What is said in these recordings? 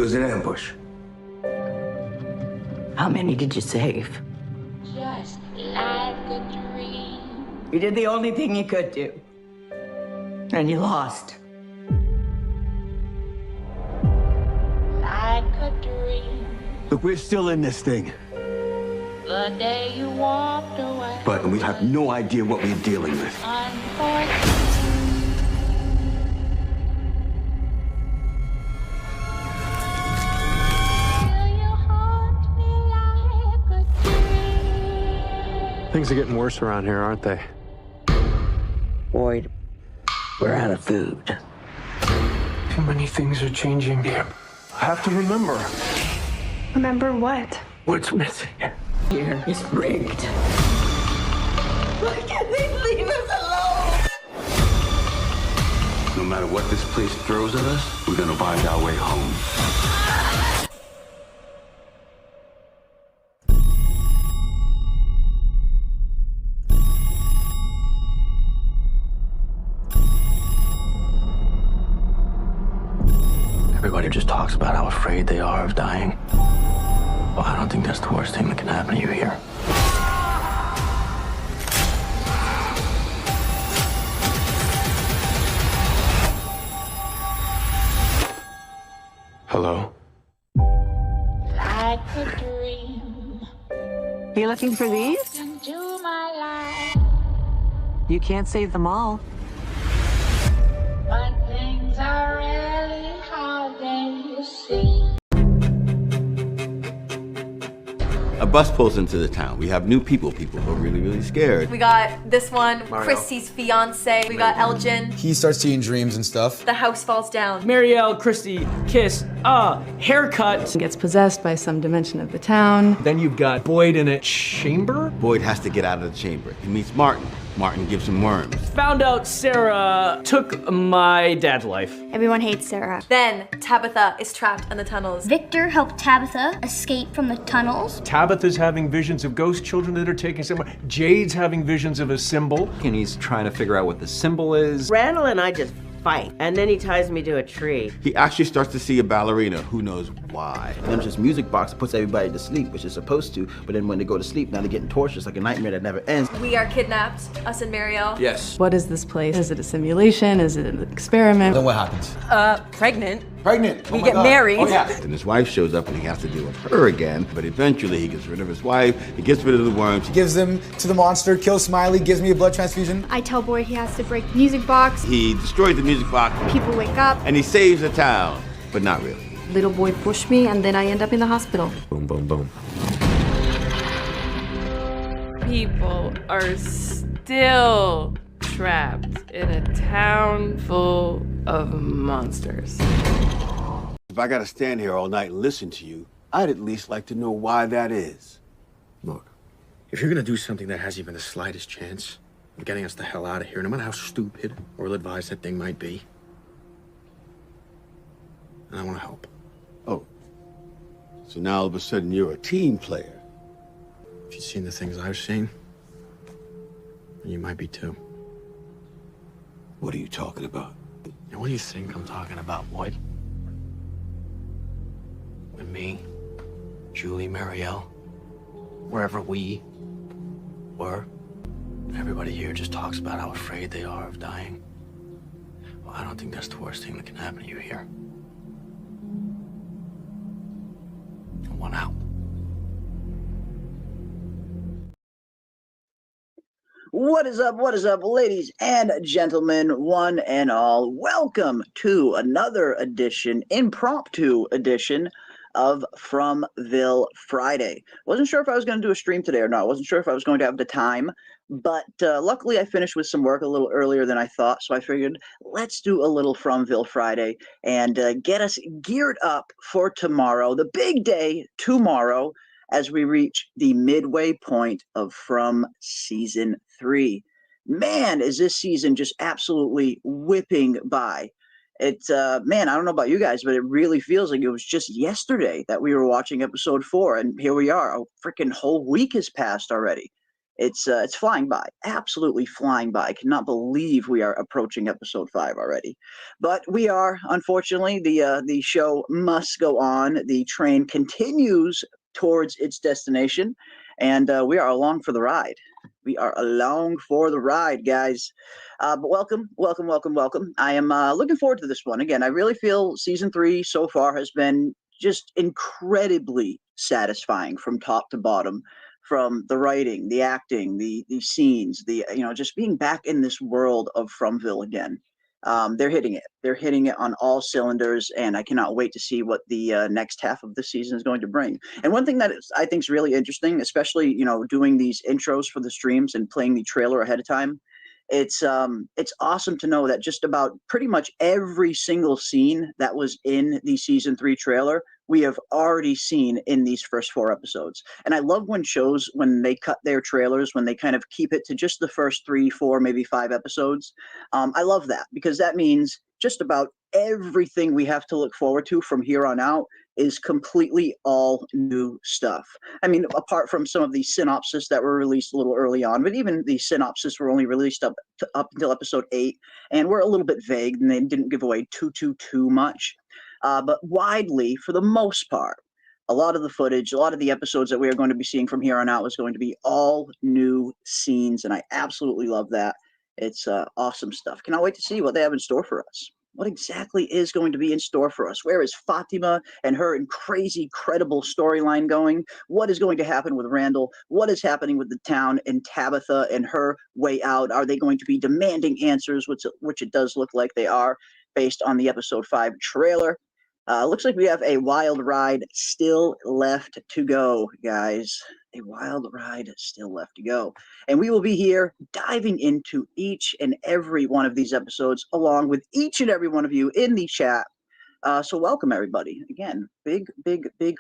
was an ambush. How many did you save? Just like a dream. You did the only thing you could do. And you lost. Like a dream. Look, we're still in this thing. The day you walked away. But we have no idea what we're dealing with. Unfortunately. Things are getting worse around here, aren't they? Boyd, we're out of food. Too many things are changing. I have to remember. Remember what? What's missing? Here is rigged. Why can't they leave us alone? No matter what this place throws at us, we're gonna find our way home. Everybody just talks about how afraid they are of dying. Well, I don't think that's the worst thing that can happen to you here. Hello? Like a dream. You looking for these? Into my life. You can't save them all. But things are really how they seem. A bus pulls into the town. We have new people who are really, really scared. We got this one, Mario. Christy's fiance. We got Elgin. He starts seeing dreams and stuff. The house falls down. Marielle, Christy, kiss, haircut. Gets possessed by some dimension of the town. Then you've got Boyd in a chamber? Boyd has to get out of the chamber. He meets Martin. Martin gives him worms. Found out Sarah took my dad's life. Everyone hates Sarah. Then Tabitha is trapped in the tunnels. Victor helped Tabitha escape from the tunnels. Tabitha's having visions of ghost children that are taking somewhere. Jade's having visions of a symbol. And he's trying to figure out what the symbol is. Randall and I just fight, and then he ties me to a tree. He actually starts to see a ballerina. Who knows why? And there's this music box that puts everybody to sleep, which is supposed to, but then when they go to sleep, now they're getting tortured. It's like a nightmare that never ends. We are kidnapped, us and Marielle. Yes. What is this place? Is it a simulation? Is it an experiment? Then what happens? Pregnant. Pregnant. We get married. Oh, yeah. And his wife shows up and he has to deal with her again. But eventually he gets rid of his wife. He gets rid of the worms. Gives them to the monster, kills Smiley, gives me a blood transfusion. I tell Boyd he has to break the music box. He destroys the music box. People wake up. And he saves the town. But not really. Little boy pushed me, and then I end up in the hospital. Boom, boom, boom. People are still trapped in a town full of monsters. If I gotta stand here all night and listen to you, I'd at least like to know why that is. Look, if you're gonna do something that has even the slightest chance of getting us the hell out of here, no matter how stupid or ill-advised that thing might be, I want to help. Oh. So now all of a sudden you're a team player. If you've seen the things I've seen, you might be too. What are you talking about? And what do you think I'm talking about, Boyd? With me, Julie, Marielle, wherever we were, everybody here just talks about how afraid they are of dying. Well, I don't think that's the worst thing that can happen to you here. I want out. What is up, ladies and gentlemen, one and all? Welcome to another edition, impromptu edition of Fromville Friday. Wasn't sure if I was going to do a stream today or not. Wasn't sure if I was going to have the time, but luckily I finished with some work a little earlier than I thought, so I figured let's do a little Fromville Friday and get us geared up for tomorrow, the big day tomorrow, as we reach the midway point of From Season 3. Man, is this season just absolutely whipping by. It's, man, I don't know about you guys, but it really feels like it was just yesterday that we were watching episode 4, and here we are. A freaking whole week has passed already. It's flying by, absolutely flying by. I cannot believe we are approaching episode 5 already. But we are, unfortunately, the show must go on. The train continues towards its destination, and we are along for the ride. We are along for the ride, guys. But welcome. I am looking forward to this one. Again, I really feel season 3 so far has been just incredibly satisfying from top to bottom, from the writing, the acting, the scenes, just being back in this world of Fromville again. They're hitting it. They're hitting it on all cylinders, and I cannot wait to see what the next half of the season is going to bring. And one thing that I think is really interesting, especially doing these intros for the streams and playing the trailer ahead of time, it's awesome to know that just about pretty much every single scene that was in the season 3 trailer we have already seen in these first 4 episodes. And I love when shows, when they cut their trailers, when they kind of keep it to just the first 3, 4, maybe 5 episodes. I love that, because that means just about everything we have to look forward to from here on out is completely all new stuff. I mean, apart from some of the synopsis that were released a little early on, but even the synopsis were only released up until episode 8, and were a little bit vague, and they didn't give away too much. But widely, for the most part, a lot of the footage, a lot of the episodes that we are going to be seeing from here on out is going to be all new scenes, and I absolutely love that. It's awesome stuff. Cannot wait to see what they have in store for us. What exactly is going to be in store for us? Where is Fatima and her crazy, credible storyline going? What is going to happen with Randall? What is happening with the town and Tabitha and her way out? Are they going to be demanding answers, which it does look like they are, based on the episode 5 trailer? Looks like we have a wild ride still left to go, guys. A wild ride still left to go. And we will be here diving into each and every one of these episodes, along with each and every one of you in the chat. So welcome, everybody. Again, big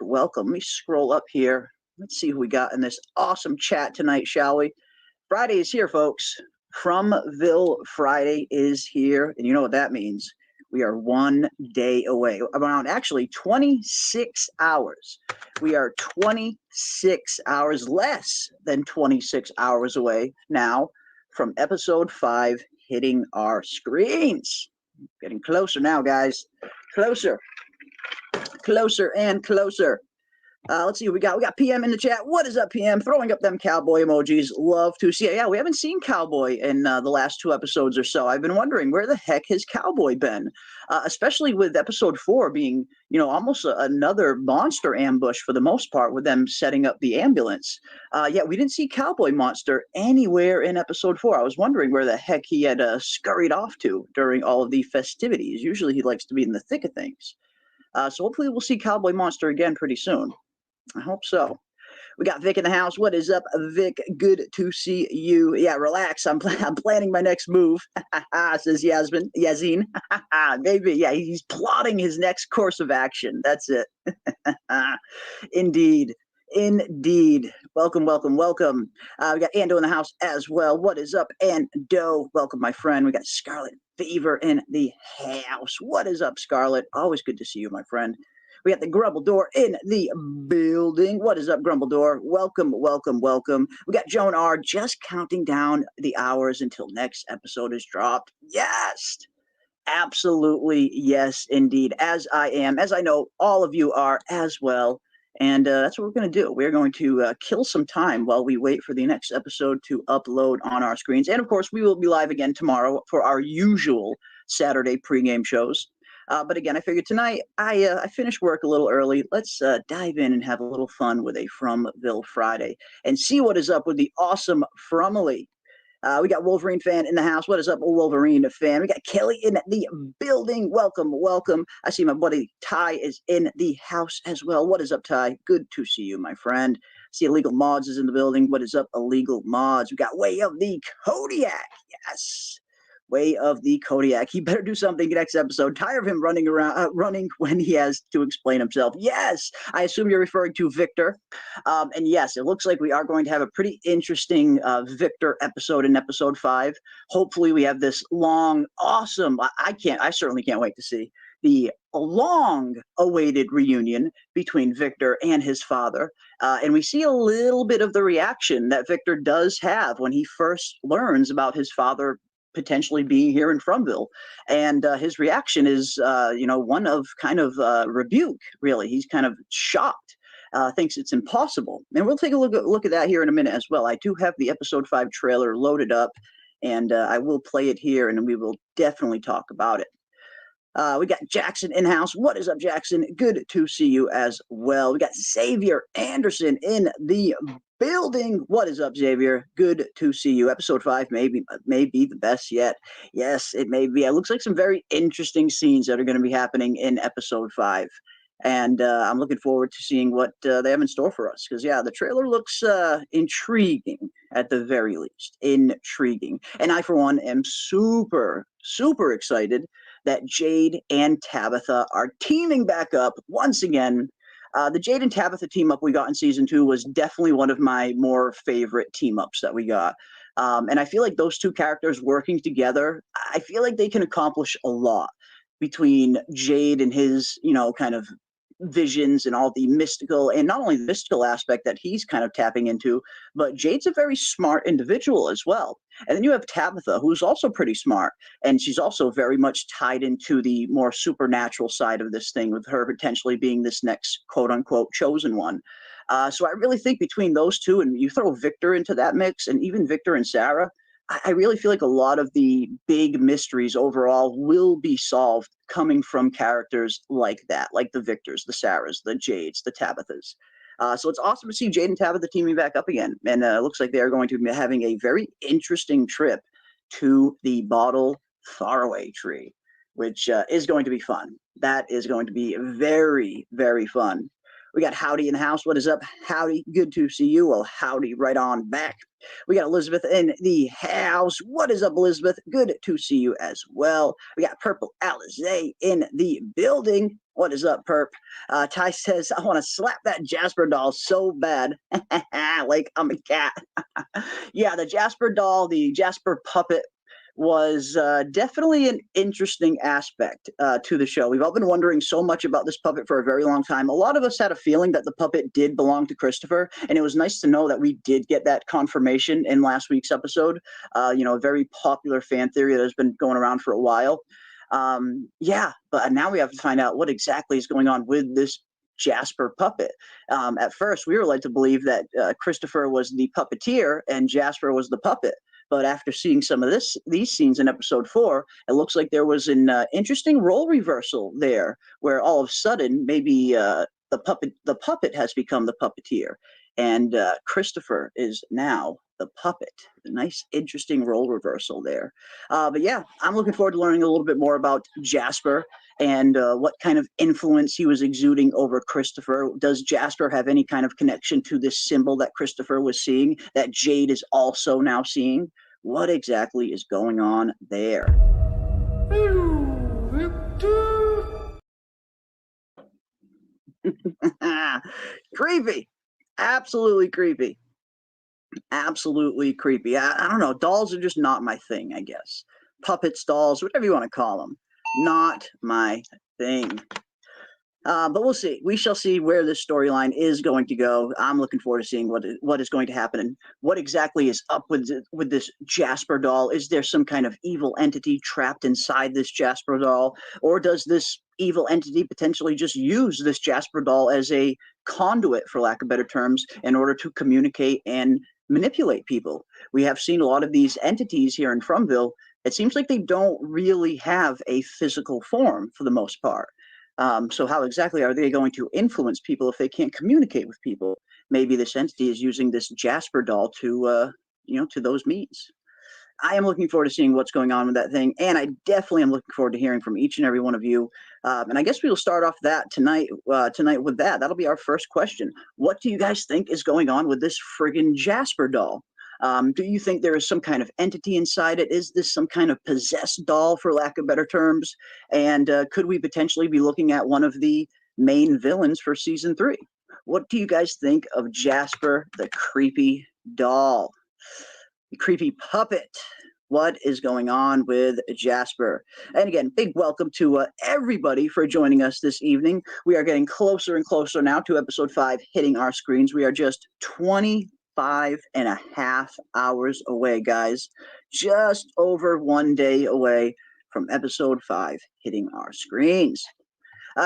welcome. Let me scroll up here. Let's see who we got in this awesome chat tonight, shall we? Friday is here, folks. Fromville Friday is here. And you know what that means. We are 1 day away, around actually 26 hours. We are 26 hours, less than 26 hours away now from episode 5 hitting our screens. Getting closer now, guys. Closer and closer. Let's see what we got. We got PM in the chat. What is up, PM? Throwing up them cowboy emojis. Love to see it. Yeah, we haven't seen Cowboy in the last 2 episodes or so. I've been wondering, where the heck has Cowboy been? Especially with episode 4 being, almost another monster ambush for the most part, with them setting up the ambulance. Yeah, we didn't see Cowboy Monster anywhere in episode 4. I was wondering where the heck he had scurried off to during all of the festivities. Usually he likes to be in the thick of things. So hopefully we'll see Cowboy Monster again pretty soon. I hope so. We got Vic in the house. What is up, Vic? Good to see you. Yeah, relax. I'm planning my next move, says Yazin. Maybe. Yeah, he's plotting his next course of action. That's it. Indeed. Welcome. We got Ando in the house as well. What is up, Ando? Welcome, my friend. We got Scarlet Fever in the house. What is up, Scarlet? Always good to see you, my friend. We got the Grumbledore in the building. What is up, Grumbledore? Welcome. We got Joan R. just counting down the hours until next episode is dropped. Yes, absolutely, yes, indeed. As I am, as I know all of you are as well. And that's what we're going to do. We're going to kill some time while we wait for the next episode to upload on our screens. And, of course, we will be live again tomorrow for our usual Saturday pregame shows. But again, I figured tonight I finished work a little early. Let's dive in and have a little fun with a Fromville Friday and see what is up with the awesome Fromily. We got Wolverine fan in the house. What is up, Wolverine fan? We got Kelly in the building. Welcome. I see my buddy Ty is in the house as well. What is up, Ty? Good to see you, my friend. I see Illegal Mods is in the building. What is up, Illegal Mods? We got Way of the Kodiak. Yes. Way of the Kodiak. He better do something next episode. Tired of him running around, running when he has to explain himself. Yes, I assume you're referring to Victor. And yes, it looks like we are going to have a pretty interesting Victor episode in episode 5. Hopefully, we have this long, awesome. I certainly can't wait to see the long-awaited reunion between Victor and his father. And we see a little bit of the reaction that Victor does have when he first learns about his father potentially being here in Fromville. And his reaction is, one of kind of rebuke, really. He's kind of shocked. Thinks it's impossible. And we'll take a look at that here in a minute as well. I do have the episode 5 trailer loaded up, and I will play it here, and we will definitely talk about it. We got Jackson in-house. What is up, Jackson? Good to see you as well. We got Xavier Anderson in the building. What is up, Xavier? Good to see you. Episode 5 may be the best yet. Yes, it may be. It looks like some very interesting scenes that are going to be happening in episode 5. And I'm looking forward to seeing what they have in store for us. Because, yeah, the trailer looks intriguing, at the very least. Intriguing. And I, for one, am super, super excited that Jade and Tabitha are teaming back up once again. The Jade and Tabitha team-up we got in Season 2 was definitely one of my more favorite team-ups that we got. And I feel like those two characters working together, I feel like they can accomplish a lot between Jade and his, kind of visions and all the mystical, and not only the mystical aspect that he's kind of tapping into, but Jade's a very smart individual as well. And then you have Tabitha, who's also pretty smart, and she's also very much tied into the more supernatural side of this thing, with her potentially being this next quote-unquote chosen one. So I really think between those two, and you throw Victor into that mix, and even Victor and Sarah, I really feel like a lot of the big mysteries overall will be solved coming from characters like that, like the Victors, the Sarahs, the Jades, the Tabithas. So it's awesome to see Jade and Tabitha teaming back up again. And it looks like they are going to be having a very interesting trip to the Bottle Faraway tree, which is going to be fun. That is going to be very, very fun. We got Howdy in the house. What is up, Howdy? Good to see you. Well, howdy right on back. We got Elizabeth in the house. What is up, Elizabeth? Good to see you as well. We got Purple Alizé in the building. What is up, Perp? Ty says, I want to slap that Jasper doll so bad. Like I'm a cat. Yeah, the Jasper doll, the Jasper puppet, was definitely an interesting aspect to the show. We've all been wondering so much about this puppet for a very long time. A lot of us had a feeling that the puppet did belong to Christopher, and it was nice to know that we did get that confirmation in last week's episode. A very popular fan theory that has been going around for a while. Yeah, but now we have to find out what exactly is going on with this Jasper puppet. At first, we were led to believe that Christopher was the puppeteer and Jasper was the puppet. But after seeing some of these scenes in episode 4, it looks like there was an interesting role reversal there, where all of a sudden maybe the puppet has become the puppeteer, and Christopher is now the puppet. A nice, interesting role reversal there. But yeah, I'm looking forward to learning a little bit more about Jasper and what kind of influence he was exuding over Christopher. Does Jasper have any kind of connection to this symbol that Christopher was seeing, that Jade is also now seeing? What exactly is going on there? Creepy. Absolutely creepy. Absolutely creepy. I don't know. Dolls are just not my thing, I guess. Puppets, dolls, whatever you want to call them. Not my thing. But we'll see. We shall see where this storyline is going to go. I'm looking forward to seeing what is going to happen and what exactly is up with this Jasper doll. Is there some kind of evil entity trapped inside this Jasper doll? Or does this evil entity potentially just use this Jasper doll as a conduit, for lack of better terms, in order to communicate and manipulate people? We have seen a lot of these entities here in Fromville. It seems like they don't really have a physical form for the most part. So how exactly are they going to influence people if they can't communicate with people? Maybe this entity is using this Jasper doll to, to those means. I am looking forward to seeing what's going on with that thing, and I definitely am looking forward to hearing from each and every one of you. And I guess we'll start off that tonight with that. That'll be our first question. What do you guys think is going on with this friggin' Jasper doll? Do you think there is some kind of entity inside it? Is this some kind of possessed doll, for lack of better terms? And could we potentially be looking at one of the main villains for Season 3? What do you guys think of Jasper, the creepy doll? The creepy puppet. What is going on with Jasper? And again, big welcome to everybody for joining us this evening. We are getting closer and closer now to episode 5 hitting our screens. We are just 25.5 hours away, guys. Just over 1 day away from episode 5 hitting our screens.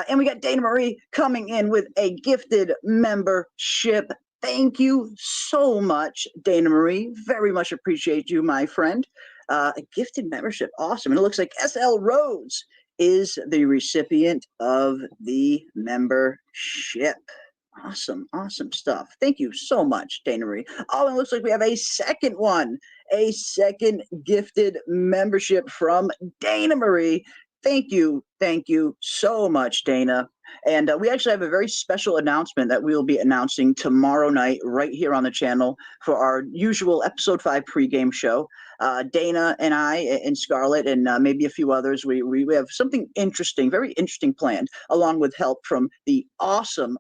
And we got Dana Marie coming in with a gifted membership. Thank you so much, Dana Marie. Very much appreciate you, my friend. A gifted membership. Awesome. And it looks like SL Rhodes is the recipient of the membership. Awesome, awesome stuff. Thank you so much, Dana Marie. Oh, and it looks like we have a second one, a second gifted membership from Dana Marie. Thank you so much, Dana. And we actually have a very special announcement that we will be announcing tomorrow night right here on the channel for our usual episode 5 pregame show. Dana and I and Scarlett and maybe a few others, we have something interesting, very interesting planned, along with help from the awesome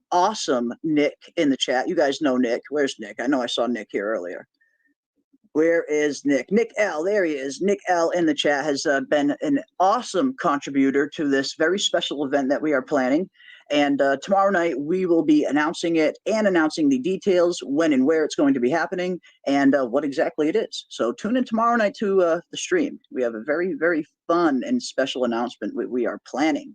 Nick in the chat. You guys know Nick. Where's Nick? I know I saw Nick here earlier. Where is Nick? Nick L. There he is. Nick L. in the chat has been an awesome contributor to this very special event that we are planning. And tomorrow night, we will be announcing it and announcing the details, when and where it's going to be happening, and what exactly it is. So tune in tomorrow night to the stream. We have a very, very fun and special announcement we are planning.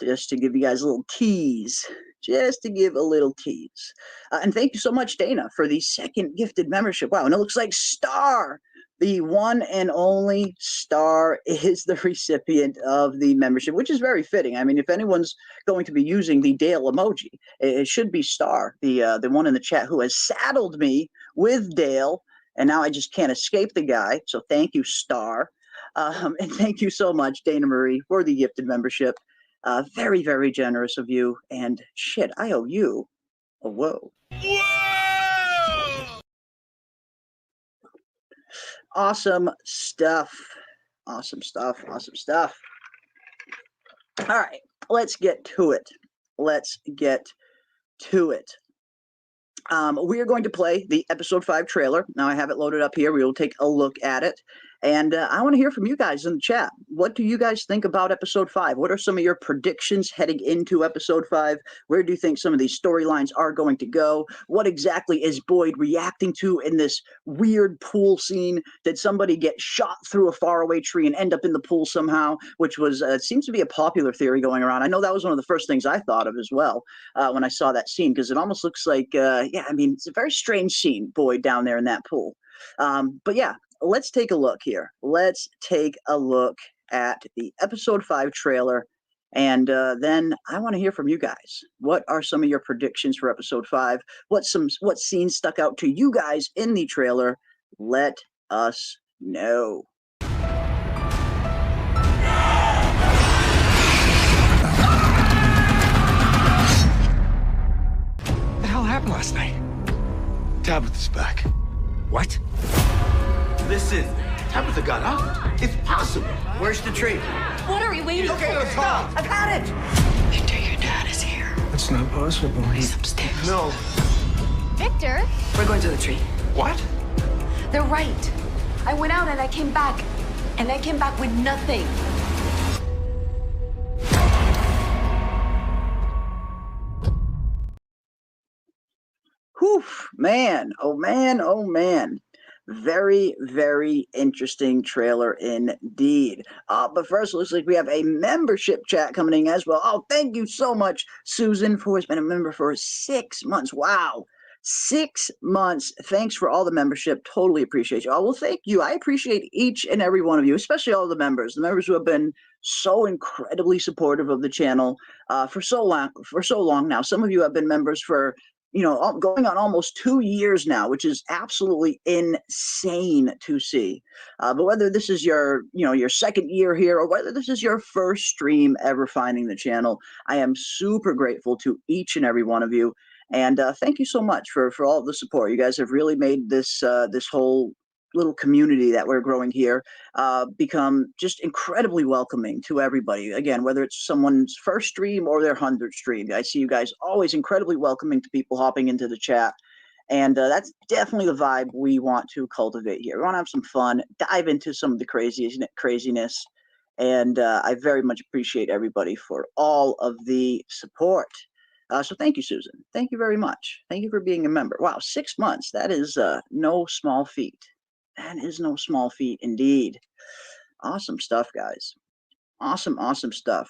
Just to give you guys a little tease. Just to give a little tease. And thank you so much, Dana, for the second gifted membership. Wow, and it looks like Star, the one and only Star, is the recipient of the membership, which is very fitting. I mean, if anyone's going to be using the Dale emoji, it should be Star, the one in the chat who has saddled me with Dale, and now I just can't escape the guy. So thank you, Star. And thank you so much, Dana Marie, for the gifted membership. Very, very generous of you. And shit, I owe you a whoa. Whoa! Awesome stuff. Awesome stuff. Awesome stuff. All right, let's get to it. Let's get to it. We are going to play the episode 5 trailer. Now I have it loaded up here. We will take a look at it. And I want to hear from you guys in the chat. What do you guys think about episode 5? What are some of your predictions heading into episode 5? Where do you think some of these storylines are going to go? What exactly is Boyd reacting to in this weird pool scene? Did somebody get shot through a faraway tree and end up in the pool somehow? Which was seems to be a popular theory going around. I know that was one of the first things I thought of as well when I saw that scene, because it almost looks like, yeah, I mean, it's a very strange scene, Boyd down there in that pool. But yeah. Let's take a look here. Let's take a look at the episode 5 trailer, and then I want to hear from you guys. What are some of your predictions for episode 5? What scenes stuck out to you guys in the trailer? Let us know. What the hell happened last night? Tabitha's back. What? Listen, Tabitha got up. It's possible. Where's the tree? What are we waiting for? Okay, let's go. I've had it. Victor, your dad is here. That's not possible. He's upstairs. No. Victor? We're going to the tree. What? They're right. I went out and I came back. And I came back with nothing. Whew, man. Oh, man. Oh, man. Very, very interesting trailer indeed. But first, it looks like we have a membership chat coming in as well. Oh, thank you so much, Susan, who has been a member for 6 months. Wow. 6 months. Thanks for all the membership. Totally appreciate you. Oh, well, thank you. I appreciate each and every one of you, especially all the members who have been so incredibly supportive of the channel for so long now. Some of you have been members for, you know, going on almost 2 years now, which is absolutely insane to see. But whether this is your, your second year here, or whether this is your first stream ever finding the channel, I am super grateful to each and every one of you. And thank you so much for all of the support. You guys have really made this this whole little community that we're growing here become just incredibly welcoming to everybody. Again, whether it's someone's first stream or their 100th stream, I see you guys always incredibly welcoming to people hopping into the chat. And that's definitely the vibe we want to cultivate here. We want to have some fun, dive into some of the craziness. And I very much appreciate everybody for all of the support. So thank you, Susan. Thank you very much. Thank you for being a member. Wow, 6 months. That is no small feat. That is no small feat indeed. Awesome stuff, guys. Awesome stuff.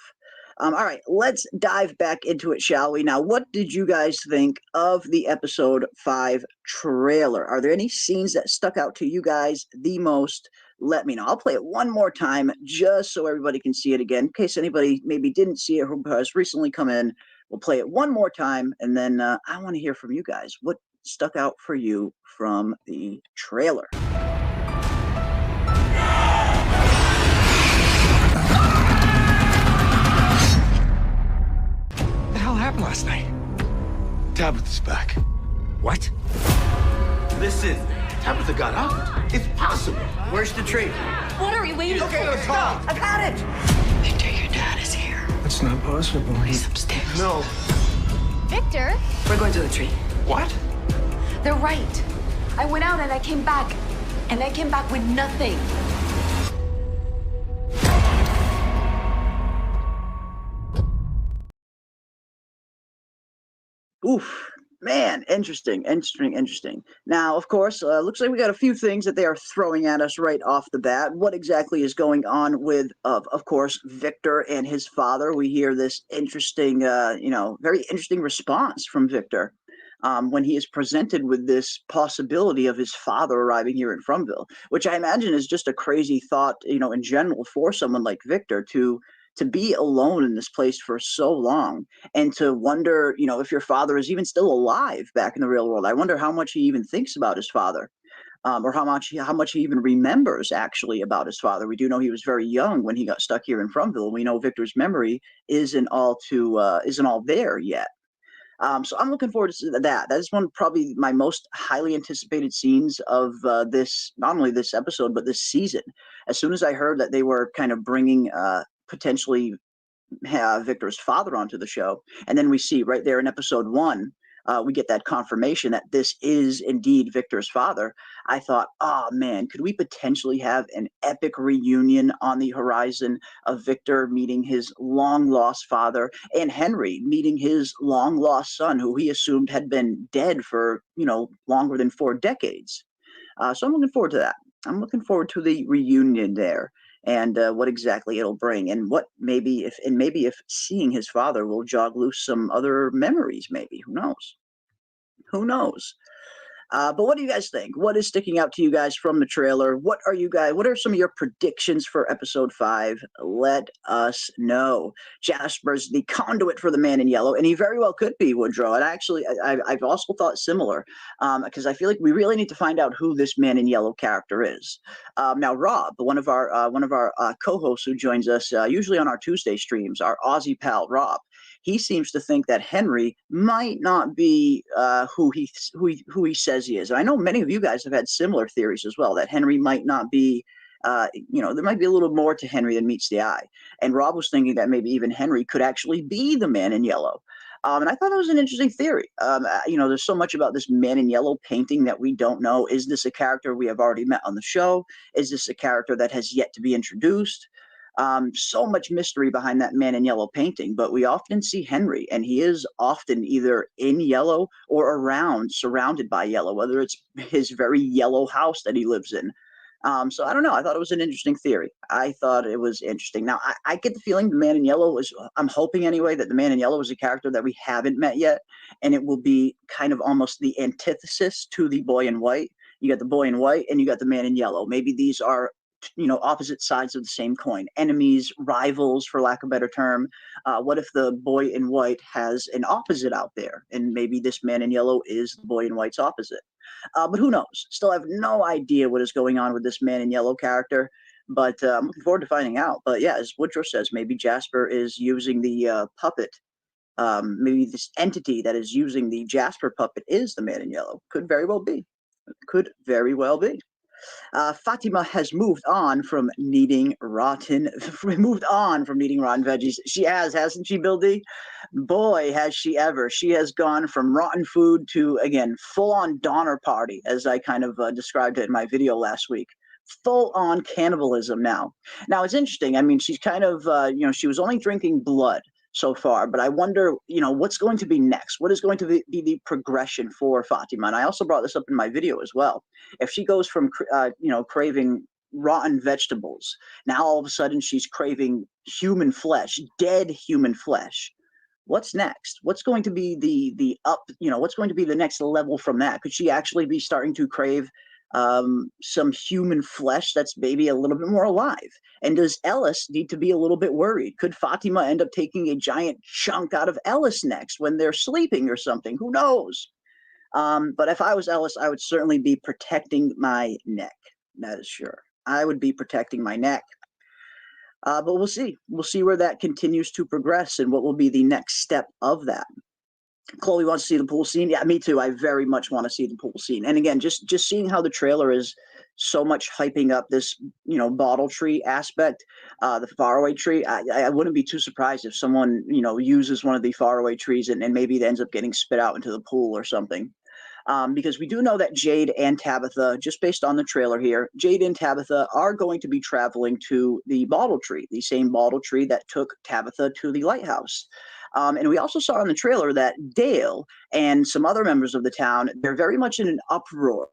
All right, let's dive back into it, shall we? Now, what did you guys think of the episode 5 trailer? Are there any scenes that stuck out to you guys the most? Let me know. I'll play it one more time just so everybody can see it again. In case anybody maybe didn't see it who has recently come in, we'll play it one more time, and then I want to hear from you guys. What stuck out for you from the trailer? What the hell happened last night? Tabitha's back. What? Listen, Tabitha got up. It's possible. Where's the tree? What are we waiting for? Okay, let's talk. I've had it. Victor, your dad is here. That's not possible. He's upstairs. No. Victor? We're going to the tree. What? They're right. I went out and I came back. And I came back with nothing. Oof, man, interesting. Now, of course, looks like we got a few things that they are throwing at us right off the bat. What exactly is going on with, of course, Victor and his father? We hear this interesting, very interesting response from Victor when he is presented with this possibility of his father arriving here in Fromville, which I imagine is just a crazy thought, in general for someone like Victor to be alone in this place for so long and to wonder, if your father is even still alive back in the real world. I wonder how much he even thinks about his father, or how much he even remembers actually about his father. We do know he was very young when he got stuck here in Fromville. We know Victor's memory isn't all there yet. So I'm looking forward to that. That is probably my most highly anticipated scenes of this, not only this episode, but this season. As soon as I heard that they were kind of bringing potentially Victor's father onto the show, and then we see right there in episode 1, we get that confirmation that this is indeed Victor's father. I thought, oh man, could we potentially have an epic reunion on the horizon of Victor meeting his long lost father and Henry meeting his long lost son, who he assumed had been dead for longer than 4 decades. So I'm looking forward to that. I'm looking forward to the reunion there, and what exactly it'll bring, and maybe if seeing his father will jog loose some other memories. Maybe, who knows? But what do you guys think? What is sticking out to you guys from the trailer? What are some of your predictions for episode 5? Let us know. Jasper's the conduit for the man in yellow, and he very well could be, Woodrow. And actually, I've also thought similar, because I feel like we really need to find out who this man in yellow character is. Now, Rob, one of our co-hosts who joins us usually on our Tuesday streams, our Aussie pal Rob, he seems to think that Henry might not be who he says he is. And I know many of you guys have had similar theories as well, that Henry might not be, there might be a little more to Henry than meets the eye. And Rob was thinking that maybe even Henry could actually be the man in yellow. And I thought it was an interesting theory. There's so much about this man in yellow painting that we don't know. Is this a character we have already met on the show? Is this a character that has yet to be introduced? So much mystery behind that man in yellow painting, but we often see Henry, and he is often either in yellow or around, surrounded by yellow, whether it's his very yellow house that he lives in. So I don't know. I thought it was an interesting theory. I thought it was interesting. Now, I get the feeling the man in yellow I'm hoping anyway, that the man in yellow is a character that we haven't met yet, and it will be kind of almost the antithesis to the boy in white. You got the boy in white and you got the man in yellow. Maybe these are opposite sides of the same coin, enemies, rivals, for lack of a better term. What if the boy in white has an opposite out there, and maybe this man in yellow is the boy in white's opposite? But who knows? Still have no idea what is going on with this man in yellow character, but I'm looking forward to finding out. But yeah, as Woodrow says, maybe Jasper is using the puppet. Maybe this entity that is using the Jasper puppet is the man in yellow. Could very well be. Fatima has moved on from needing rotten veggies. She has, hasn't she, Bill D? Boy, has she ever. She has gone from rotten food to, again, full-on Donner Party, as I kind of described it in my video last week. Full-on cannibalism now. Now, it's interesting. I mean, she's kind of, she was only drinking blood so far, but I wonder, what's going to be next? What is going to be the progression for Fatima? And I also brought this up in my video as well. If she goes from, craving rotten vegetables, now all of a sudden she's craving human flesh, dead human flesh. What's next? What's going to be what's going to be the next level from that? Could she actually be starting to crave some human flesh that's maybe a little bit more alive? And does Ellis need to be a little bit worried? Could Fatima end up taking a giant chunk out of Ellis next when they're sleeping or something? Who knows? But if I was Ellis, I would certainly be protecting my neck. That is sure. I would be protecting my neck. But we'll see. We'll see where that continues to progress and what will be the next step of that. Chloe wants to see the pool scene. Yeah, me too. I very much want to see the pool scene. And again, just seeing how the trailer is so much hyping up this, bottle tree aspect, the faraway tree. I wouldn't be too surprised if someone, uses one of the faraway trees and maybe it ends up getting spit out into the pool or something. Because we do know that Jade and Tabitha, just based on the trailer here, Jade and Tabitha are going to be traveling to the bottle tree, the same bottle tree that took Tabitha to the lighthouse. And we also saw in the trailer that Dale and some other members of the town, they're very much in an uproar.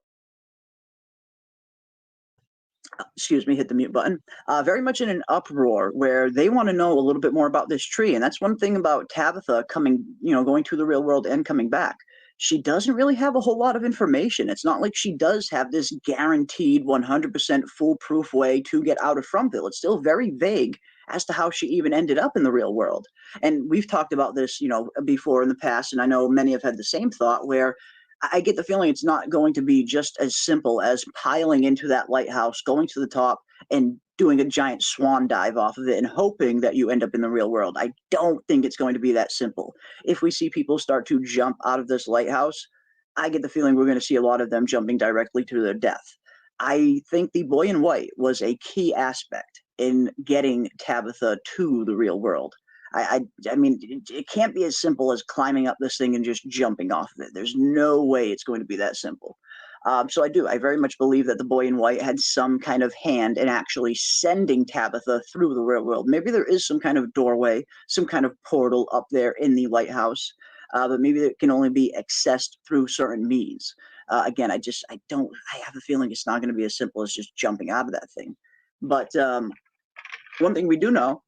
Excuse me, hit the mute button. Very much in an uproar where they want to know a little bit more about this tree. And that's one thing about Tabitha coming, going to the real world and coming back. She doesn't really have a whole lot of information. It's not like she does have this guaranteed 100% foolproof way to get out of Fromville. It's still very vague as to how she even ended up in the real world. And we've talked about this, before in the past, and I know many have had the same thought where I get the feeling it's not going to be just as simple as piling into that lighthouse, going to the top, and doing a giant swan dive off of it and hoping that you end up in the real world. I don't think it's going to be that simple. If we see people start to jump out of this lighthouse, I get the feeling we're going to see a lot of them jumping directly to their death. I think the boy in white was a key aspect in getting Tabitha to the real world. I mean, it can't be as simple as climbing up this thing and just jumping off of it. There's no way it's going to be that simple. So I very much believe that the boy in white had some kind of hand in actually sending Tabitha through the real world. Maybe there is some kind of doorway, some kind of portal up there in the lighthouse, but maybe it can only be accessed through certain means. Again, I have a feeling it's not going to be as simple as just jumping out of that thing. But one thing we do know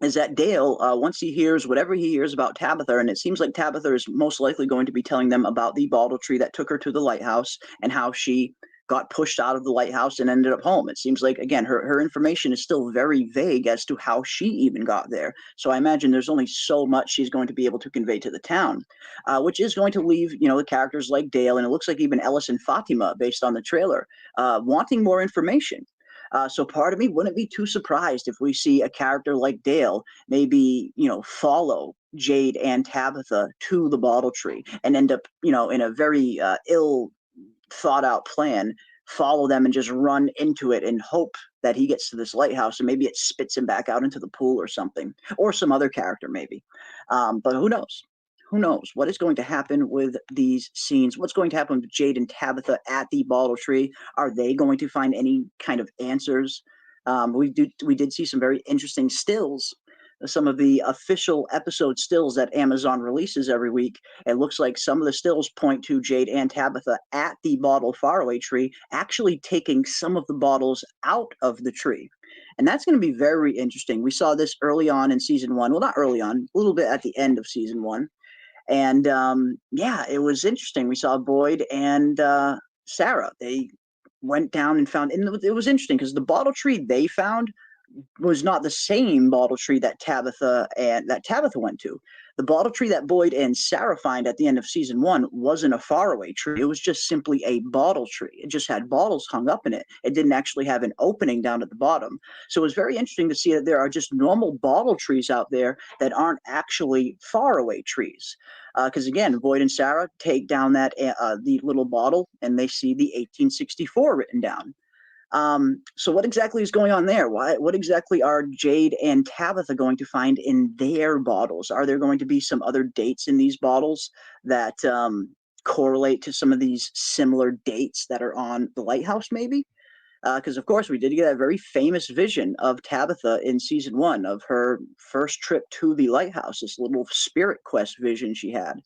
is that Dale, once he hears whatever he hears about Tabitha, and it seems like Tabitha is most likely going to be telling them about the bottle tree that took her to the lighthouse and how she got pushed out of the lighthouse and ended up home. It seems like, again, her information is still very vague as to how she even got there. So I imagine there's only so much she's going to be able to convey to the town, which is going to leave, the characters like Dale, and it looks like even Ellis and Fatima, based on the trailer, wanting more information. So part of me wouldn't be too surprised if we see a character like Dale maybe, follow Jade and Tabitha to the bottle tree and end up, in a very ill thought out plan, follow them and just run into it and hope that he gets to this lighthouse and maybe it spits him back out into the pool or something, or some other character maybe. But who knows? Who knows what is going to happen with these scenes? What's going to happen with Jade and Tabitha at the bottle tree? Are they going to find any kind of answers? We did see some very interesting stills, some of the official episode stills that Amazon releases every week. It looks like some of the stills point to Jade and Tabitha at the bottle faraway tree, actually taking some of the bottles out of the tree. And that's going to be very interesting. We saw this early on in season 1. Well, not early on, a little bit at the end of season 1. And yeah, it was interesting. We saw Boyd and Sarah. They went down and found, and it was interesting because the bottle tree they found was not the same bottle tree that Tabitha went to. The bottle tree that Boyd and Sarah find at the end of season 1 wasn't a faraway tree. It was just simply a bottle tree. It just had bottles hung up in it. It didn't actually have an opening down at the bottom. So it was very interesting to see that there are just normal bottle trees out there that aren't actually faraway trees. Because again, Boyd and Sarah take down that the little bottle and they see the 1864 written down. So what exactly is going on there? What exactly are Jade and Tabitha going to find in their bottles? Are there going to be some other dates in these bottles that correlate to some of these similar dates that are on the lighthouse, maybe? Because, of course, we did get a very famous vision of Tabitha in season 1 of her first trip to the lighthouse, this little spirit quest vision she had.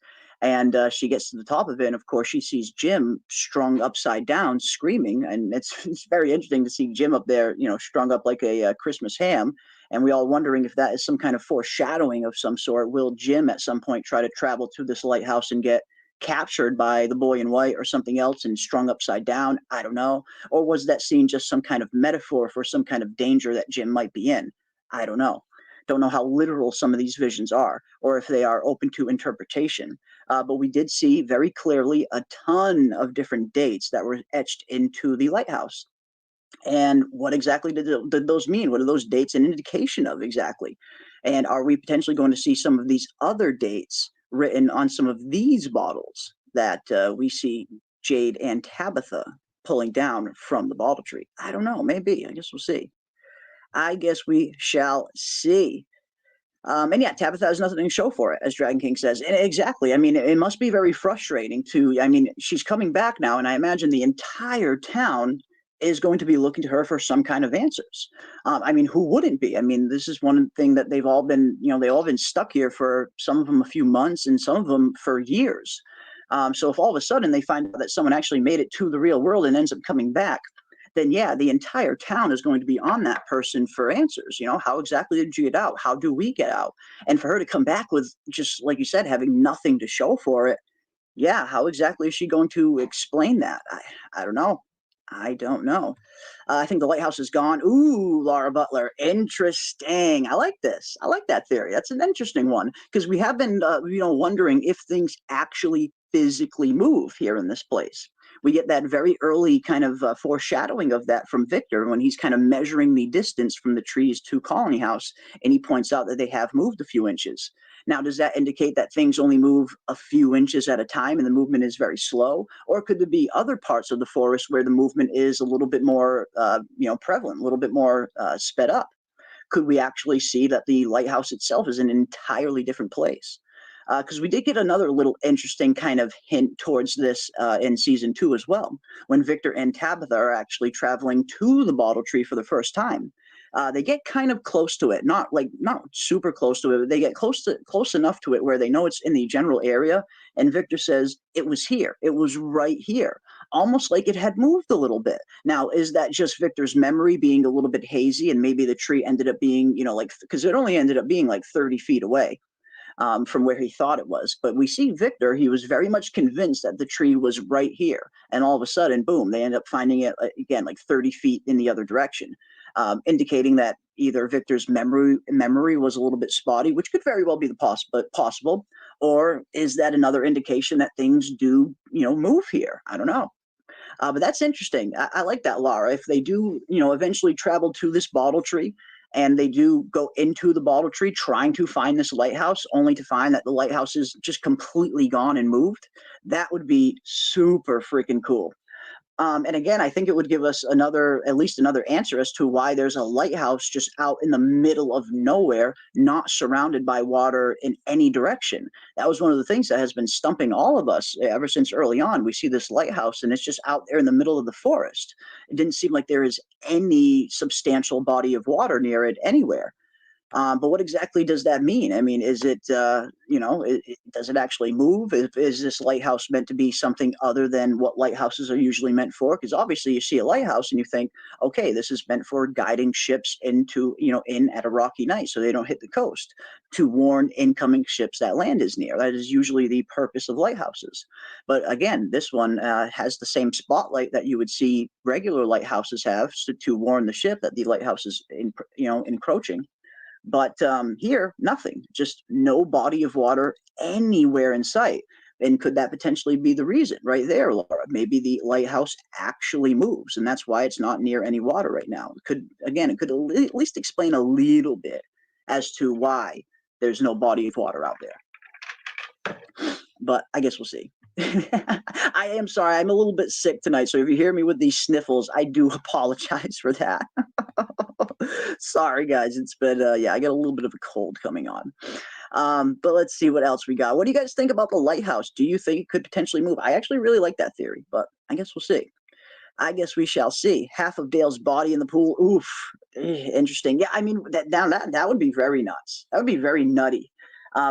And she gets to the top of it, and of course, she sees Jim strung upside down, screaming. And it's very interesting to see Jim up there, strung up like a Christmas ham. And we all wondering if that is some kind of foreshadowing of some sort. Will Jim at some point try to travel to this lighthouse and get captured by the boy in white or something else and strung upside down? I don't know. Or was that scene just some kind of metaphor for some kind of danger that Jim might be in? I don't know. Don't know how literal some of these visions are, or if they are open to interpretation. But we did see very clearly a ton of different dates that were etched into the lighthouse. And what exactly did those mean? What are those dates an indication of exactly? And are we potentially going to see some of these other dates written on some of these bottles that we see Jade and Tabitha pulling down from the bottle tree? I don't know. Maybe. I guess we'll see. I guess we shall see. And yeah, Tabitha has nothing to show for it, as Dragon King says. And exactly. I mean, it must be very frustrating she's coming back now, and I imagine the entire town is going to be looking to her for some kind of answers. Who wouldn't be? This is one thing that they've all been, they've all been stuck here for, some of them a few months and some of them for years. So if all of a sudden they find out that someone actually made it to the real world and ends up coming back, then yeah, the entire town is going to be on that person for answers. How exactly did you get out? How do we get out? And for her to come back with, just like you said, having nothing to show for it, yeah, how exactly is she going to explain that? I don't know. I don't know. I think the lighthouse is gone. Ooh, Laura Butler. Interesting. I like this. I like that theory. That's an interesting one, because we have been, wondering if things actually physically move here in this place. We get that very early kind of foreshadowing of that from Victor when he's kind of measuring the distance from the trees to Colony House, and he points out that they have moved a few inches. Now, does that indicate that things only move a few inches at a time and the movement is very slow? Or could there be other parts of the forest where the movement is a little bit more, prevalent, a little bit more sped up? Could we actually see that the lighthouse itself is an entirely different place? Because we did get another little interesting kind of hint towards this in season 2 as well, when Victor and Tabitha are actually traveling to the bottle tree for the first time. They get kind of close to it, not super close to it, but they get close enough to it where they know it's in the general area. And Victor says, it was here. It was right here, almost like it had moved a little bit. Now, is that just Victor's memory being a little bit hazy, and maybe the tree ended up being, because it only ended up being like 30 feet away from where he thought it was. But we see Victor, he was very much convinced that the tree was right here. And all of a sudden, boom, they end up finding it, again, like 30 feet in the other direction, indicating that either Victor's memory was a little bit spotty, which could very well be possible, or is that another indication that things do, move here? I don't know. But that's interesting. I like that, Laura. If they do, eventually travel to this bottle tree, and they do go into the bottle tree trying to find this lighthouse, only to find that the lighthouse is just completely gone and moved, that would be super freaking cool. And again, I think it would give us at least another answer as to why there's a lighthouse just out in the middle of nowhere, not surrounded by water in any direction. That was one of the things that has been stumping all of us ever since early on. We see this lighthouse and it's just out there in the middle of the forest. It didn't seem like there is any substantial body of water near it anywhere. But what exactly does that mean? Is it, does it actually move? Is this lighthouse meant to be something other than what lighthouses are usually meant for? Because obviously you see a lighthouse and you think, okay, this is meant for guiding ships into, in at a rocky night so they don't hit the coast, to warn incoming ships that land is near. That is usually the purpose of lighthouses. But again, this one has the same spotlight that you would see regular lighthouses have, to warn the ship that the lighthouse is, encroaching. But here, nothing. Just no body of water anywhere in sight. And could that potentially be the reason right there, Laura? Maybe the lighthouse actually moves, and that's why it's not near any water right now. It could at least explain a little bit as to why there's no body of water out there. But I guess we'll see. I am sorry. I'm a little bit sick tonight, so if you hear me with these sniffles, I do apologize for that. Sorry, guys. It's been, yeah, I got a little bit of a cold coming on. But let's see what else we got. What do you guys think about the lighthouse? Do you think it could potentially move? I actually really like that theory, but I guess we'll see. I guess we shall see. Half of Dale's body in the pool. Oof. Interesting. Yeah, I mean, that would be very nuts. That would be very nutty.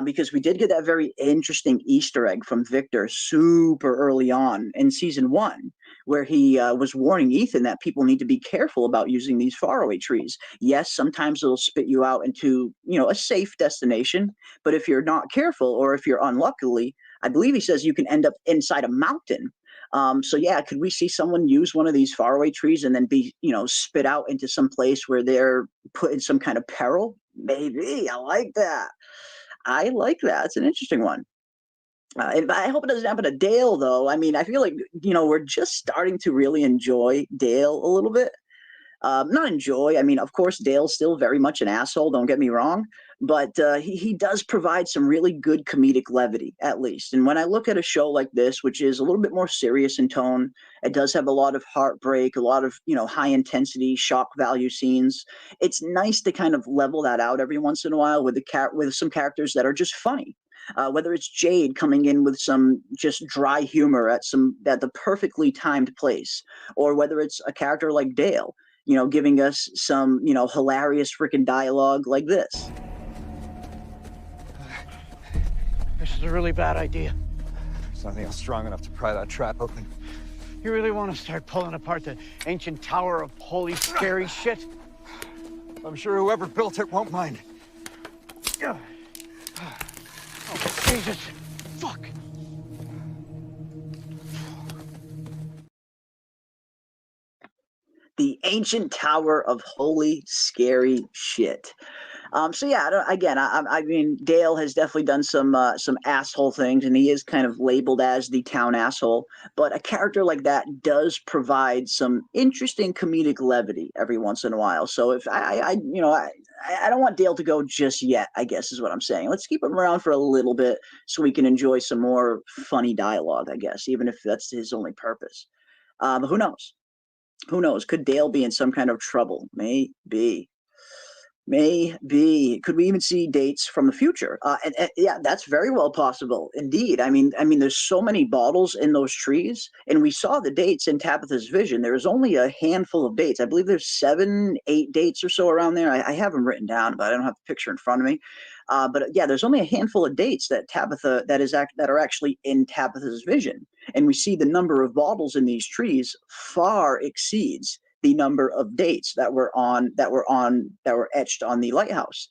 Because we did get that very interesting Easter egg from Victor super early on in season 1, where he was warning Ethan that people need to be careful about using these faraway trees. Yes, sometimes it'll spit you out into, a safe destination, but if you're not careful or if you're unluckily, I believe he says you can end up inside a mountain. So yeah, could we see someone use one of these faraway trees and then be, spit out into some place where they're put in some kind of peril? Maybe. I like that. I like that. It's an interesting one. And I hope it doesn't happen to Dale, though. I mean, I feel like, we're just starting to really enjoy Dale a little bit. Not enjoy. I mean, of course, Dale's still very much an asshole. Don't get me wrong. But he does provide some really good comedic levity, at least. And when I look at a show like this, which is a little bit more serious in tone, it does have a lot of heartbreak, a lot of, high intensity, shock value scenes. It's nice to kind of level that out every once in a while with with some characters that are just funny. Whether it's Jade coming in with some just dry humor at the perfectly timed place, or whether it's a character like Dale, giving us some, hilarious freaking dialogue like this. This is a really bad idea. There's nothing else strong enough to pry that trap open. You really want to start pulling apart the ancient tower of holy scary shit? I'm sure whoever built it won't mind. Oh, Jesus. Fuck. The ancient tower of holy scary shit. So yeah, I mean, Dale has definitely done some asshole things, and he is kind of labeled as the town asshole. But a character like that does provide some interesting comedic levity every once in a while. So if I don't want Dale to go just yet, I guess is what I'm saying. Let's keep him around for a little bit so we can enjoy some more funny dialogue, I guess, even if that's his only purpose. But who knows? Who knows? Could Dale be in some kind of trouble? Maybe. Could we even see dates from the future? And yeah, that's very well possible indeed. I mean, there's so many bottles in those trees, and we saw the dates in Tabitha's vision. There's only a handful of dates. I believe there's 7, 8 dates or so around there. I have them written down, but I don't have the picture in front of me. But yeah, there's only a handful of dates that that are actually in Tabitha's vision, and we see the number of bottles in these trees far exceeds the number of dates that were etched on the lighthouse.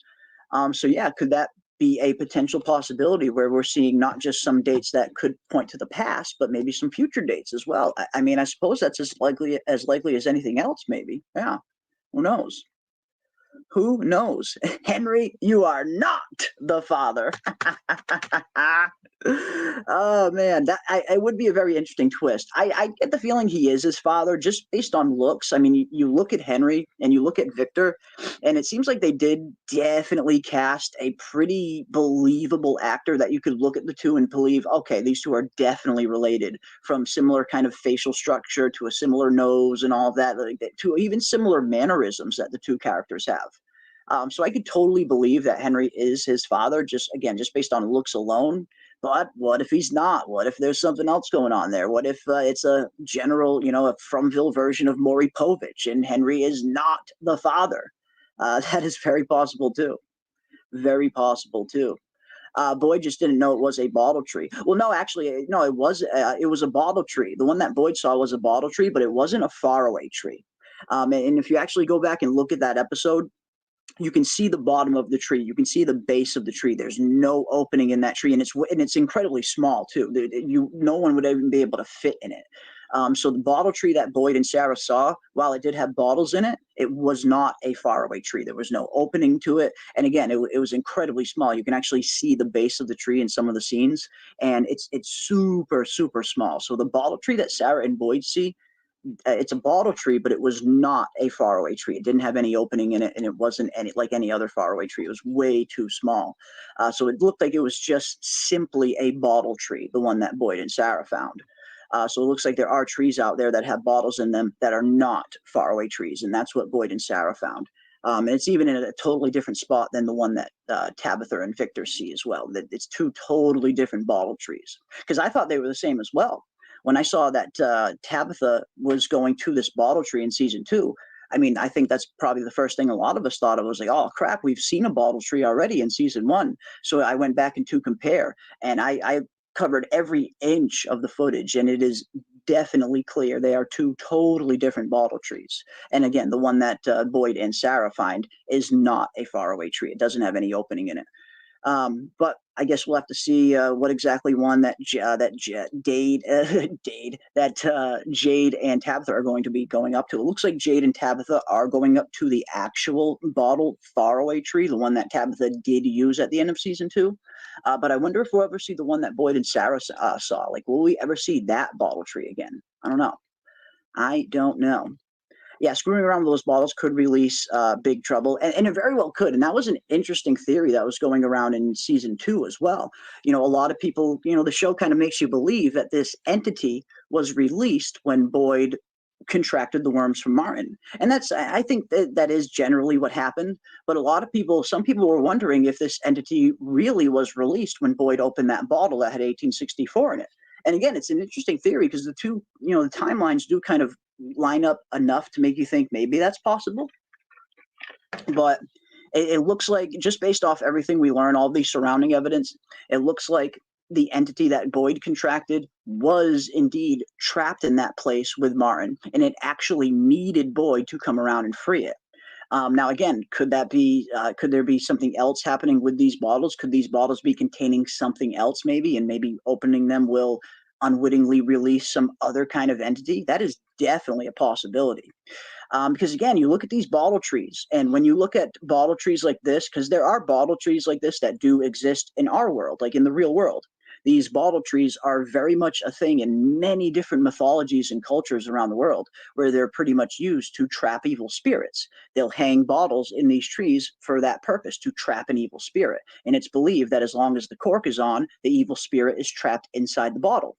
So yeah, could that be a potential possibility where we're seeing not just some dates that could point to the past, but maybe some future dates as well? I mean, I suppose that's as likely as anything else, maybe. Yeah, who knows? Who knows? Henry, you are not the father. Oh man, it would be a very interesting twist. I get the feeling he is his father just based on looks. I mean, you look at Henry and you look at Victor, and it seems like they did definitely cast a pretty believable actor that you could look at the two and believe, okay, these two are definitely related, from similar kind of facial structure to a similar nose and all of that, to even similar mannerisms that the two characters have. So I could totally believe that Henry is his father, just based on looks alone. But what if he's not? What if there's something else going on there? What if it's a general, a Fromville version of Maury Povich, and Henry is not the father? That is very possible too. Very possible too. Boyd just didn't know it was a bottle tree. Well, no, actually, no, it was a bottle tree. The one that Boyd saw was a bottle tree, but it wasn't a faraway tree. And if you actually go back and look at that episode, you can see the bottom of the tree. You can see the base of the tree. There's no opening in that tree, and it's incredibly small too. No one would even be able to fit in it. So the bottle tree that Boyd and Sarah saw, while it did have bottles in it, it was not a faraway tree. There was no opening to it. And again, it was incredibly small. You can actually see the base of the tree in some of the scenes, and it's super, super small. So the bottle tree that Sarah and Boyd see, it's a bottle tree, but it was not a faraway tree. It didn't have any opening in it, and it wasn't like any other faraway tree. It was way too small. So it looked like it was just simply a bottle tree, the one that Boyd and Sarah found. So it looks like there are trees out there that have bottles in them that are not faraway trees, and that's what Boyd and Sarah found. And it's even in a totally different spot than the one that Tabitha and Victor see as well. That it's two totally different bottle trees. Because I thought they were the same as well. When I saw that Tabitha was going to this bottle tree in season 2, I mean, I think that's probably the first thing a lot of us thought of, was like, oh crap, we've seen a bottle tree already in season 1. So I went back and to compare, and I covered every inch of the footage, and it is definitely clear they are two totally different bottle trees. And again, the one that Boyd and Sarah find is not a faraway tree. It doesn't have any opening in it. But I guess we'll have to see what exactly one that Jade and Tabitha are going to be going up to. It looks like Jade and Tabitha are going up to the actual bottle faraway tree, the one that Tabitha did use at the end of season 2. But I wonder if we'll ever see the one that Boyd and Sarah saw. Like, will we ever see that bottle tree again? I don't know. Yeah, screwing around with those bottles could release Big Trouble, and it very well could. And that was an interesting theory that was going around in season 2 as well. You know, a lot of people, you know, the show kind of makes you believe that this entity was released when Boyd contracted the worms from Martin. And that's, I think that is generally what happened. But a lot of people, some people were wondering if this entity really was released when Boyd opened that bottle that had 1864 in it. And again, it's an interesting theory because the two, you know, the timelines do kind of line up enough to make you think maybe that's possible. But it looks like, just based off everything we learn, all the surrounding evidence, it looks like the entity that Boyd contracted was indeed trapped in that place with Martin, and it actually needed Boyd to come around and free it. Now, again, could there be something else happening with these bottles? Could these bottles be containing something else maybe, and maybe opening them will unwittingly release some other kind of entity? That is definitely a possibility. Because again, you look at these bottle trees, and when you look at bottle trees like this, because there are bottle trees like this that do exist in our world, like in the real world. These bottle trees are very much a thing in many different mythologies and cultures around the world, where they're pretty much used to trap evil spirits. They'll hang bottles in these trees for that purpose, to trap an evil spirit. And it's believed that as long as the cork is on, the evil spirit is trapped inside the bottle.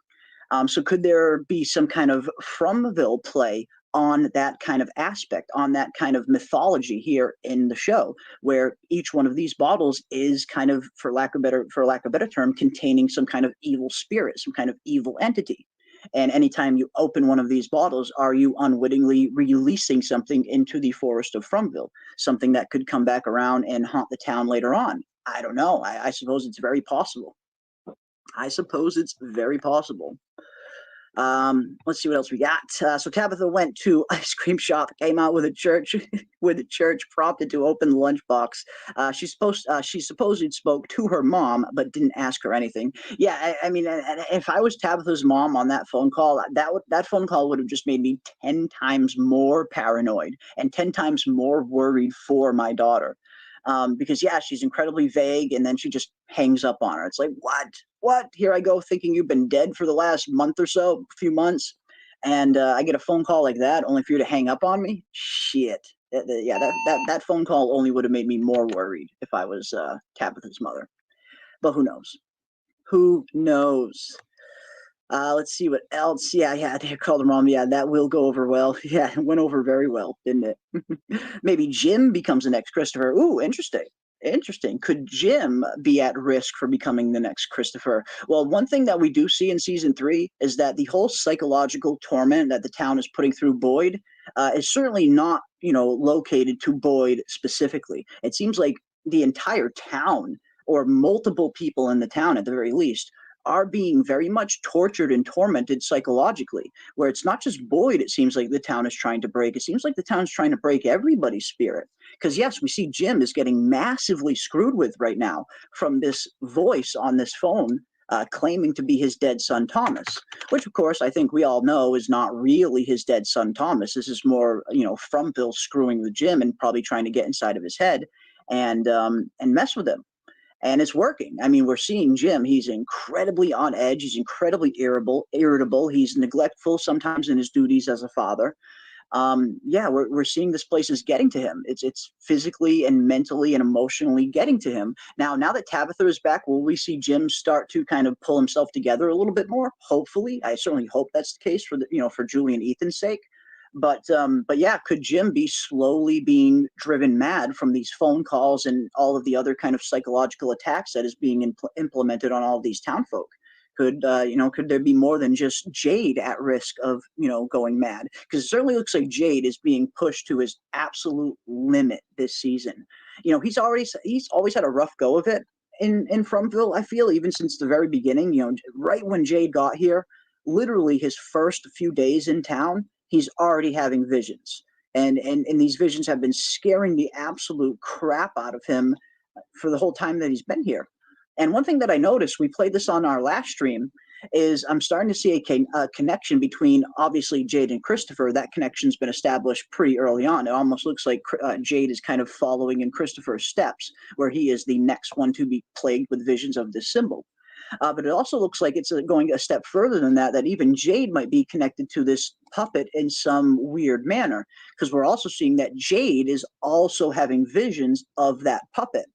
So could there be some kind of Fromville play on that kind of aspect, on that kind of mythology here in the show, where each one of these bottles is kind of, for lack of a better term, containing some kind of evil spirit, some kind of evil entity. And anytime you open one of these bottles, are you unwittingly releasing something into the forest of Fromville, something that could come back around and haunt the town later on? I don't know. I suppose it's very possible. Let's see what else we got. So Tabitha went to ice cream shop, came out with a church prompted to open the lunchbox. She supposedly spoke to her mom, but didn't ask her anything. Yeah, I mean, if I was Tabitha's mom on that phone call, that phone call would have just made me 10 times more paranoid and 10 times more worried for my daughter. Because yeah, she's incredibly vague, and then she just hangs up on her. It's like, what? Here I go thinking you've been dead for the last month or so, few months, and I get a phone call like that, only for you to hang up on me? Shit. That phone call only would have made me more worried if I was Tabitha's mother. But who knows? Let's see what else. Yeah, they called him wrong. Yeah, that will go over well. Yeah, it went over very well, didn't it? Maybe Jim becomes the next Christopher. Ooh, interesting. Could Jim be at risk for becoming the next Christopher? Well, one thing that we do see in season 3 is that the whole psychological torment that the town is putting through Boyd is certainly not, located to Boyd specifically. It seems like the entire town, or multiple people in the town at the very least, are being very much tortured and tormented psychologically, where it's not just Boyd, it seems like the town is trying to break. It seems like the town's trying to break everybody's spirit. Because yes, we see Jim is getting massively screwed with right now from this voice on this phone claiming to be his dead son Thomas, which of course I think we all know is not really his dead son Thomas. This is more, Fromville screwing with Jim and probably trying to get inside of his head and mess with him. And it's working. I mean, we're seeing Jim. He's incredibly on edge. He's incredibly irritable. He's neglectful sometimes in his duties as a father. Yeah, we're seeing this place is getting to him. It's physically and mentally and emotionally getting to him. Now that Tabitha is back, will we see Jim start to kind of pull himself together a little bit more? Hopefully, I certainly hope that's the case for Julie and Ethan's sake. But yeah, could Jim be slowly being driven mad from these phone calls and all of the other kind of psychological attacks that is being implemented on all of these townfolk? Could there be more than just Jade at risk of going mad? Because it certainly looks like Jade is being pushed to his absolute limit this season. He's always had a rough go of it in Fromville. I feel even since the very beginning. Right when Jade got here, literally his first few days in town, he's already having visions, and these visions have been scaring the absolute crap out of him for the whole time that he's been here. And one thing that I noticed, we played this on our last stream, is I'm starting to see a connection between, obviously, Jade and Christopher. That connection's been established pretty early on. It almost looks like Jade is kind of following in Christopher's steps, where he is the next one to be plagued with visions of this symbol. But it also looks like it's going a step further than that, that even Jade might be connected to this puppet in some weird manner, because we're also seeing that Jade is also having visions of that puppet.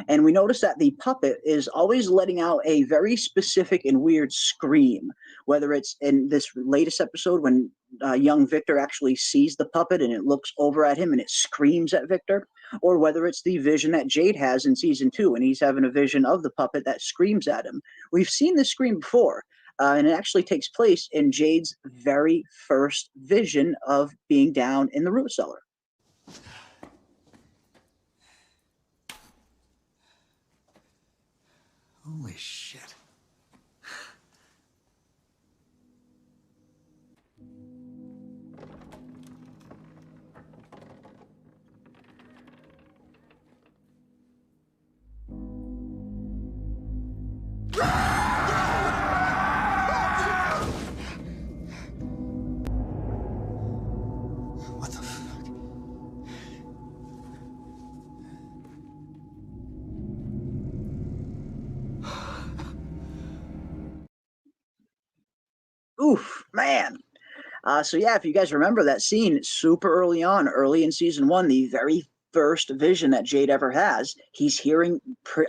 And we notice that the puppet is always letting out a very specific and weird scream, whether it's in this latest episode when young Victor actually sees the puppet and it looks over at him and it screams at Victor, or whether it's the vision that Jade has in season 2 and he's having a vision of the puppet that screams at him. We've seen this scream before, and it actually takes place in Jade's very first vision of being down in the root cellar. Holy shit. What the fuck? Oof, man. So yeah, if you guys remember that scene super early on, early in season 1, the very first vision that Jade ever has, he's hearing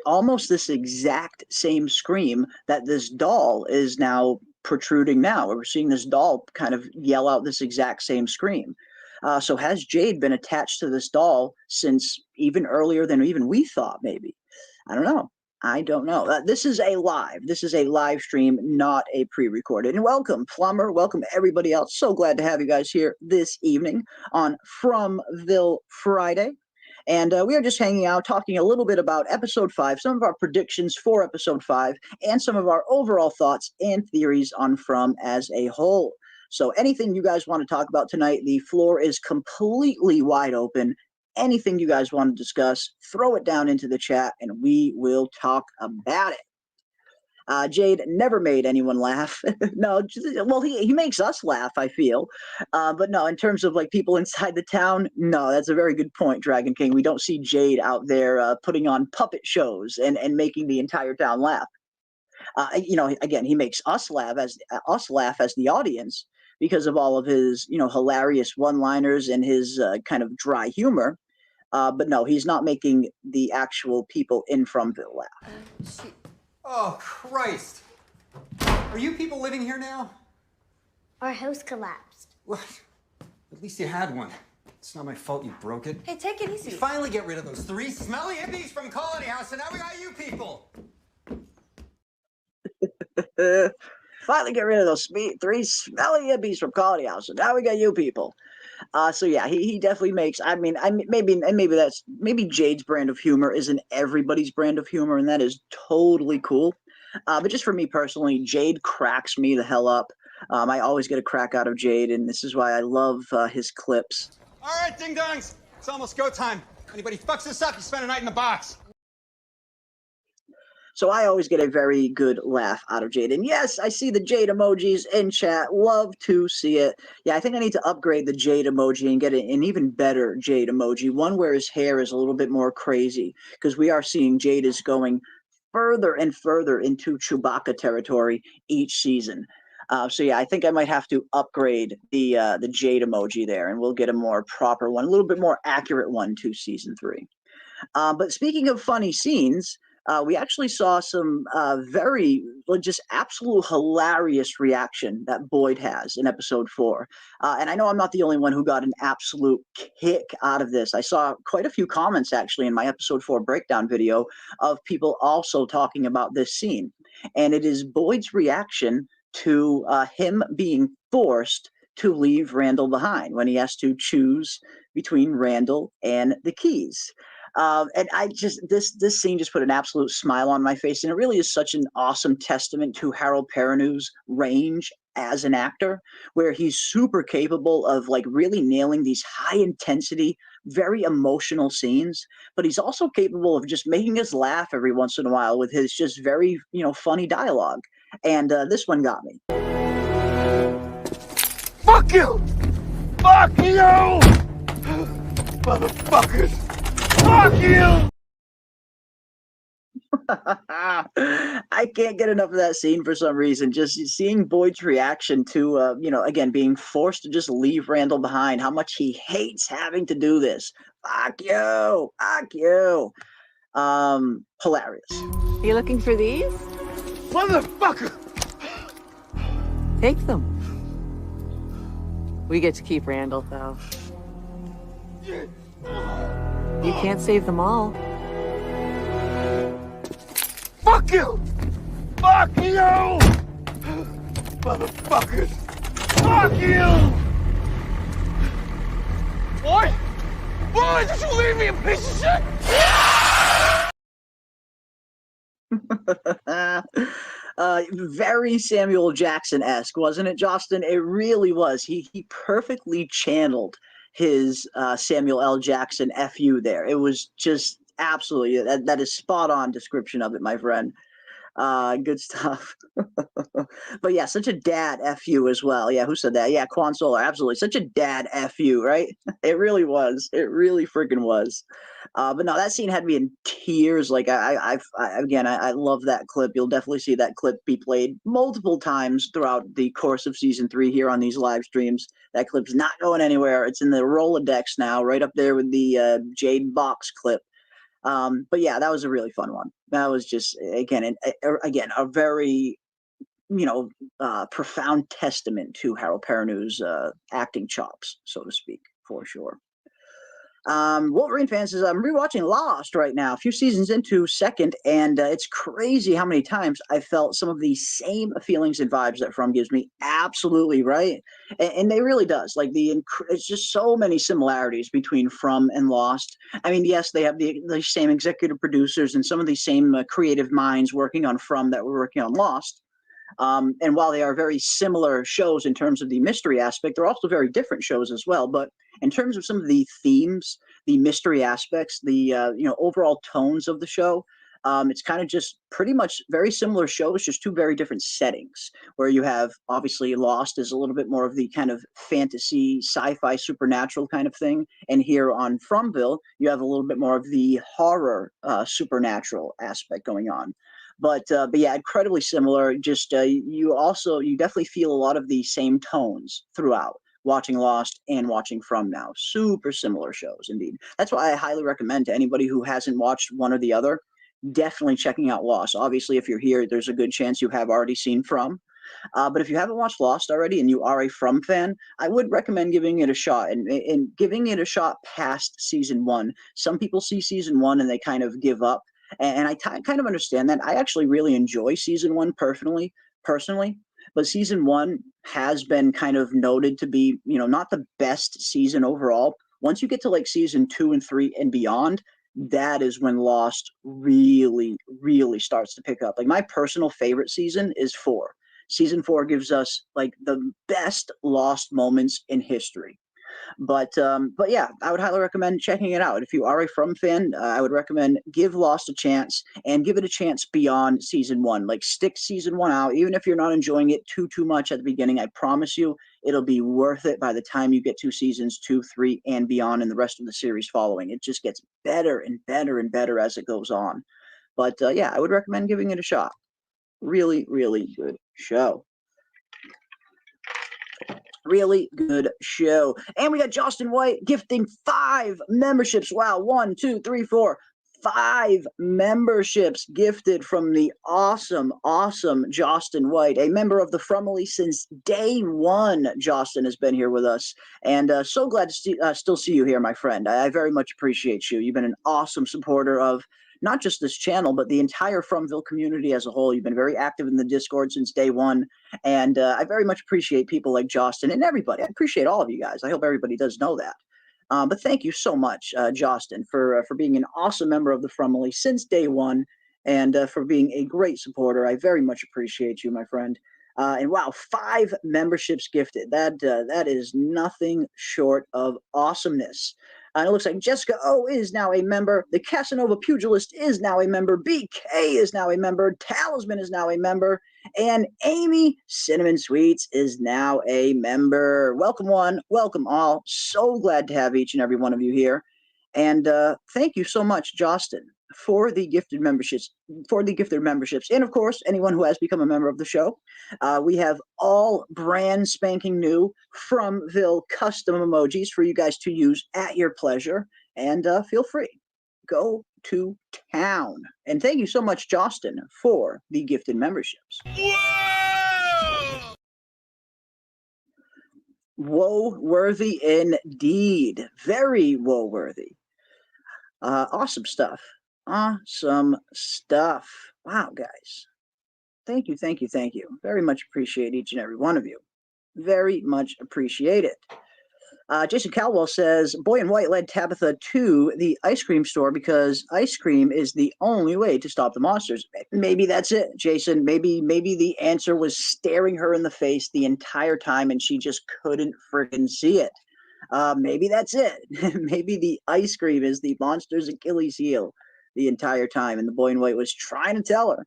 almost this exact same scream that this doll is now protruding now. We're seeing this doll kind of yell out this exact same scream. So has Jade been attached to this doll since even earlier than even we thought, maybe? I don't know. This is a live stream, not a pre-recorded. And welcome, Plumber. Welcome, everybody else. So glad to have you guys here this evening on Fromville Friday. And we are just hanging out, talking a little bit about Episode 5, some of our predictions for Episode 5, and some of our overall thoughts and theories on From as a whole. So anything you guys want to talk about tonight, the floor is completely wide open. Anything you guys want to discuss, throw it down into the chat and we will talk about it. Jade never made anyone laugh. No, well, he makes us laugh, I feel. But no, in terms of like people inside the town, no, that's a very good point, Dragon King. We don't see Jade out there putting on puppet shows and making the entire town laugh. Again, he makes us laugh as the audience, because of all of his, hilarious one-liners and his kind of dry humor. But no, he's not making the actual people in Fromville laugh. Oh, Christ. Are you people living here now? Our house collapsed. What? At least you had one. It's not my fault you broke it. Hey, take it easy. You finally get rid of those 3 smelly hippies from Colony House, and now we got you people. Finally get rid of those 3 smelly hippies from Colony House, and now we got you people. So yeah, he definitely makes. Maybe Jade's brand of humor isn't everybody's brand of humor, and that is totally cool. But just for me personally, Jade cracks me the hell up. I always get a crack out of Jade, and this is why I love his clips. All right, ding dongs, it's almost go time. Anybody fucks this up, you spend a night in the box. So I always get a very good laugh out of Jade. And yes, I see the Jade emojis in chat. Love to see it. Yeah, I think I need to upgrade the Jade emoji and get an even better Jade emoji. One where his hair is a little bit more crazy, because we are seeing Jade is going further and further into Chewbacca territory each season. So yeah, I think I might have to upgrade the Jade emoji there, and we'll get a more proper one, a little bit more accurate one to season 3. But speaking of funny scenes, we actually saw some very, just absolute hilarious reaction that Boyd has in episode 4. And I know I'm not the only one who got an absolute kick out of this. I saw quite a few comments actually in my episode 4 breakdown video of people also talking about this scene. And it is Boyd's reaction to him being forced to leave Randall behind when he has to choose between Randall and the keys. And I just this scene just put an absolute smile on my face, and it really is such an awesome testament to Harold Perrineau's range as an actor, where he's super capable of like really nailing these high intensity, very emotional scenes, but he's also capable of just making us laugh every once in a while with his just very funny dialogue. And this one got me. Fuck you! Fuck you! Motherfuckers! Fuck you! I can't get enough of that scene for some reason. Just seeing Boyd's reaction to, again, being forced to just leave Randall behind, how much he hates having to do this. Fuck you! Fuck you! Hilarious. You looking for these? Motherfucker! Take them. We get to keep Randall, though. You can't save them all. Fuck you! Fuck you! Motherfuckers! Fuck you! What? Boy, did you leave me a piece of shit? Very Samuel Jackson-esque, wasn't it, Justin? It really was. He perfectly channeled his Samuel L. Jackson FU there. It was just absolutely, that is spot on description of it, my friend. Good stuff. But yeah, such a dad FU as well. Yeah, who said that? Yeah, Quan Solar, absolutely. Such a dad FU, right? It really was. It really freaking was. But no, that scene had me in tears. Like I love that clip. You'll definitely see that clip be played multiple times throughout the course of season 3 here on these live streams. That clip's not going anywhere. It's in the Rolodex now, right up there with the Jade Box clip. But yeah, that was a really fun one. That was just again a very profound testament to Harold Perrineau's acting chops, so to speak, for sure. Wolverine fans says, I'm rewatching Lost right now, a few seasons into second, and it's crazy how many times I felt some of the same feelings and vibes that From gives me. Absolutely, right? And they really does. Like it's just so many similarities between From and Lost. I mean, yes, they have the same executive producers and some of the same creative minds working on From that were working on Lost. And while they are very similar shows in terms of the mystery aspect, they're also very different shows as well. But in terms of some of the themes, the mystery aspects, the overall tones of the show, it's kind of just pretty much very similar shows, just two very different settings. Where you have obviously Lost is a little bit more of the kind of fantasy, sci-fi, supernatural kind of thing, and here on Fromville, you have a little bit more of the horror, supernatural aspect going on. But yeah, incredibly similar. Just you definitely feel a lot of the same tones throughout watching Lost and watching From now. Super similar shows indeed. That's why I highly recommend to anybody who hasn't watched one or the other, definitely checking out Lost. Obviously, if you're here, there's a good chance you have already seen From. But if you haven't watched Lost already and you are a From fan, I would recommend giving it a shot and giving it a shot past season 1. Some people see season 1 and they kind of give up. And I kind of understand that. I actually really enjoy season 1 personally, but season 1 has been kind of noted to be, not the best season overall. Once you get to like season 2 and 3 and beyond, that is when Lost really, really starts to pick up. Like my personal favorite season is 4. Season 4 gives us like the best Lost moments in history. But yeah, I would highly recommend checking it out. If you are a From fan, I would recommend give Lost a chance and give it a chance beyond season one. Like stick season one out, even if you're not enjoying it too much at the beginning. I promise you, it'll be worth it by the time you get to seasons 2, 3, and beyond, and the rest of the series following. It just gets better and better and better as it goes on. But yeah, I would recommend giving it a shot. Really, really good show. Really good show. And we got Justin White gifting 5 memberships. Wow, 1, 2, 3, 4, 5 memberships gifted from the awesome Justin White, a member of the Fromily since day one. Justin has been here with us, and so glad to still see you here, my friend. I very much appreciate you. You've been an awesome supporter of not just this channel, but the entire Fromville community as a whole. You've been very active in the Discord since day one, and I very much appreciate people like Justin and everybody. I appreciate all of you guys. I hope everybody does know that. But thank you so much, Justin, for being an awesome member of the Fromily since day one, and for being a great supporter. I very much appreciate you, my friend. And wow, 5 memberships gifted. That is nothing short of awesomeness. And it looks like Jessica O is now a member. The Casanova Pugilist is now a member. BK is now a member. Talisman is now a member. And Amy Cinnamon Sweets is now a member. Welcome one, welcome all. So glad to have each and every one of you here. And thank you so much, Justin, for the gifted memberships. And of course, anyone who has become a member of the show. We have all brand spanking new Fromville custom emojis for you guys to use at your pleasure. And feel free, go to town. And thank you so much, Justin, for the gifted memberships. Whoa! Woe-worthy indeed. Very woe-worthy. Awesome stuff. Awesome stuff. Wow, guys. Thank you, thank you, thank you. Very much appreciate each and every one of you. Very much appreciate it. Jason Caldwell says, Boy in White led Tabitha to the ice cream store because ice cream is the only way to stop the monsters. Maybe that's it, Jason. Maybe the answer was staring her in the face the entire time and she just couldn't freaking see it. Maybe that's it. Maybe the ice cream is the monster's Achilles heel the entire time, and the Boy in White was trying to tell her.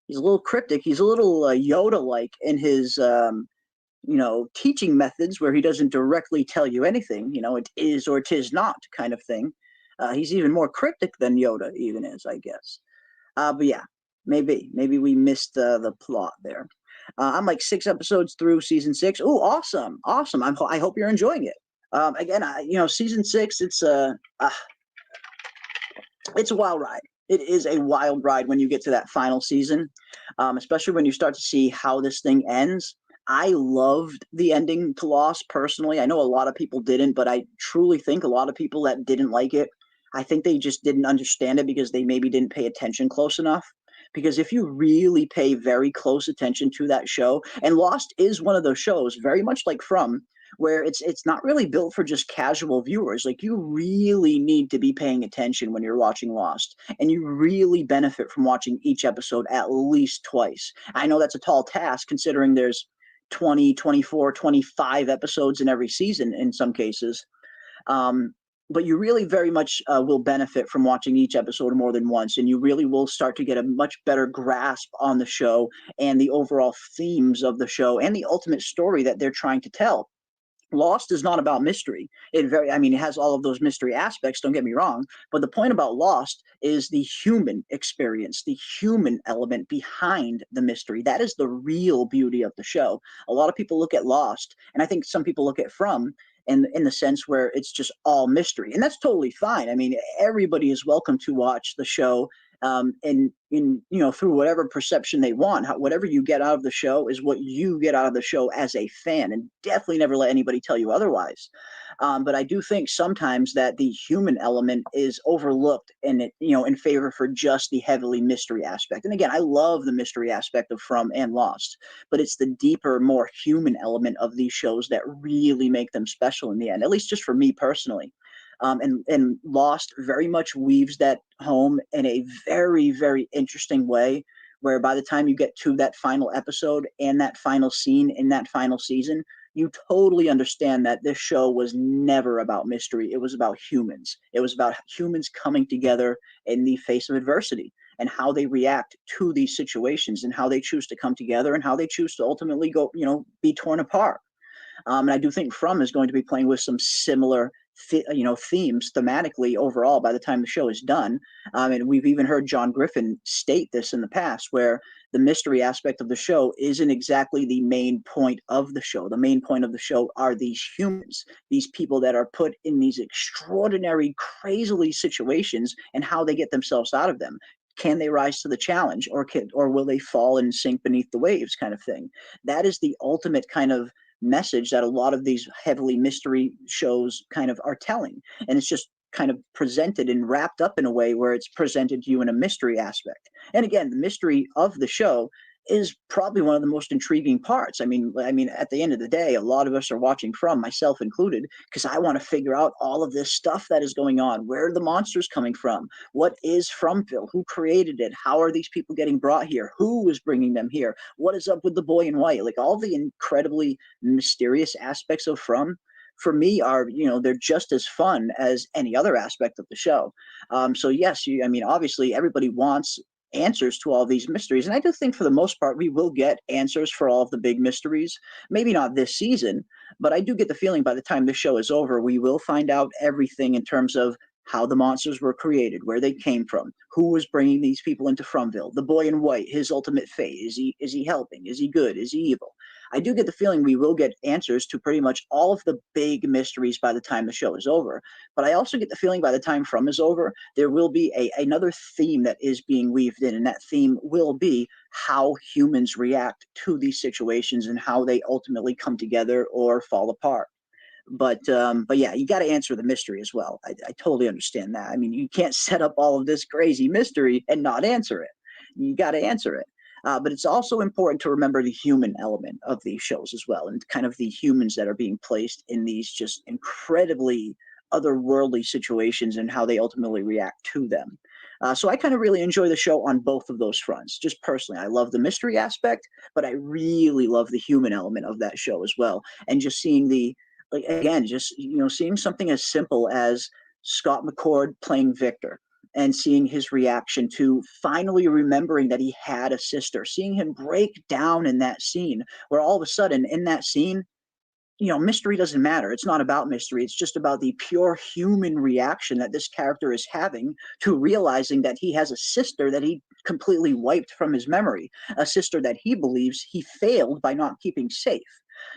He's a little cryptic. He's a little Yoda-like in his, teaching methods where he doesn't directly tell you anything. It is or it is not kind of thing. He's even more cryptic than Yoda even is, I guess. But yeah, maybe we missed the plot there. I'm like 6 episodes through season 6. Ooh, awesome. I hope you're enjoying it. Again, season 6, it's a wild ride. It is a wild ride when you get to that final season, especially when you start to see how this thing ends. I loved the ending to Lost personally. I know a lot of people didn't, but I truly think a lot of people that didn't like it, I think they just didn't understand it because they maybe didn't pay attention close enough. Because if you really pay very close attention to that show, and Lost is one of those shows, very much like From, where it's not really built for just casual viewers. Like, you really need to be paying attention when you're watching Lost, and you really benefit from watching each episode at least twice. I know that's a tall task considering there's 20, 24, 25 episodes in every season in some cases. But you really very much will benefit from watching each episode more than once, and you really will start to get a much better grasp on the show and the overall themes of the show and the ultimate story that they're trying to tell. Lost is not about mystery. It has all of those mystery aspects, don't get me wrong, but the point about Lost is the human experience, the human element behind the mystery. That is the real beauty of the show. A lot of people look at Lost, and I think some people look at From, in the sense where it's just all mystery, and that's totally fine. I mean, everybody is welcome to watch the show through whatever perception they want. Whatever you get out of the show is what you get out of the show as a fan, and definitely never let anybody tell you otherwise. But I do think sometimes that the human element is overlooked in favor for just the heavily mystery aspect. And again, I love the mystery aspect of From and Lost, but it's the deeper, more human element of these shows that really make them special in the end, at least just for me personally. And Lost very much weaves that home in a very, very interesting way, where by the time you get to that final episode and that final scene in that final season, you totally understand that this show was never about mystery. It was about humans. It was about humans coming together in the face of adversity and how they react to these situations and how they choose to come together and how they choose to ultimately go, be torn apart. And I do think From is going to be playing with some similar, themes thematically overall by the time the show is done. And we've even heard John Griffin state this in the past, where the mystery aspect of the show isn't exactly the main point of the show. The main point of the show are these humans, these people that are put in these extraordinary, crazily situations and how they get themselves out of them. Can they rise to the challenge, or will they fall and sink beneath the waves, kind of thing? That is the ultimate kind of message that a lot of these heavily mystery shows kind of are telling, and it's just kind of presented and wrapped up in a way where it's presented to you in a mystery aspect. And again, the mystery of the show is probably one of the most intriguing parts. I mean, at the end of the day, a lot of us are watching From, myself included, because I want to figure out all of this stuff that is going on. Where are the monsters coming from? What is Fromville? Who created it? How are these people getting brought here? Who is bringing them here? What is up with the boy in white? Like, all the incredibly mysterious aspects of From, for me, are, they're just as fun as any other aspect of the show. So yes, obviously everybody wants answers to all these mysteries, and I do think for the most part we will get answers for all of the big mysteries. Maybe not this season, but I do get the feeling by the time this show is over, we will find out everything in terms of how the monsters were created, where they came from, who was bringing these people into Fromville, the boy in white, his ultimate fate. Is he helping? Is he good? Is he evil? I do get the feeling we will get answers to pretty much all of the big mysteries by the time the show is over. But I also get the feeling by the time From is over, there will be another theme that is being weaved in, and that theme will be how humans react to these situations and how they ultimately come together or fall apart. But yeah, you got to answer the mystery as well. I totally understand that. I mean, you can't set up all of this crazy mystery and not answer it. You got to answer it. But it's also important to remember the human element of these shows as well, and kind of the humans that are being placed in these just incredibly otherworldly situations and how they ultimately react to them. So I kind of really enjoy the show on both of those fronts. Just personally, I love the mystery aspect, but I really love the human element of that show as well. And just seeing seeing something as simple as Scott McCord playing Victor, and seeing his reaction to finally remembering that he had a sister, seeing him break down in that scene, where all of a sudden in that scene, mystery doesn't matter. It's not about mystery. It's just about the pure human reaction that this character is having to realizing that he has a sister that he completely wiped from his memory, a sister that he believes he failed by not keeping safe.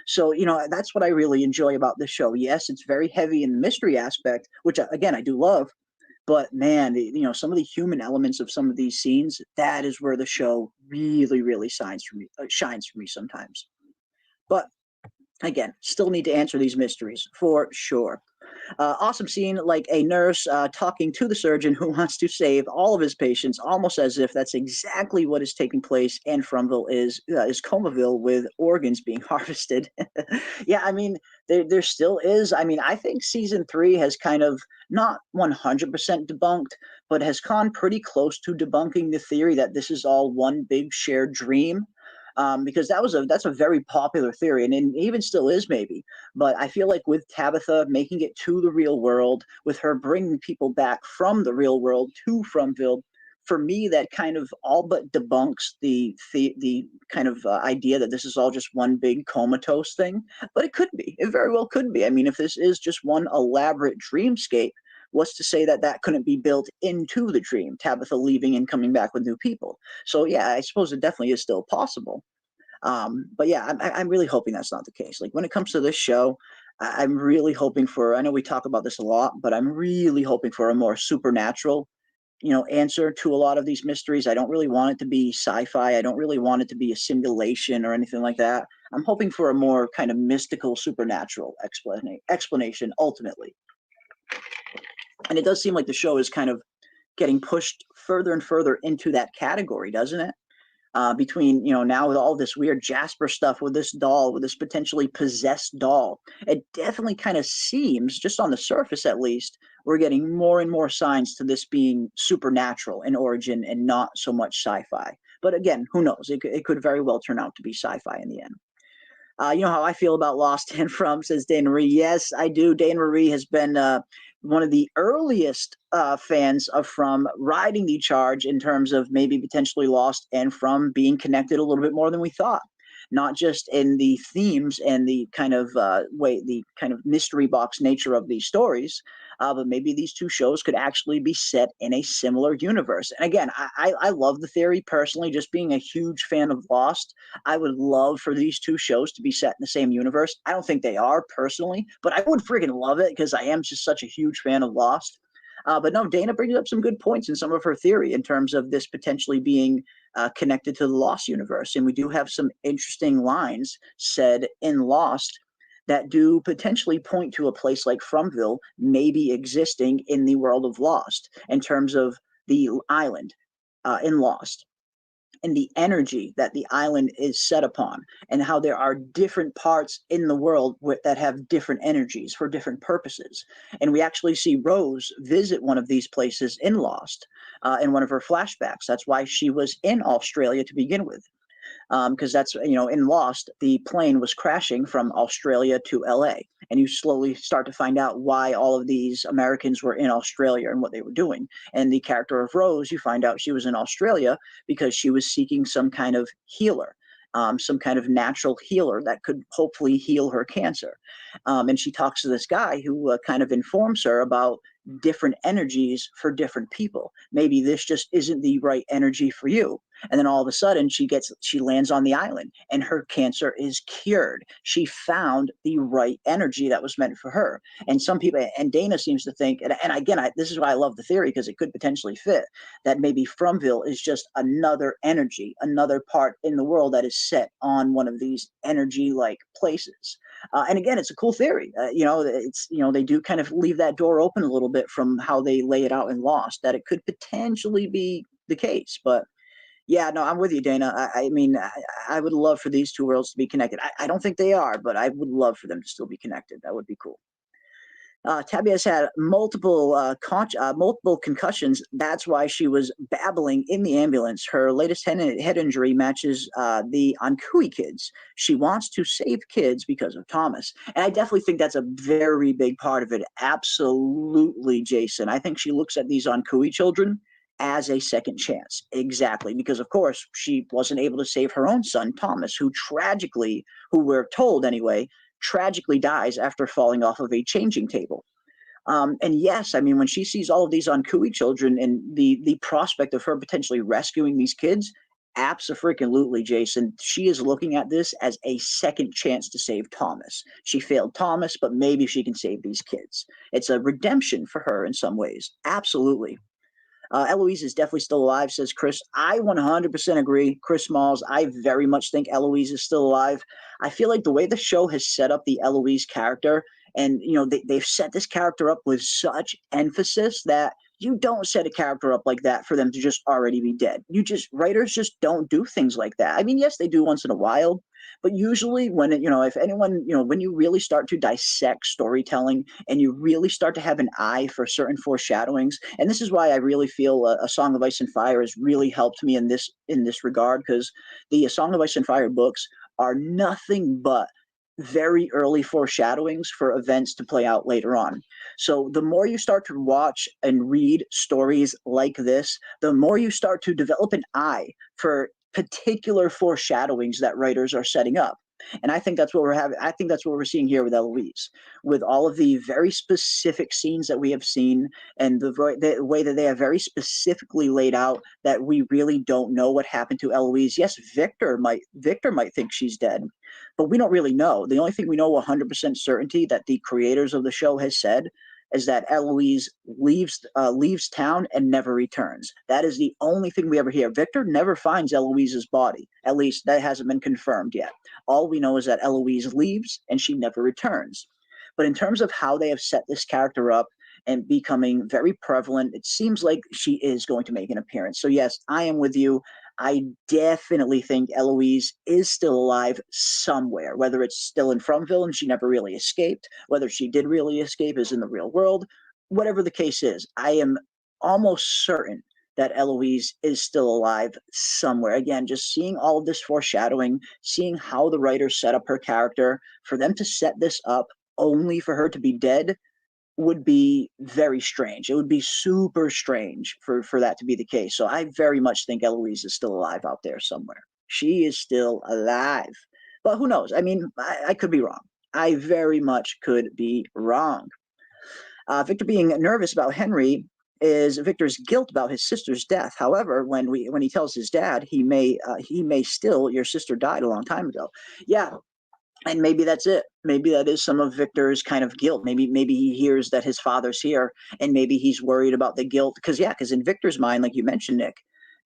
So, that's what I really enjoy about this show. Yes, it's very heavy in the mystery aspect, which again, I do love. But man, some of the human elements of some of these scenes, that is where the show really, really shines for me sometimes. But again, still need to answer these mysteries for sure. Awesome scene, like a nurse talking to the surgeon who wants to save all of his patients, almost as if that's exactly what is taking place in Fromville is Comaville, with organs being harvested. Yeah, there still is. I think season 3 has kind of not 100% debunked, but has gone pretty close to debunking the theory that this is all one big shared dream. Because that's a very popular theory, and it even still is maybe. But I feel like with Tabitha making it to the real world, with her bringing people back from the real world to Fromville, for me that kind of all but debunks the kind of idea that this is all just one big comatose thing. But it could be. It very well could be. If this is just one elaborate dreamscape, what's to say that couldn't be built into the dream, Tabitha leaving and coming back with new people? So yeah, I suppose it definitely is still possible. But yeah, I'm really hoping that's not the case. Like, when it comes to this show, I'm really hoping for, I know we talk about this a lot, but I'm really hoping for a more supernatural, answer to a lot of these mysteries. I don't really want it to be sci-fi. I don't really want it to be a simulation or anything like that. I'm hoping for a more kind of mystical, supernatural explanation ultimately. And it does seem like the show is kind of getting pushed further and further into that category, doesn't it? Between, now with all this weird Jasper stuff with this doll, with this potentially possessed doll, it definitely kind of seems, just on the surface at least, we're getting more and more signs to this being supernatural in origin and not so much sci-fi. But again, who knows? It could very well turn out to be sci-fi in the end. You know how I feel about Lost and From, says Dana Marie. Yes, I do. Dana Marie has been one of the earliest fans of From, riding the charge in terms of maybe potentially Lost and From being connected a little bit more than we thought. Not just in the themes and the kind of the kind of mystery box nature of these stories, but maybe these two shows could actually be set in a similar universe. And again, I love the theory personally. Just being a huge fan of Lost, I would love for these two shows to be set in the same universe. I don't think they are personally, but I would freaking love it because I am just such a huge fan of Lost. But no, Dana brings up some good points in some of her theory in terms of this potentially being connected to the Lost universe. And we do have some interesting lines said in Lost that do potentially point to a place like Fromville maybe existing in the world of Lost in terms of the island in Lost, and the energy that the island is set upon, and how there are different parts in the world that have different energies for different purposes. And we actually see Rose visit one of these places in Lost in one of her flashbacks. That's why she was in Australia to begin with. Because that's, in Lost, the plane was crashing from Australia to LA. And you slowly start to find out why all of these Americans were in Australia and what they were doing. And the character of Rose, you find out she was in Australia because she was seeking some kind of healer. Some kind of natural healer that could hopefully heal her cancer. And she talks to this guy who kind of informs her about different energies for different people. Maybe this just isn't the right energy for you. And then all of a sudden she lands on the island and her cancer is cured. She found the right energy that was meant for her. And some people, and Dana seems to think, and again, this is why I love the theory, because it could potentially fit, that maybe Fromville is just another energy, another part in the world that is set on one of these energy-like places. And again, it's a cool theory. They do kind of leave that door open a little bit from how they lay it out in Lost, that it could potentially be the case. But yeah, no, I'm with you, Dana. I mean, I would love for these two worlds to be connected. I don't think they are, but I would love for them to still be connected. That would be cool. Tabby has had multiple concussions. That's why she was babbling in the ambulance. Her latest head injury matches the Ankui kids. She wants to save kids because of Thomas. And I definitely think that's a very big part of it. Absolutely, Jason. I think she looks at these Ankui children as a second chance. Exactly. Because, of course, she wasn't able to save her own son, Thomas, who we're told anyway, tragically dies after falling off of a changing table. And yes, I mean, when she sees all of these Ankui children and the prospect of her potentially rescuing these kids, abso-freaking-lutely, Jason, she is looking at this as a second chance to save Thomas. She failed Thomas, but maybe she can save these kids. It's a redemption for her in some ways. Absolutely. Eloise is definitely still alive, says Chris. I 100% agree. Chris Smalls, I very much think Eloise is still alive. I feel like the way the show has set up the Eloise character, and they've set this character up with such emphasis that you don't set a character up like that for them to just already be dead. Writers just don't do things like that. I mean, yes, they do once in a while, but usually when when you really start to dissect storytelling and you really start to have an eye for certain foreshadowings, and this is why I really feel A Song of Ice and Fire has really helped me in this regard, because the A Song of Ice and Fire books are nothing but very early foreshadowings for events to play out later on. So the more you start to watch and read stories like this, the more you start to develop an eye for particular foreshadowings that writers are setting up. And I think that's what we're having. I think that's what we're seeing here with Eloise, with all of the very specific scenes that we have seen, and the way that they have very specifically laid out that we really don't know what happened to Eloise. Yes, Victor might think she's dead, but we don't really know. The only thing we know 100% certainty that the creators of the show has said is that Eloise leaves town and never returns. That is the only thing we ever hear. Victor never finds Eloise's body. At least that hasn't been confirmed yet. All we know is that Eloise leaves and she never returns. But in terms of how they have set this character up and becoming very prevalent, it seems like she is going to make an appearance. So yes, I am with you. I definitely think Eloise is still alive somewhere, whether it's still in Fromville and she never really escaped, whether she did really escape is in the real world, whatever the case is. I am almost certain that Eloise is still alive somewhere. Again, just seeing all of this foreshadowing, seeing how the writers set up her character, for them to set this up only for her to be dead would be very strange. It would be super strange for that to be the case. So I very much think Eloise is still alive out there somewhere. She is still alive. But who knows? I mean, I could be wrong. I very much could be wrong. Victor being nervous about Henry is Victor's guilt about his sister's death. However, when he tells his dad, he may still, your sister died a long time ago. Yeah, and maybe that's it. Maybe that is some of Victor's kind of guilt. Maybe he hears that his father's here, and maybe he's worried about the guilt. Because in Victor's mind, like you mentioned, Nick,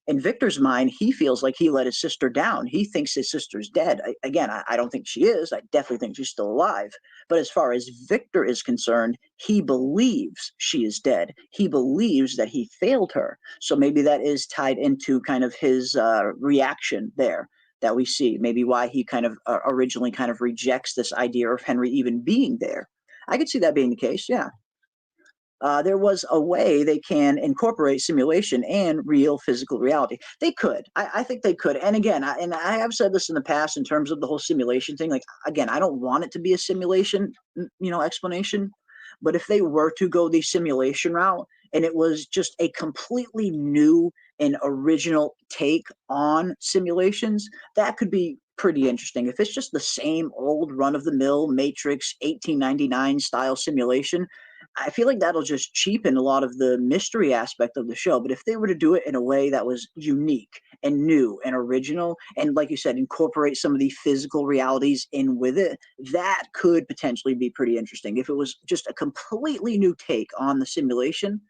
in Victor's mind, he feels like he let his sister down. He thinks his sister's dead. I don't think she is. I definitely think she's still alive. But as far as Victor is concerned, he believes she is dead. He believes that he failed her. So maybe that is tied into kind of his reaction there that we see. Maybe why he kind of originally kind of rejects this idea of Henry even being there. I could see that being the case, yeah. There was a way they can incorporate simulation and real physical reality. They could. I think they could. And again, I have said this in the past in terms of the whole simulation thing. Like, again, I don't want it to be a simulation, explanation. But if they were to go the simulation route and it was just a completely new and original take on simulations, that could be pretty interesting. If it's just the same old run-of-the-mill Matrix 1899 style simulation, I feel like that'll just cheapen a lot of the mystery aspect of the show. But if they were to do it in a way that was unique and new and original, and like you said, incorporate some of the physical realities in with it, that could potentially be pretty interesting. If it was just a completely new take on the simulation,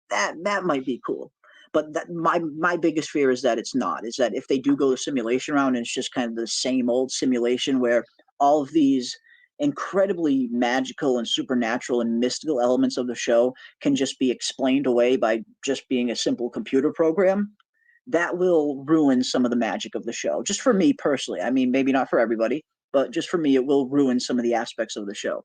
that might be cool. But my biggest fear is that it's not. Is that if they do go the simulation round and it's just kind of the same old simulation where all of these incredibly magical and supernatural and mystical elements of the show can just be explained away by just being a simple computer program, that will ruin some of the magic of the show. Just for me personally. I mean, maybe not for everybody, but just for me, it will ruin some of the aspects of the show.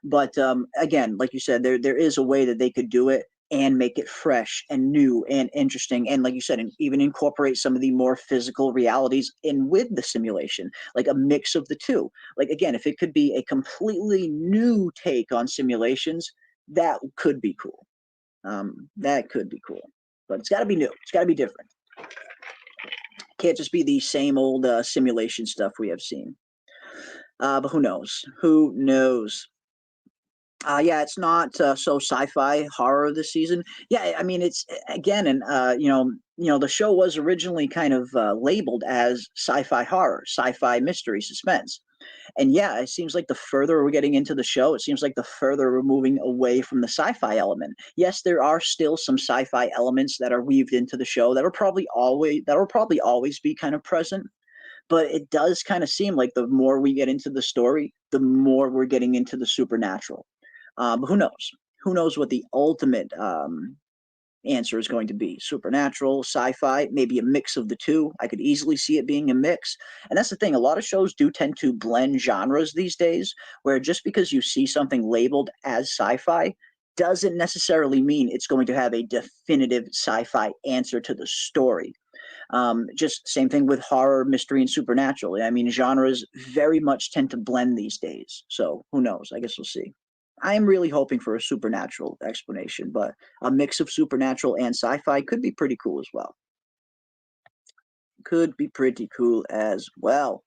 But again, like you said, there is a way that they could do it and make it fresh and new and interesting. And like you said, and even incorporate some of the more physical realities in with the simulation, like a mix of the two. Like, again, if it could be a completely new take on simulations, that could be cool. That could be cool. But it's got to be new. It's got to be different. Can't just be the same old simulation stuff we have seen. But who knows? Who knows? Yeah, it's not so sci-fi horror this season. Yeah, I mean, it's again, and the show was originally kind of labeled as sci-fi horror, sci-fi mystery suspense. And yeah, it seems like the further we're getting into the show, it seems like the further we're moving away from the sci-fi element. Yes, there are still some sci-fi elements that are weaved into the show that will probably always be kind of present. But it does kind of seem like the more we get into the story, the more we're getting into the supernatural. But who knows? Who knows what the ultimate answer is going to be? Supernatural, sci-fi, maybe a mix of the two. I could easily see it being a mix. And that's the thing. A lot of shows do tend to blend genres these days, where just because you see something labeled as sci-fi doesn't necessarily mean it's going to have a definitive sci-fi answer to the story. Just same thing with horror, mystery, and supernatural. I mean, genres very much tend to blend these days. So who knows? I guess we'll see. I am really hoping for a supernatural explanation, but a mix of supernatural and sci-fi could be pretty cool as well. Could be pretty cool as well.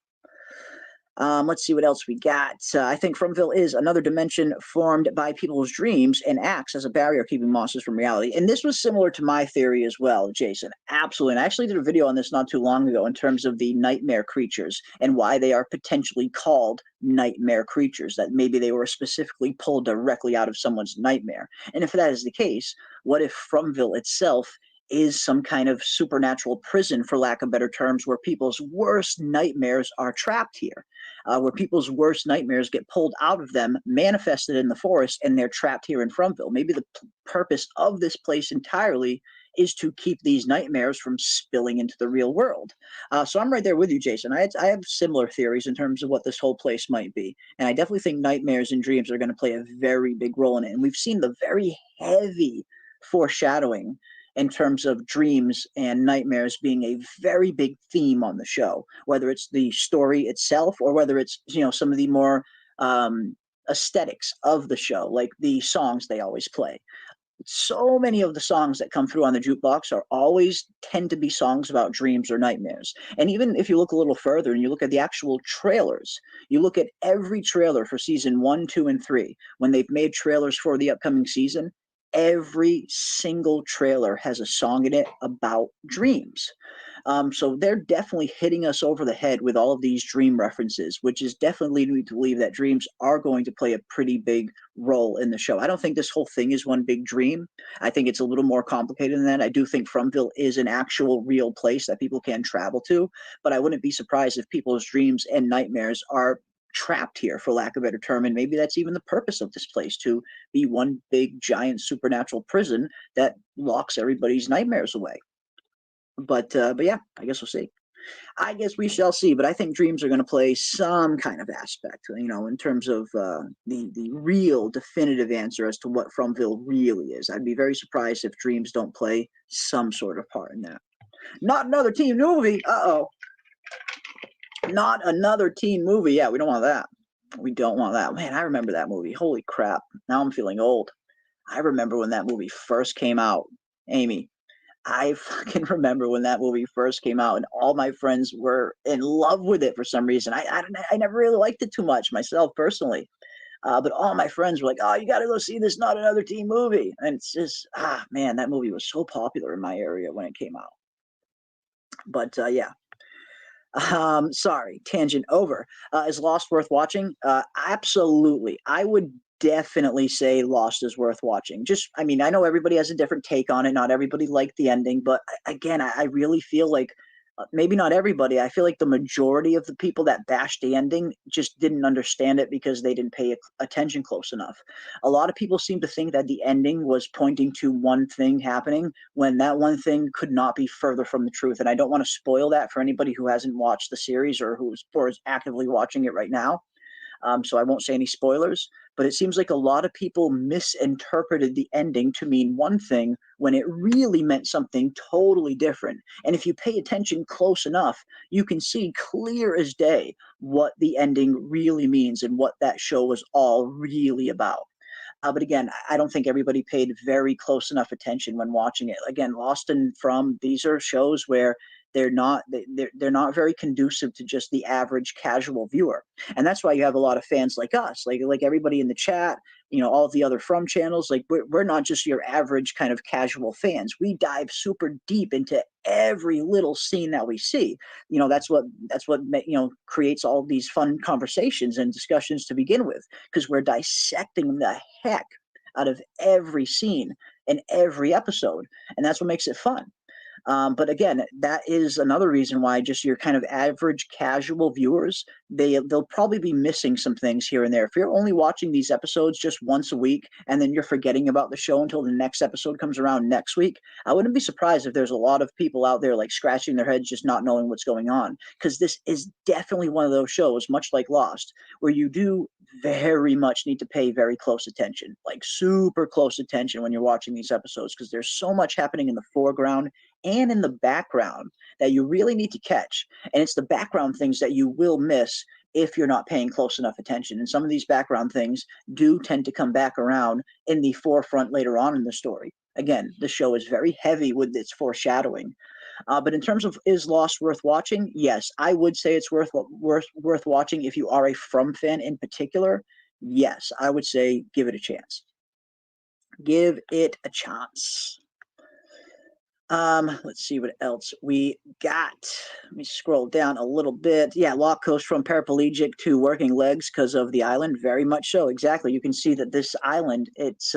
Let's see what else we got. I think Fromville is another dimension formed by people's dreams and acts as a barrier keeping monsters from reality. And this was similar to my theory as well, Jason. Absolutely. And I actually did a video on this not too long ago in terms of the nightmare creatures and why they are potentially called nightmare creatures, that maybe they were specifically pulled directly out of someone's nightmare. And if that is the case, what if Fromville itself is some kind of supernatural prison, for lack of better terms, where people's worst nightmares are trapped here, where people's worst nightmares get pulled out of them, manifested in the forest, and they're trapped here in Fromville. Maybe the purpose of this place entirely is to keep these nightmares from spilling into the real world. So I'm right there with you, Jason. I have similar theories in terms of what this whole place might be. And I definitely think nightmares and dreams are going to play a very big role in it. And we've seen the very heavy foreshadowing in terms of dreams and nightmares being a very big theme on the show, whether it's the story itself or whether it's, some of the more aesthetics of the show, like the songs they always play. So many of the songs that come through on the jukebox are always tend to be songs about dreams or nightmares. And even if you look a little further and you look at the actual trailers, you look at every trailer for season 1, 2, and 3, when they've made trailers for the upcoming season, every single trailer has a song in it about dreams. So they're definitely hitting us over the head with all of these dream references, which is definitely leading me to believe that dreams are going to play a pretty big role in the show. I don't think this whole thing is one big dream. I think it's a little more complicated than that. I do think Fromville is an actual real place that people can travel to, but I wouldn't be surprised if people's dreams and nightmares are trapped here, for lack of a better term, and maybe that's even the purpose of this place, to be one big giant supernatural prison that locks everybody's nightmares away. But yeah, I guess we'll see. I guess we shall see. But I think dreams are going to play some kind of aspect, in terms of the real definitive answer as to what Fromville really is. I'd be very surprised if dreams don't play some sort of part in that. Not another teen movie. Uh-oh. Not another teen movie. Yeah, we don't want that. We don't want that. Man, I remember that movie. Holy crap. Now I'm feeling old. I remember when that movie first came out, Amy. I fucking remember when that movie first came out, and all my friends were in love with it for some reason. I never really liked it too much myself personally, but all my friends were like, "Oh, you got to go see this Not Another Teen movie," and it's just, man, that movie was so popular in my area when it came out. But yeah. Sorry, tangent over. Is Lost worth watching? Absolutely. I would definitely say Lost is worth watching. I know everybody has a different take on it. Not everybody liked the ending, but again, I really feel like maybe not everybody. I feel like the majority of the people that bashed the ending just didn't understand it because they didn't pay attention close enough. A lot of people seem to think that the ending was pointing to one thing happening when that one thing could not be further from the truth. And I don't want to spoil that for anybody who hasn't watched the series or is actively watching it right now. So I won't say any spoilers, but it seems like a lot of people misinterpreted the ending to mean one thing when it really meant something totally different. And if you pay attention close enough, you can see clear as day what the ending really means and what that show was all really about. But again, I don't think everybody paid very close enough attention when watching it. Again, Lost and From, these are shows where they're not very conducive to just the average casual viewer, and that's why you have a lot of fans like us, like everybody in the chat, all of the other From channels. Like we're not just your average kind of casual fans. We dive super deep into every little scene that we see. That's what creates all these fun conversations and discussions to begin with, because we're dissecting the heck out of every scene and every episode, and that's what makes it fun. But again, that is another reason why just your kind of average casual viewers, they'll probably be missing some things here and there. If you're only watching these episodes just once a week and then you're forgetting about the show until the next episode comes around next week, I wouldn't be surprised if there's a lot of people out there like scratching their heads just not knowing what's going on, because this is definitely one of those shows, much like Lost, where you do very much need to pay very close attention, like super close attention when you're watching these episodes, because there's so much happening in the foreground and in the background that you really need to catch. And it's the background things that you will miss if you're not paying close enough attention. And some of these background things do tend to come back around in the forefront later on in the story. Again, the show is very heavy with its foreshadowing. But in terms of is Lost worth watching? Yes, I would say it's worth watching if you are a From fan in particular. Yes, I would say give it a chance. Give it a chance. Let's see what else we got. Let me scroll down a little bit. Yeah, Locke goes from paraplegic to working legs because of the island. Very much so. Exactly. You can see that this island, it's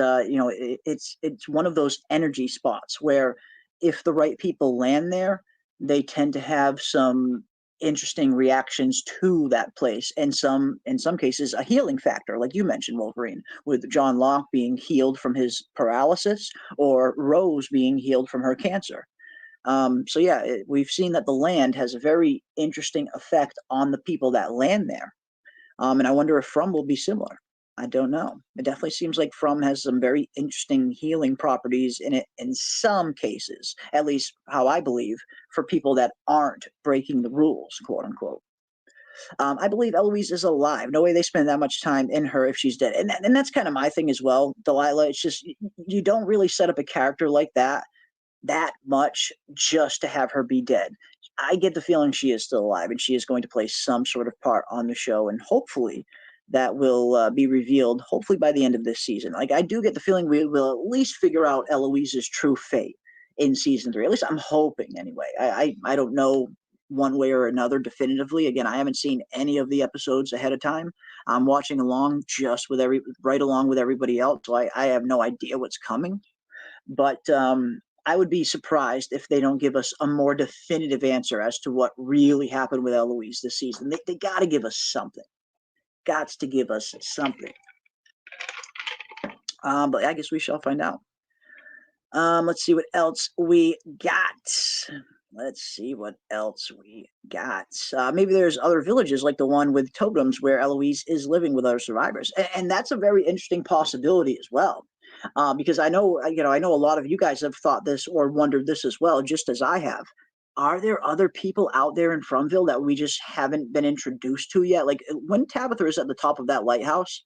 one of those energy spots where if the right people land there, they tend to have some interesting reactions to that place, and in some cases a healing factor, like you mentioned, Wolverine, with John Locke being healed from his paralysis or Rose being healed from her cancer. So yeah, we've seen that the land has a very interesting effect on the people that land there, and I wonder if From will be similar. I don't know. It definitely seems like From has some very interesting healing properties in it in some cases, at least how I believe, for people that aren't breaking the rules, quote unquote. I believe Eloise is alive. No way they spend that much time in her if she's dead. And that's kind of my thing as well, Delilah. It's just you don't really set up a character like that much just to have her be dead. I get the feeling she is still alive and she is going to play some sort of part on the show, and hopefully that will be revealed hopefully by the end of this season. Like, I do get the feeling we will at least figure out Eloise's true fate in season 3. At least I'm hoping anyway. I don't know one way or another definitively. Again, I haven't seen any of the episodes ahead of time. I'm watching along just with right along with everybody else, so I have no idea what's coming. But I would be surprised if they don't give us a more definitive answer as to what really happened with Eloise this season. They got to give us something. Gots to give us something. But I guess we shall find out. Let's see what else we got. Maybe there's other villages like the one with totems where Eloise is living with other survivors, and that's a very interesting possibility as well. Because I know a lot of you guys have thought this or wondered this as well, just as I have. Are there other people out there in Fromville that we just haven't been introduced to yet? Like when Tabitha is at the top of that lighthouse,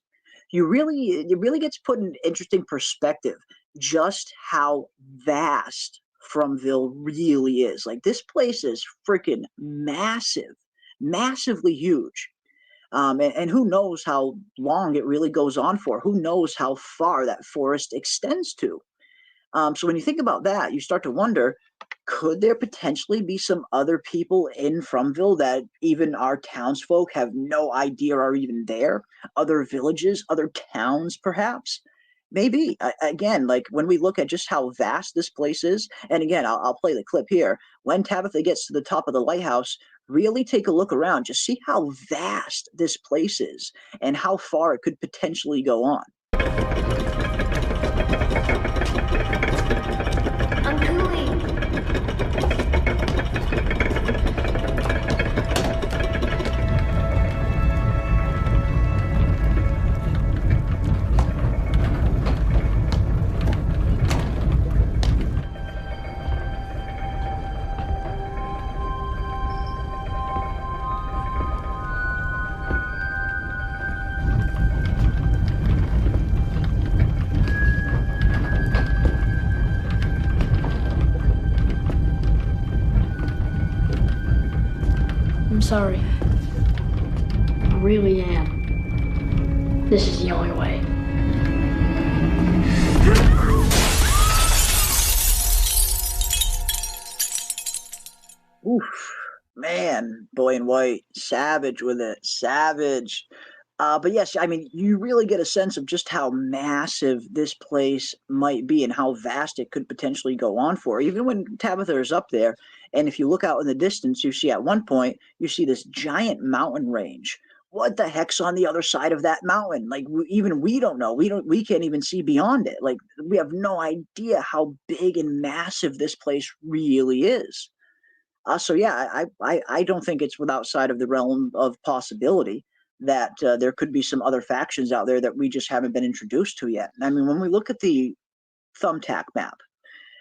it really gets put in interesting perspective just how vast Fromville really is. Like, this place is freaking massive, massively huge. And who knows how long it really goes on for? Who knows how far that forest extends to? So when you think about that, you start to wonder, could there potentially be some other people in Fromville that even our townsfolk have no idea are even there? Other villages, other towns, perhaps? Maybe. Again, like when we look at just how vast this place is, and again, I'll play the clip here. When Tabitha gets to the top of the lighthouse, really take a look around. Just see how vast this place is and how far it could potentially go on. I'm sorry. I really am. This is the only way. Oof, man, Boy in White, savage with it, savage. But yes, I mean, you really get a sense of just how massive this place might be and how vast it could potentially go on for. Even when Tabitha is up there, and if you look out in the distance, you see at one point, you see this giant mountain range. What the heck's on the other side of that mountain? Like, even we don't know. We can't even see beyond it. Like, we have no idea how big and massive this place really is. So yeah, I don't think it's outside of the realm of possibility that there could be some other factions out there that we just haven't been introduced to yet. I mean, when we look at the thumbtack map,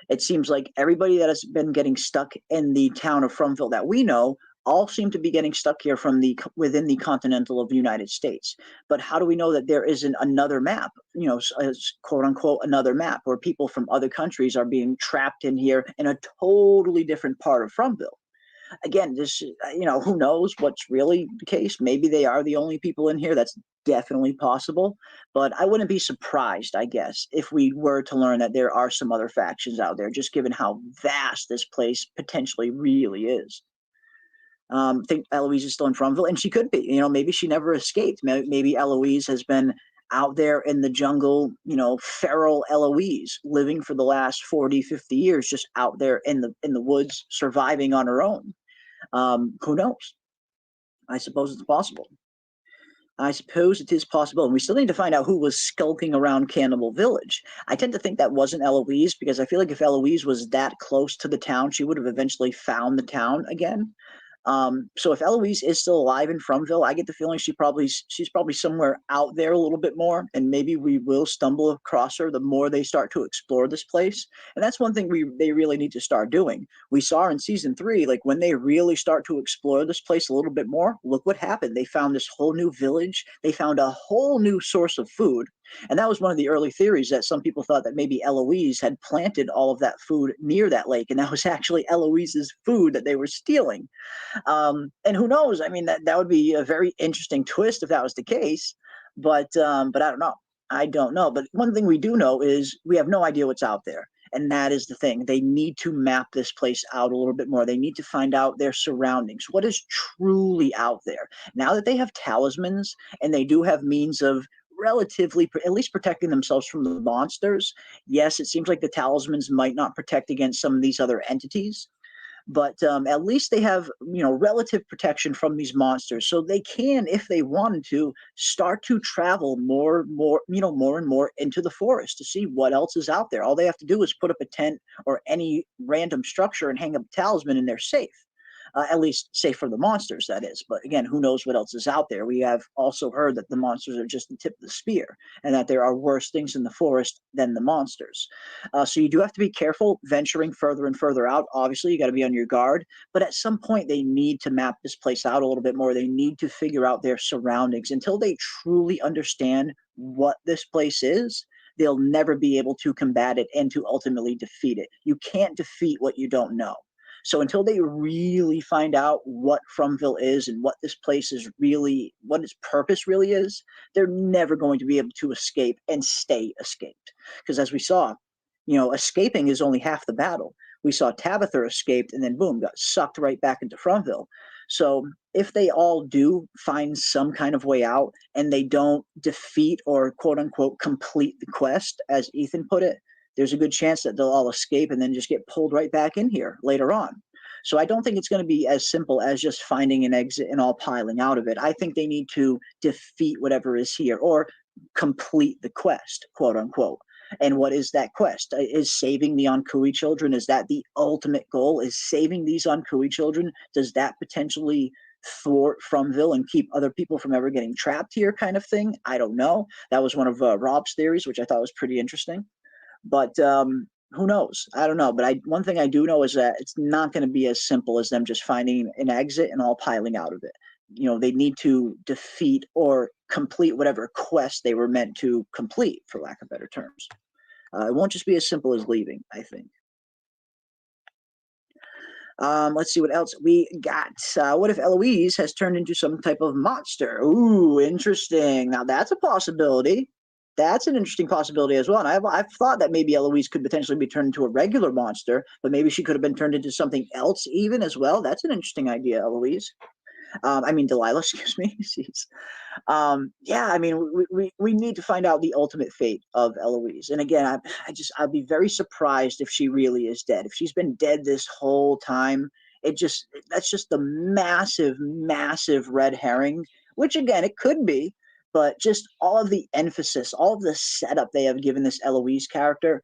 it seems like everybody that has been getting stuck in the town of Fromville that we know all seem to be getting stuck here from within the continental of the United States. But how do we know that there isn't another map, quote unquote, another map where people from other countries are being trapped in here in a totally different part of Fromville? Again, this, who knows what's really the case? Maybe they are the only people in here. That's definitely possible. But I wouldn't be surprised, I guess, if we were to learn that there are some other factions out there, just given how vast this place potentially really is. I think Eloise is still in Fromville, and she could be. Maybe she never escaped. Maybe Eloise has been out there in the jungle, feral Eloise, living for the last 40, 50 years, just out there in the woods, surviving on her own. Who knows? I suppose it's possible. I suppose it is possible. And we still need to find out who was skulking around Cannibal Village. I tend to think that wasn't Eloise, because I feel like if Eloise was that close to the town, she would have eventually found the town again. So if Eloise is still alive in Fromville, I get the feeling she's probably somewhere out there a little bit more, and maybe we will stumble across her the more they start to explore this place. And that's one thing they really need to start doing. We saw in season 3, like when they really start to explore this place a little bit more, look what happened. They found this whole new village. They found a whole new source of food. And that was one of the early theories, that some people thought that maybe Eloise had planted all of that food near that lake, and that was actually Eloise's food that they were stealing. And who knows? I mean, that would be a very interesting twist if that was the case. But I don't know. I don't know. But one thing we do know is we have no idea what's out there. And that is the thing. They need to map this place out a little bit more. They need to find out their surroundings. What is truly out there? Now that they have talismans and they do have means of relatively, at least protecting themselves from the monsters. Yes, it seems like the talismans might not protect against some of these other entities, but at least they have, relative protection from these monsters, so they can, if they wanted to, start to travel more and more into the forest to see what else is out there. All they have to do is put up a tent or any random structure and hang up a talisman, and they're safe. At least safe from the monsters, that is. But again, who knows what else is out there? We have also heard that the monsters are just the tip of the spear, and that there are worse things in the forest than the monsters. So you do have to be careful venturing further and further out. Obviously, you got to be on your guard. But at some point, they need to map this place out a little bit more. They need to figure out their surroundings. Until they truly understand what this place is, they'll never be able to combat it and to ultimately defeat it. You can't defeat what you don't know. So until they really find out what Fromville is and what this place is really, what its purpose really is, they're never going to be able to escape and stay escaped. Because as we saw, escaping is only half the battle. We saw Tabitha escaped and then boom, got sucked right back into Fromville. So if they all do find some kind of way out and they don't defeat or quote unquote complete the quest, as Ethan put it, there's a good chance that they'll all escape and then just get pulled right back in here later on. So I don't think it's going to be as simple as just finding an exit and all piling out of it. I think they need to defeat whatever is here or complete the quest, quote unquote. And what is that quest? Is saving the Onkui children? Is that the ultimate goal? Is saving these Onkui children? Does that potentially thwart Fromville and keep other people from ever getting trapped here, kind of thing? I don't know. That was one of Rob's theories, which I thought was pretty interesting. But who knows? I don't know. But one thing I do know is that it's not going to be as simple as them just finding an exit and all piling out of it. They need to defeat or complete whatever quest they were meant to complete, for lack of better terms. It won't just be as simple as leaving, I think. Let's see what else we got. What if Eloise has turned into some type of monster? Ooh, interesting. Now that's a possibility. That's an interesting possibility as well. And I've thought that maybe Eloise could potentially be turned into a regular monster, but maybe she could have been turned into something else even as well. That's an interesting idea, Eloise. Delilah, excuse me. Yeah, I mean, we need to find out the ultimate fate of Eloise. And again, I'd be very surprised if she really is dead. If she's been dead this whole time, that's just the massive red herring, which again, it could be. But just all of the emphasis, all of the setup they have given this Eloise character,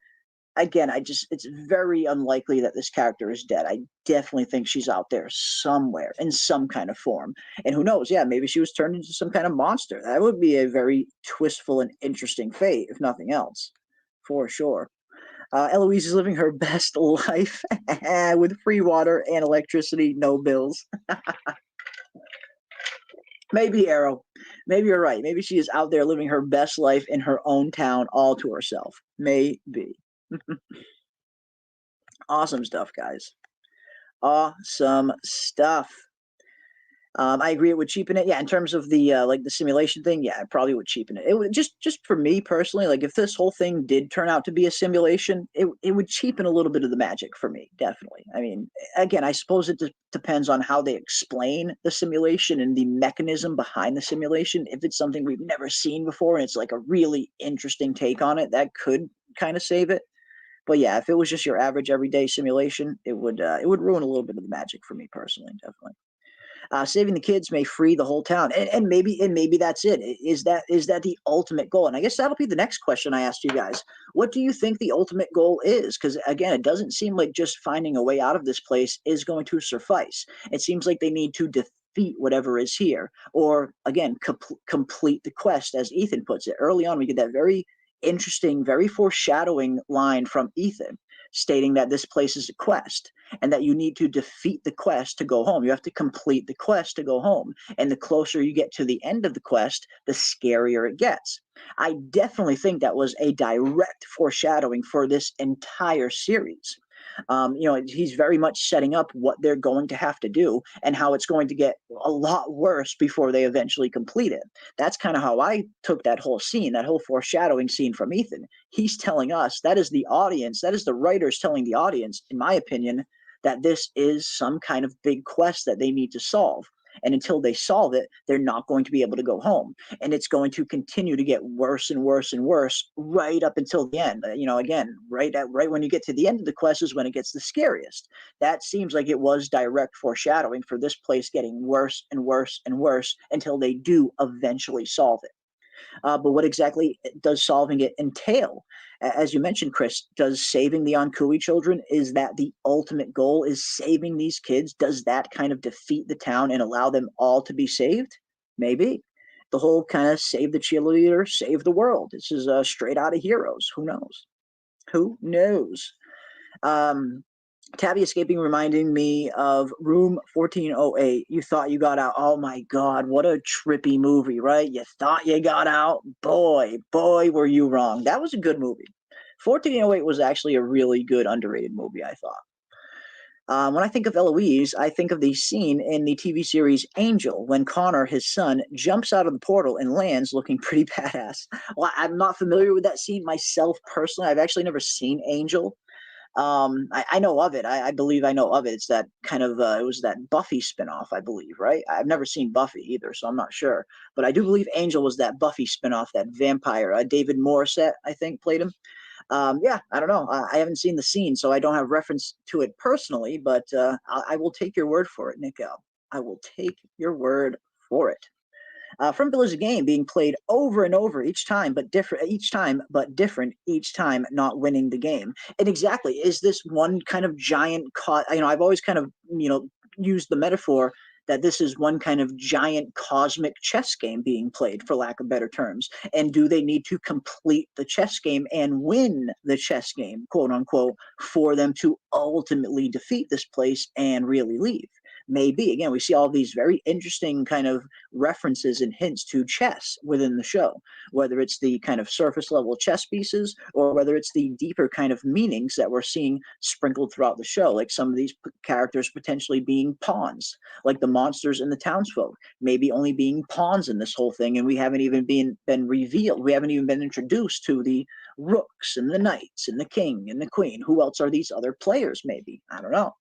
again, it's very unlikely that this character is dead. I definitely think she's out there somewhere in some kind of form. And who knows? Yeah, maybe she was turned into some kind of monster. That would be a very twistful and interesting fate, if nothing else, for sure. Eloise is living her best life with free water and electricity, no bills. Maybe, Arrow. Maybe you're right. Maybe she is out there living her best life in her own town all to herself. Maybe. Awesome stuff, guys. Awesome stuff. I agree it would cheapen it. Yeah, in terms of the the simulation thing, yeah, it probably would cheapen it. It would just for me personally, like if this whole thing did turn out to be a simulation, it would cheapen a little bit of the magic for me, definitely. I mean, again, I suppose it depends on how they explain the simulation and the mechanism behind the simulation. If it's something we've never seen before and it's like a really interesting take on it, that could kind of save it. But yeah, if it was just your average everyday simulation, it would ruin a little bit of the magic for me personally, definitely. Saving the kids may free the whole town, and maybe that's it. Is that the ultimate goal? And I guess that'll be the next question I asked you guys. What do you think the ultimate goal is? Because again, it doesn't seem like just finding a way out of this place is going to suffice. It seems like they need to defeat whatever is here, or again, complete the quest, as Ethan puts it. Early on, we get that very interesting, very foreshadowing line from Ethan stating that this place is a quest and that you need to defeat the quest to go home. You have to complete the quest to go home. And the closer you get to the end of the quest, the scarier it gets. I definitely think that was a direct foreshadowing for this entire series. He's very much setting up what they're going to have to do and how it's going to get a lot worse before they eventually complete it. That's kind of how I took that whole scene, that whole foreshadowing scene from Ethan. He's telling us, that is the audience, that is the writers telling the audience, in my opinion, that this is some kind of big quest that they need to solve. And until they solve it, they're not going to be able to go home. And it's going to continue to get worse and worse and worse right up until the end. Again, right when you get to the end of the quest is when it gets the scariest. That seems like it was direct foreshadowing for this place getting worse and worse and worse until they do eventually solve it. But what exactly does solving it entail? As you mentioned, Chris, does saving the Onkui children, is that the ultimate goal? Is saving these kids? Does that kind of defeat the town and allow them all to be saved? Maybe. The whole kind of save the cheerleader, save the world. This is straight out of Heroes. Who knows? Who knows? Tabby escaping reminding me of Room 1408. You thought you got out. Oh my God, what a trippy movie, right? You thought you got out. Boy, were you wrong. That was a good movie. 1408 was actually a really good, underrated movie, I thought. When I think of Eloise, I think of the scene in the TV series Angel when Connor, his son, jumps out of the portal and lands looking pretty badass. Well, I'm not familiar with that scene myself personally. I've actually never seen Angel. I know of it. I believe I know of it. It's that kind of, it was that Buffy spinoff, I believe, right? I've never seen Buffy either, so I'm not sure. But I do believe Angel was that Buffy spinoff, that vampire. David Morissette, I think, played him. Yeah, I don't know. I haven't seen the scene, so I don't have reference to it personally, but I will take your word for it, Nico. I will take your word for it. Fromville is a game being played over and over each time, but different each time, not winning the game. And exactly, is this one kind of giant I've always kind of, used the metaphor that this is one kind of giant cosmic chess game being played, for lack of better terms. And do they need to complete the chess game and win the chess game, quote unquote, for them to ultimately defeat this place and really leave? Maybe. Again, we see all these very interesting kind of references and hints to chess within the show, whether it's the kind of surface level chess pieces or whether it's the deeper kind of meanings that we're seeing sprinkled throughout the show, like some of these characters potentially being pawns, like the monsters and the townsfolk, maybe only being pawns in this whole thing, and we haven't even been revealed. We haven't even been introduced to the rooks and the knights and the king and the queen. Who else are these other players? Maybe. I don't know.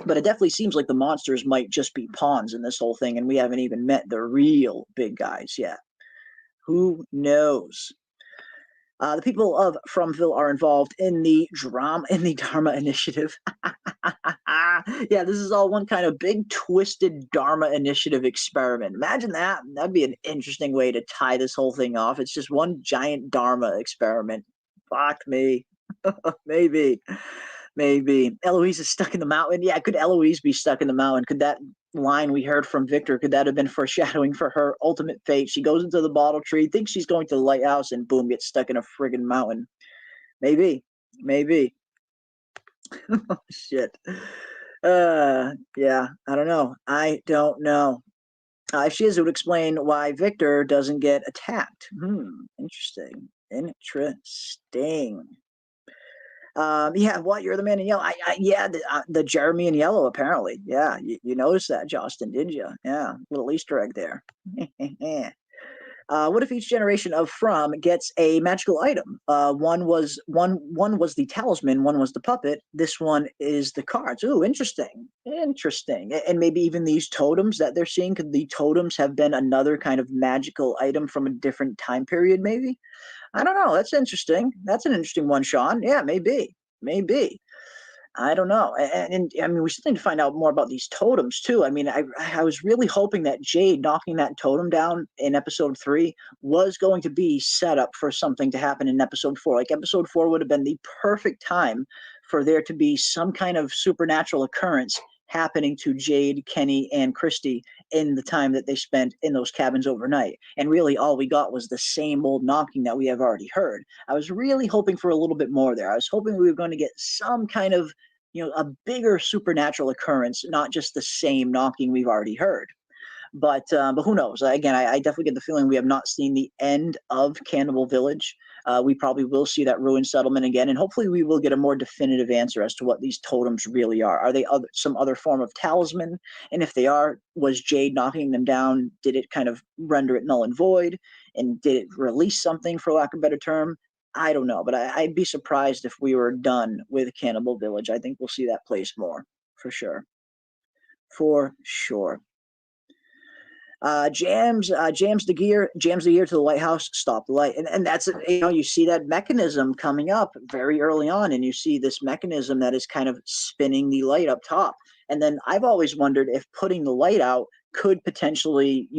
But it definitely seems like the monsters might just be pawns in this whole thing, and we haven't even met the real big guys yet. Who knows? The people of Fromville are involved in the Dharma Initiative. Yeah, this is all one kind of big twisted Dharma Initiative experiment. Imagine that. That'd be an interesting way to tie this whole thing off. It's just one giant Dharma experiment. Fuck me. Maybe. Eloise is stuck in the mountain. Yeah, could Eloise be stuck in the mountain? Could that line we heard from Victor, could that have been foreshadowing for her ultimate fate? She goes into the bottle tree, thinks she's going to the lighthouse, and boom, gets stuck in a friggin' mountain. Maybe. Oh, shit. Yeah, I don't know. If she is, it would explain why Victor doesn't get attacked. Interesting. Yeah, what? You're the man in yellow. Yeah, the Jeremy in yellow, apparently. Yeah, you noticed that, Justin, didn't you? Yeah, little Easter egg there. What if each generation of From gets a magical item? One was the talisman, one was the puppet. This one is the cards. Ooh, interesting. And maybe even these totems that they're seeing, could the totems have been another kind of magical item from a different time period, maybe? I don't know. That's interesting. That's an interesting one, Sean. Yeah, maybe. I don't know. And I mean, we still need to find out more about these totems too. I mean, I was really hoping that Jade knocking that totem down in episode 3 was going to be set up for something to happen in episode 4. Like episode 4 would have been the perfect time for there to be some kind of supernatural occurrence happening to Jade, Kenny, and Christy in the time that they spent in those cabins overnight. And really all we got was the same old knocking that we have already heard. I was really hoping for a little bit more there. I was hoping we were going to get some kind of, a bigger supernatural occurrence, not just the same knocking we've already heard. But who knows? Again, I definitely get the feeling we have not seen the end of Cannibal Village. We probably will see that ruined settlement again, and hopefully we will get a more definitive answer as to what these totems really are. Are they some other form of talisman? And if they are, was Jade knocking them down? Did it kind of render it null and void? And did it release something, for lack of a better term? I don't know, but I'd be surprised if we were done with Cannibal Village. I think we'll see that place more, for sure. For sure. Jams the gear to the lighthouse, stop the light. And that's, you see that mechanism coming up very early on, and you see this mechanism that is kind of spinning the light up top. And then I've always wondered if putting the light out could potentially,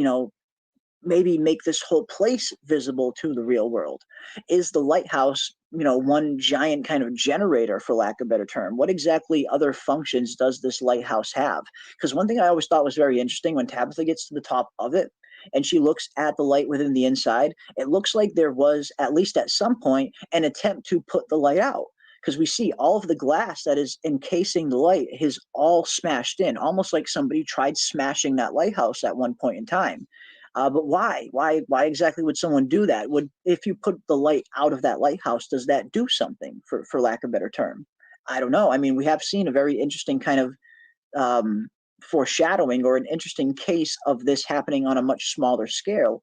maybe make this whole place visible to the real world. Is the lighthouse, one giant kind of generator, for lack of a better term? What exactly other functions does this lighthouse have? Because one thing I always thought was very interesting, when Tabitha gets to the top of it and she looks at the light within the inside, it looks like there was, at least at some point, an attempt to put the light out. Because we see all of the glass that is encasing the light is all smashed in, almost like somebody tried smashing that lighthouse at one point in time. But why? Why exactly would someone do that? If you put the light out of that lighthouse, does that do something, for lack of a better term? I don't know. I mean, we have seen a very interesting kind of foreshadowing, or an interesting case of this happening on a much smaller scale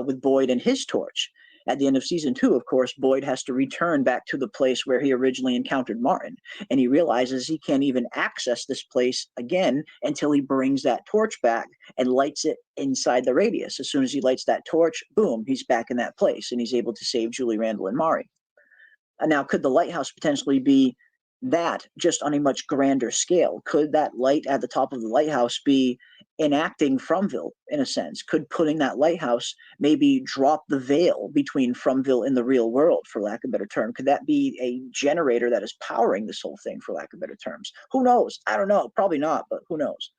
with Boyd and his torch. At the end of season 2, of course, Boyd has to return back to the place where he originally encountered Martin, and he realizes he can't even access this place again until he brings that torch back and lights it inside the radius. As soon as he lights that torch, boom, he's back in that place, and he's able to save Julie, Randall, and Mari. Now, could the lighthouse potentially be that, just on a much grander scale? Could that light at the top of the lighthouse be enacting Fromville, in a sense? Could putting that lighthouse maybe drop the veil between Fromville and the real world, for lack of a better term? Could that be a generator that is powering this whole thing, for lack of better terms? Who knows? I don't know. Probably not, but who knows?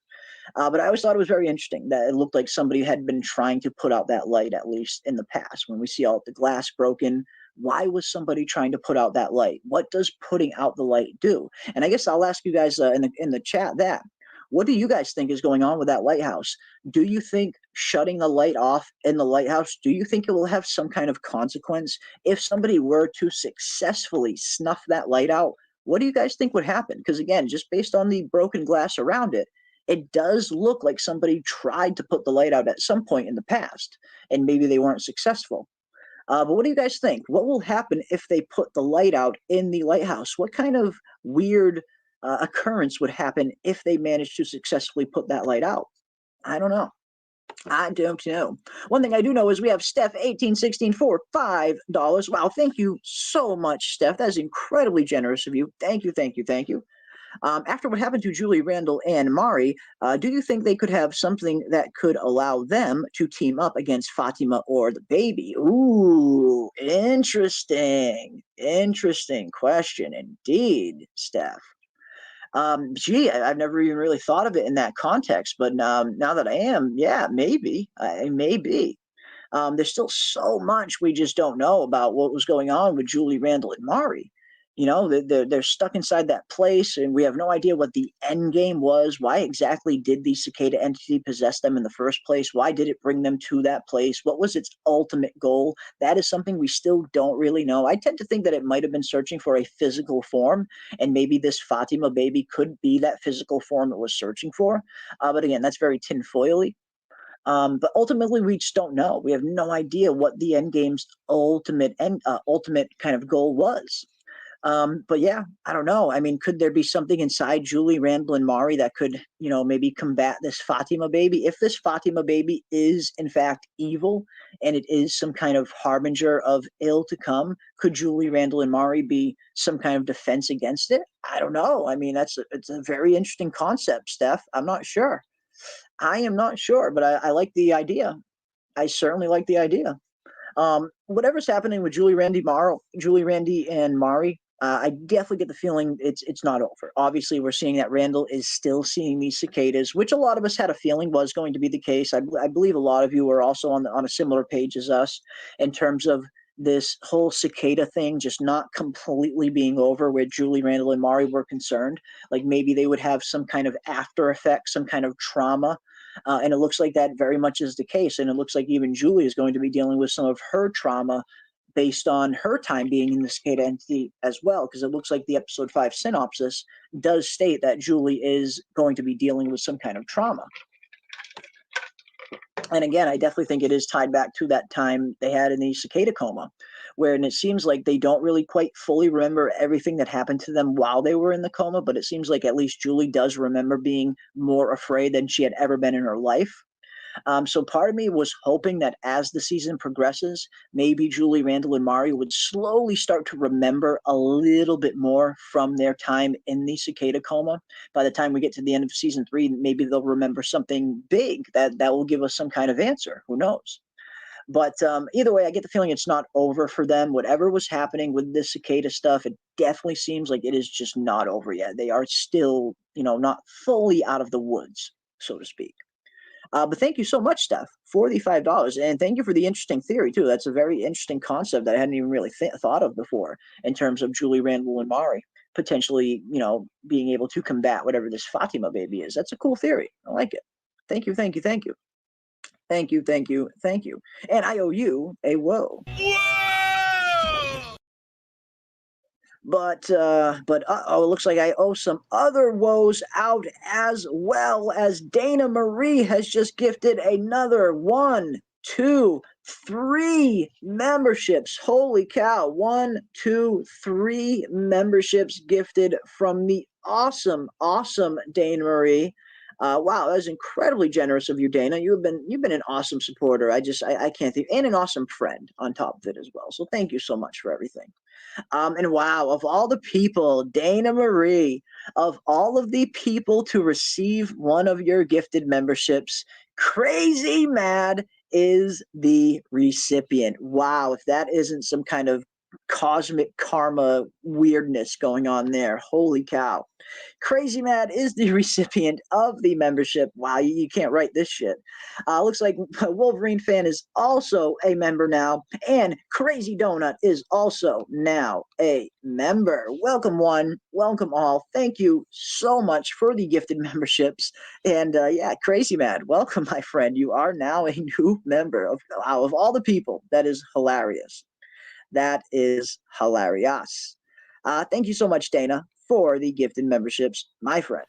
But I always thought it was very interesting that it looked like somebody had been trying to put out that light, at least in the past. When we see all the glass broken, why was somebody trying to put out that light? What does putting out the light do? And I guess I'll ask you guys in the chat that. What do you guys think is going on with that lighthouse? Do you think shutting the light off in the lighthouse, do you think it will have some kind of consequence? If somebody were to successfully snuff that light out, what do you guys think would happen? Because again, just based on the broken glass around it, it does look like somebody tried to put the light out at some point in the past, and maybe they weren't successful. But what do you guys think? What will happen if they put the light out in the lighthouse? What kind of weird occurrence would happen if they managed to successfully put that light out? I don't know. I don't know. One thing I do know is we have Steph1816 for $5. Wow, thank you so much, Steph. That is incredibly generous of you. Thank you, thank you, thank you. After what happened to Julie, Randall, and Mari, do you think they could have something that could allow them to team up against Fatima or the baby? Ooh, interesting. Interesting question indeed, Steph. Gee, I've never even really thought of it in that context, but now that I am, yeah, maybe. Maybe. There's still so much we just don't know about what was going on with Julie, Randall, and Mari. They're stuck inside that place, and we have no idea what the end game was. Why exactly did the cicada entity possess them in the first place? Why did it bring them to that place? What was its ultimate goal? That is something we still don't really know. I tend to think that it might have been searching for a physical form, and maybe this Fatima baby could be that physical form it was searching for. But again, that's very tinfoily. But ultimately, we just don't know. We have no idea what the end game's ultimate kind of goal was. But yeah, I don't know. I mean, could there be something inside Julie, Randall, and Mari that could, maybe combat this Fatima baby? If this Fatima baby is in fact evil and it is some kind of harbinger of ill to come, could Julie, Randall, and Mari be some kind of defense against it? I don't know. I mean, it's a very interesting concept, Steph. I'm not sure. I am not sure, but I like the idea. I certainly like the idea. Whatever's happening with Julie, Randy, and Mari, I definitely get the feeling it's not over. Obviously, we're seeing that Randall is still seeing these cicadas, which a lot of us had a feeling was going to be the case. I believe a lot of you were also on a similar page as us in terms of this whole cicada thing just not completely being over where Julie, Randall, and Mari were concerned. Like maybe they would have some kind of after effect, some kind of trauma. And it looks like that very much is the case. And it looks like even Julie is going to be dealing with some of her trauma based on her time being in the cicada entity as well. Because it looks like the episode 5 synopsis does state that Julie is going to be dealing with some kind of trauma. And again, I definitely think it is tied back to that time they had in the cicada coma, where it seems like they don't really quite fully remember everything that happened to them while they were in the coma, but it seems like at least Julie does remember being more afraid than she had ever been in her life. So part of me was hoping that as the season progresses, maybe Julie, Randall, and Mari would slowly start to remember a little bit more from their time in the cicada coma. By the time we get to the end of season 3, maybe they'll remember something big that will give us some kind of answer. Who knows? But either way, I get the feeling it's not over for them. Whatever was happening with this cicada stuff, it definitely seems like it is just not over yet. They are still, not fully out of the woods, so to speak. But thank you so much, Steph, for the $5. And thank you for the interesting theory, too. That's a very interesting concept that I hadn't even really thought of before in terms of Julie, Randall, and Mari potentially, being able to combat whatever this Fatima baby is. That's a cool theory. I like it. Thank you, thank you, thank you. Thank you, thank you, thank you. And I owe you a whoa. But it looks like I owe some other woes out as well, as Dana Marie has just gifted another 1, 2, 3 memberships. Holy cow. 1, 2, 3 memberships gifted from the awesome Dana Marie. Wow, that was incredibly generous of you, Dana. You've been an awesome supporter. I can't think, and an awesome friend on top of it as well. So thank you so much for everything. And wow, of all the people, Dana Marie, of all of the people to receive one of your gifted memberships, Crazy Mad is the recipient. Wow, if that isn't some kind of cosmic karma weirdness going on there. Holy cow. Crazy Mad is the recipient of the membership. Wow, you can't write this shit. Looks like Wolverine Fan is also a member now, and Crazy Donut is also now a member. Welcome one, welcome all. Thank you so much for the gifted memberships. And yeah, Crazy Mad, welcome, my friend. You are now a new member of all the people. That is hilarious. That is hilarious. Thank you so much, Dana, for the gifted memberships, my friend.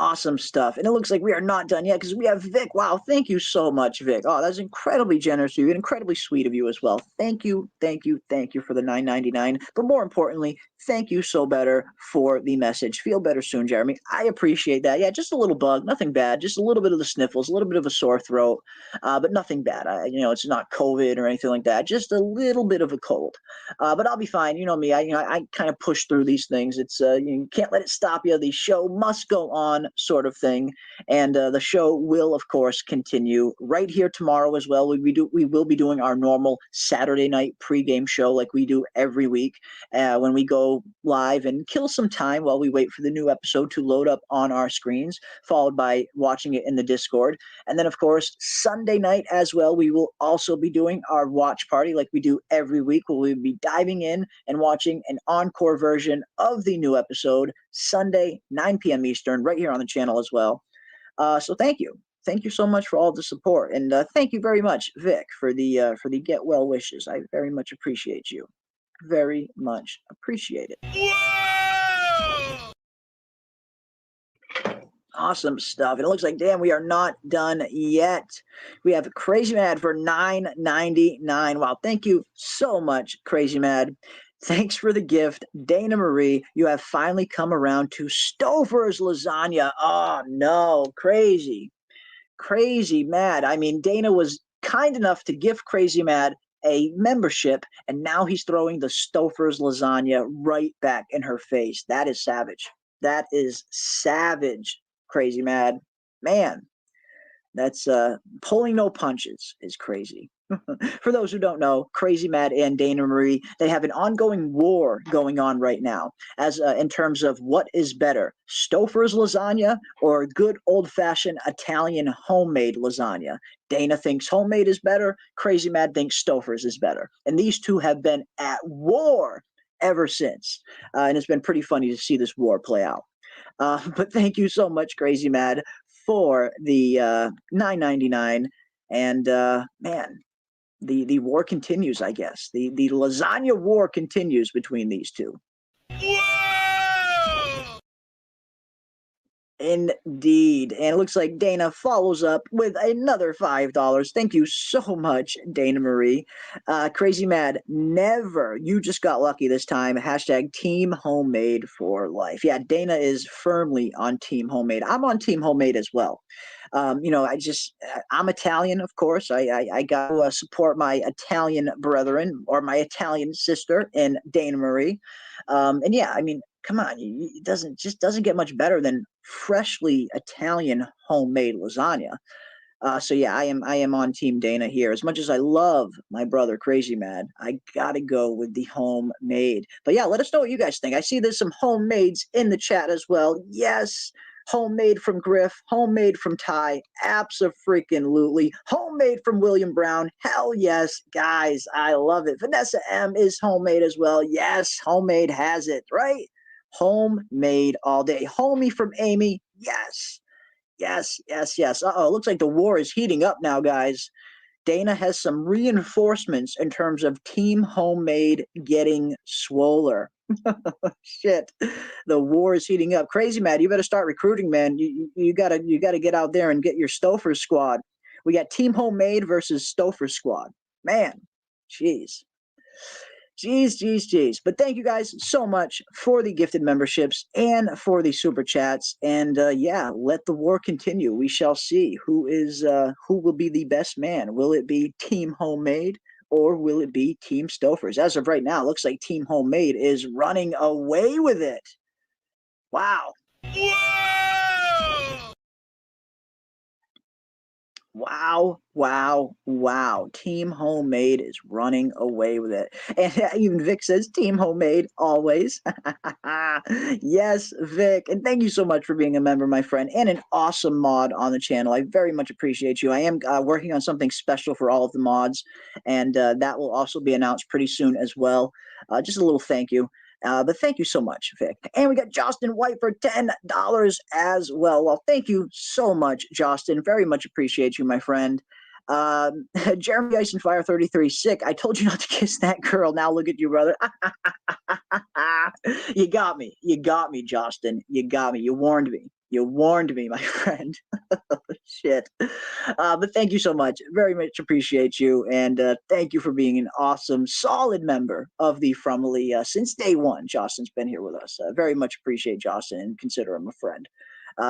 Awesome stuff. And it looks like we are not done yet because we have Vic. Wow, thank you so much, Vic. Oh, that's incredibly generous of you and incredibly sweet of you as well. Thank you, thank you, thank you for the $9.99. But more importantly, thank you so better for the message. Feel better soon, Jeremy. I appreciate that. Yeah, just a little bug, nothing bad. Just a little bit of the sniffles, a little bit of a sore throat, but nothing bad. It's not COVID or anything like that. Just a little bit of a cold. But I'll be fine. You know me. I kind of push through these things. It's you can't let it stop you. The show must go on, sort of thing. And the show will, of course, continue right here tomorrow as well. We will be doing our normal Saturday night pregame show like we do every week when we go live and kill some time while we wait for the new episode to load up on our screens, followed by watching it in the Discord. And then, of course, Sunday night as well, we will also be doing our watch party like we do every week. We'll be diving in and watching an encore version of the new episode Sunday, 9 p.m. Eastern, right here on the channel as well. So thank you. Thank you so much for all the support. And thank you very much, Vic, for the get well wishes. I very much appreciate you. Very much appreciate it. Awesome stuff. And it looks like, damn, we are not done yet. We have Crazy Mad for $9.99. Wow, thank you so much, Crazy Mad. Thanks for the gift. Dana Marie, you have finally come around to Stouffer's lasagna. Oh, no, crazy. Crazy Mad. I mean, Dana was kind enough to give Crazy Mad a membership, and now he's throwing the Stouffer's lasagna right back in her face. That is savage. That is savage, Crazy Mad. Man, that's pulling no punches is crazy. For those who don't know, Crazy Mad and Dana Marie, they have an ongoing war going on right now as in terms of what is better, Stouffer's lasagna or good old-fashioned Italian homemade lasagna. Dana thinks homemade is better. Crazy Mad thinks Stouffer's is better. And these two have been at war ever since. And it's been pretty funny to see this war play out. But thank you so much, Crazy Mad, for the $9.99. And man, the war continues, I guess. The lasagna war continues between these two. Whoa! Indeed. And it looks like Dana follows up with another $5. Thank you so much, Dana Marie. Crazy Mad, never. You just got lucky this time. Hashtag Team Homemade for life. Yeah, Dana is firmly on Team Homemade. I'm on Team Homemade as well. You know, I'm Italian, of course. I got to support my Italian brethren or my Italian sister in Dana Marie. And yeah, I mean, come on, it doesn't get much better than freshly Italian homemade lasagna. So yeah, I am on Team Dana here. As much as I love my brother Crazy Mad, I gotta go with the homemade. But yeah, let us know what you guys think. I see there's some homemades in the chat as well. Yes. Homemade from Griff, homemade from Ty, abso-freaking-lutely, homemade from William Brown, hell yes, guys, I love it. Vanessa M is homemade as well, yes, homemade has it, right? Homemade all day. Homie from Amy, yes, yes, yes, yes. Uh-oh, looks like the war is heating up now, guys. Dana has some reinforcements in terms of Team Homemade getting swoller. Shit, the war is heating up. Crazy Mad, you better start recruiting, man. You gotta get out there and get your Stouffer squad. We got Team Homemade versus Stouffer squad. Man, jeez. Jeez. But thank you guys so much for the gifted memberships and for the super chats. And yeah, let the war continue. We shall see who will be the best man. Will it be Team Homemade or will it be Team Stouffer's? As of right now, it looks like Team Homemade is running away with it. Wow. Wow. Team Homemade is running away with it. And even Vic says, Team Homemade, always. Yes, Vic. And thank you so much for being a member, my friend, and an awesome mod on the channel. I very much appreciate you. I am working on something special for all of the mods, and that will also be announced pretty soon as well. Just a little thank you. But thank you so much, Vic. And we got Justin White for $10 as well. Well, thank you so much, Justin. Very much appreciate you, my friend. Jeremy Eisenfire 33, sick. I told you not to kiss that girl. Now look at you, brother. You got me, Justin. You got me. You warned me, my friend. Shit. But thank you so much. Very much appreciate you. And thank you for being an awesome, solid member of the Fromily since day one. Justin's been here with us. Very much appreciate Justin and consider him a friend.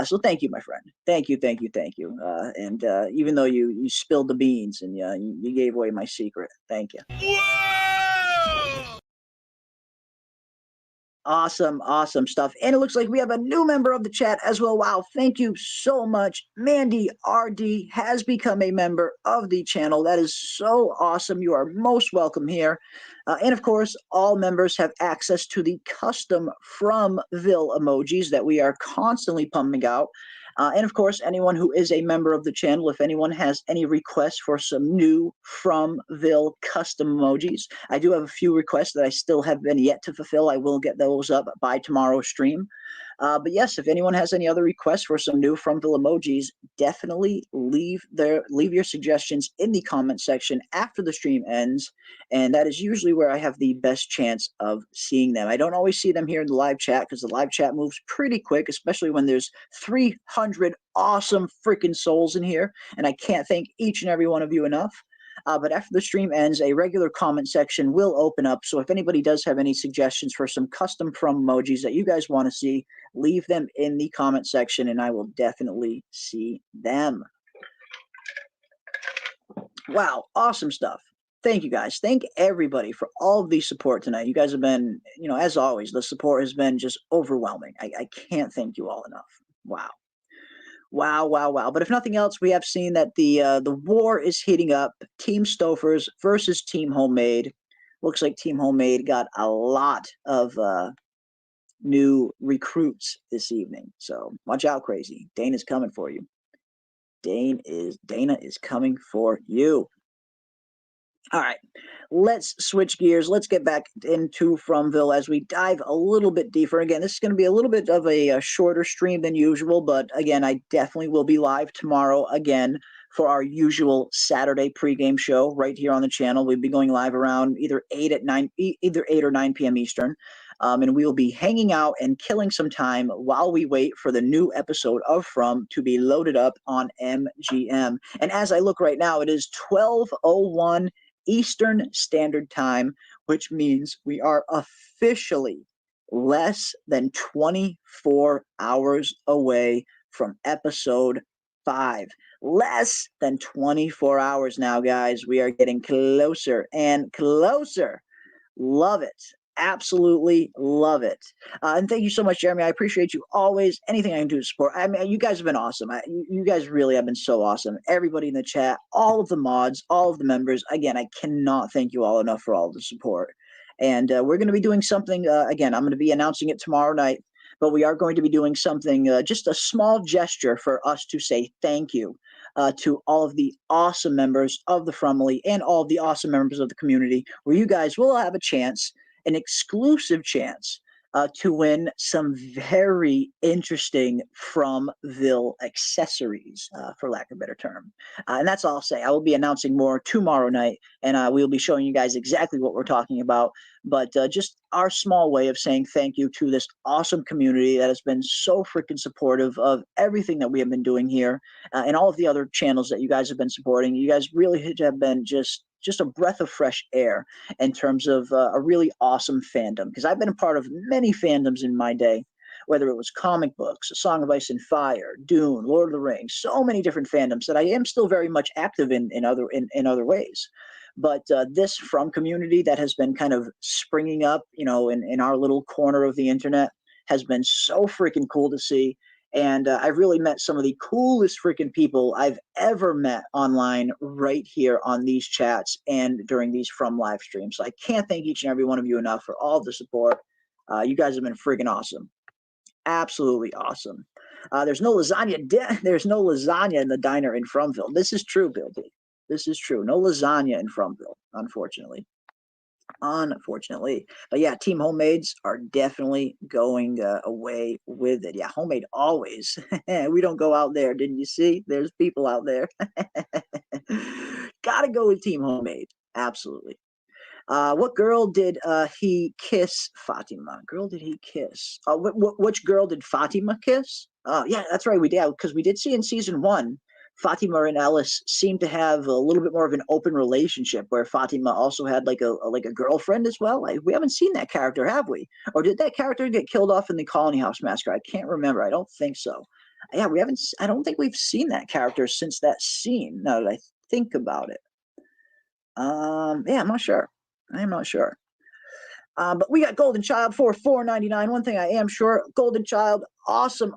So thank you, my friend. Thank you. And even though you spilled the beans and you gave away my secret, thank you. Awesome stuff. And it looks like we have a new member of the chat as well. Wow, thank you so much. Mandy RD has become a member of the channel. That is so awesome. You are most welcome here. And of course, all members have access to the custom Fromville emojis that we are constantly pumping out. And of course, anyone who is a member of the channel, if anyone has any requests for some new Fromville custom emojis, I do have a few requests that I still have been yet to fulfill. I will get those up by tomorrow's stream. But yes, if anyone has any other requests for some new Fromville emojis, definitely leave your suggestions in the comment section after the stream ends, and that is usually where I have the best chance of seeing them. I don't always see them here in the live chat because the live chat moves pretty quick, especially when there's 300 awesome freaking souls in here, and I can't thank each and every one of you enough. But after the stream ends, a regular comment section will open up. So if anybody does have any suggestions for some custom From emojis that you guys want to see, leave them in the comment section and I will definitely see them. Wow, awesome stuff. Thank you guys. Thank everybody for all of the support tonight. You guys have been, as always, the support has been just overwhelming. I can't thank you all enough. Wow. Wow, wow, wow. But if nothing else, we have seen that the war is heating up. Team Stofers versus Team Homemade. Looks like Team Homemade got a lot of new recruits this evening. So watch out, crazy. Dana's coming for you. Dana is coming for you. All right, let's switch gears. Let's get back into Fromville as we dive a little bit deeper. Again, this is going to be a little bit of a shorter stream than usual, but again, I definitely will be live tomorrow again for our usual Saturday pregame show right here on the channel. We'll be going live around either 8 or 9 p.m. Eastern, and we will be hanging out and killing some time while we wait for the new episode of From to be loaded up on MGM. And as I look right now, it is 12:01 Eastern Standard Time, which means we are officially less than 24 hours away from episode 5. Less than 24 hours now, guys. We are getting closer and closer. Love it. Absolutely love it. And thank you so much, Jeremy. I appreciate you always. Anything I can do to support. I mean, you guys have been awesome. You guys really have been so awesome. Everybody in the chat, all of the mods, all of the members. Again, I cannot thank you all enough for all the support. And we're going to be doing something, again, I'm going to be announcing it tomorrow night, but we are going to be doing something, just a small gesture for us to say thank you to all of the awesome members of the Fromily and all of the awesome members of the community, where you guys will have a chance, an exclusive chance to win some very interesting Fromville accessories, for lack of a better term. And that's all I'll say. I will be announcing more tomorrow night, and we'll be showing you guys exactly what we're talking about. But just our small way of saying thank you to this awesome community that has been so freaking supportive of everything that we have been doing here, and all of the other channels that you guys have been supporting. You guys really have been just a breath of fresh air in terms of a really awesome fandom, because I've been a part of many fandoms in my day, whether it was comic books, A Song of Ice and Fire, Dune, Lord of the Rings, so many different fandoms that I am still very much active in other ways. But this From community that has been kind of springing up, in our little corner of the internet has been so freaking cool to see. And I've really met some of the coolest freaking people I've ever met online right here on these chats and during these From live streams. So I can't thank each and every one of you enough for all the support. You guys have been freaking awesome. Absolutely awesome. There's no lasagna. There's no lasagna in the diner in Fromville. This is true, Bill D. This is true. No lasagna in Fromville, unfortunately. But yeah, Team Homemades are definitely going away with it. Yeah, Homemade always. We don't go out there. Didn't you see? There's people out there. Gotta go with Team Homemade. Absolutely. What girl did he kiss? Fatima. Girl did he kiss? Which girl did Fatima kiss? Yeah, that's right. We did, because we did see in season 1, Fatima and Elias seemed to have a little bit more of an open relationship, where Fatima also had like a girlfriend as well. We haven't seen that character, have we? Or did that character get killed off in the Colony House Massacre? I can't remember. I don't think so. Yeah, we haven't. I don't think we've seen that character since that scene. Now that I think about it, yeah, I'm not sure. But we got Golden Child for $4.99. One thing I am sure, Golden Child, awesome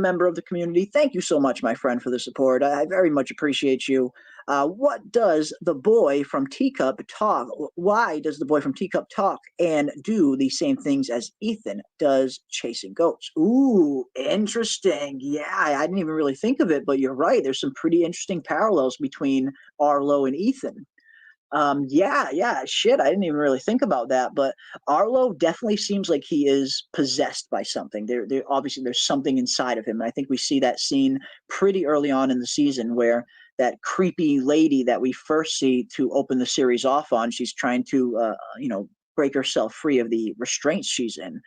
member of the community. Thank you so much, my friend, for the support. I very much appreciate you. What does the boy from Teacup talk? Why does the boy from Teacup talk and do the same things as Ethan does chasing goats? Ooh, interesting. Yeah, I didn't even really think of it, but you're right. There's some pretty interesting parallels between Arlo and Ethan. Yeah, shit, I didn't even really think about that, but Arlo definitely seems like he is possessed by something. There obviously there's something inside of him, and I think we see that scene pretty early on in the season where that creepy lady that we first see to open the series off on, she's trying to, break herself free of the restraints she's in,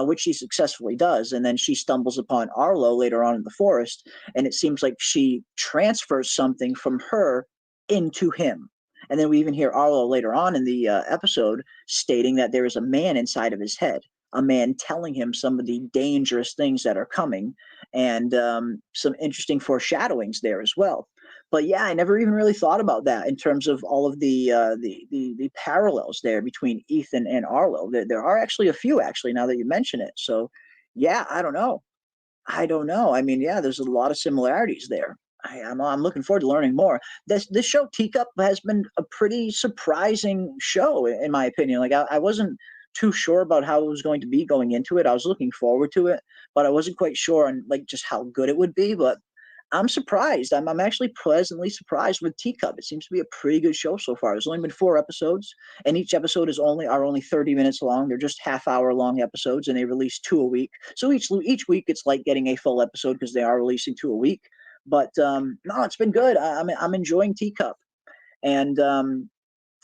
which she successfully does, and then she stumbles upon Arlo later on in the forest, and it seems like she transfers something from her into him. And then we even hear Arlo later on in the episode stating that there is a man inside of his head, a man telling him some of the dangerous things that are coming, and some interesting foreshadowings there as well. But yeah, I never even really thought about that in terms of all of the parallels there between Ethan and Arlo. There are actually a few, actually, now that you mention it. So yeah, I don't know. I mean, yeah, there's a lot of similarities there. I'm looking forward to learning more. This show Teacup has been a pretty surprising show in my opinion. Like I wasn't too sure about how it was going to be going into it. I was looking forward to it, but I wasn't quite sure on like just how good it would be. But I'm surprised. I'm actually pleasantly surprised with Teacup. It seems to be a pretty good show so far. There's only been 4 episodes, and each episode are only 30 minutes long. They're just half-hour long episodes, and they release 2 a week. So each week it's like getting a full episode because they are releasing 2 a week. But no, it's been good. I'm enjoying Teacup, and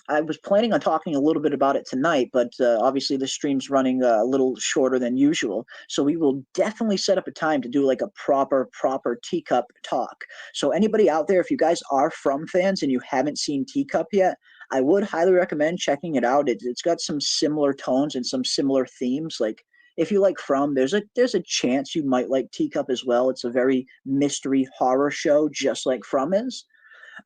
I was planning on talking a little bit about it tonight, but obviously the stream's running a little shorter than usual. So we will definitely set up a time to do like a proper Teacup talk. So anybody out there, if you guys are From fans and you haven't seen Teacup yet, I would highly recommend checking it out. It's got some similar tones and some similar themes. Like if you like From, there's a chance you might like Teacup as well. It's a very mystery horror show, just like From is.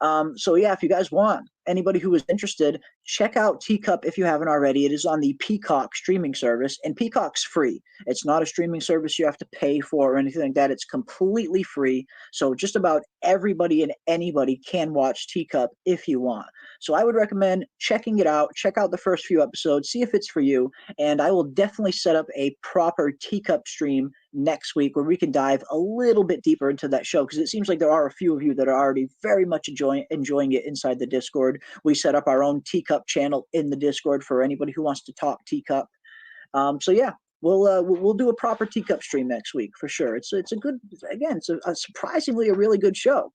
So yeah, if you guys want, anybody who is interested, check out Teacup if you haven't already. It is on the Peacock streaming service, and Peacock's free. It's not a streaming service you have to pay for or anything like that. It's completely free. So just about everybody and anybody can watch Teacup if you want. So I would recommend checking it out. Check out the first few episodes, see if it's for you, and I will definitely set up a proper Teacup stream next week where we can dive a little bit deeper into that show, because it seems like there are a few of you that are already very much enjoying it inside the Discord. We set up our own Teacup channel in the Discord for anybody who wants to talk Teacup. So yeah, we'll do a proper Teacup stream next week for sure. It's a good, again, it's a surprisingly a really good show.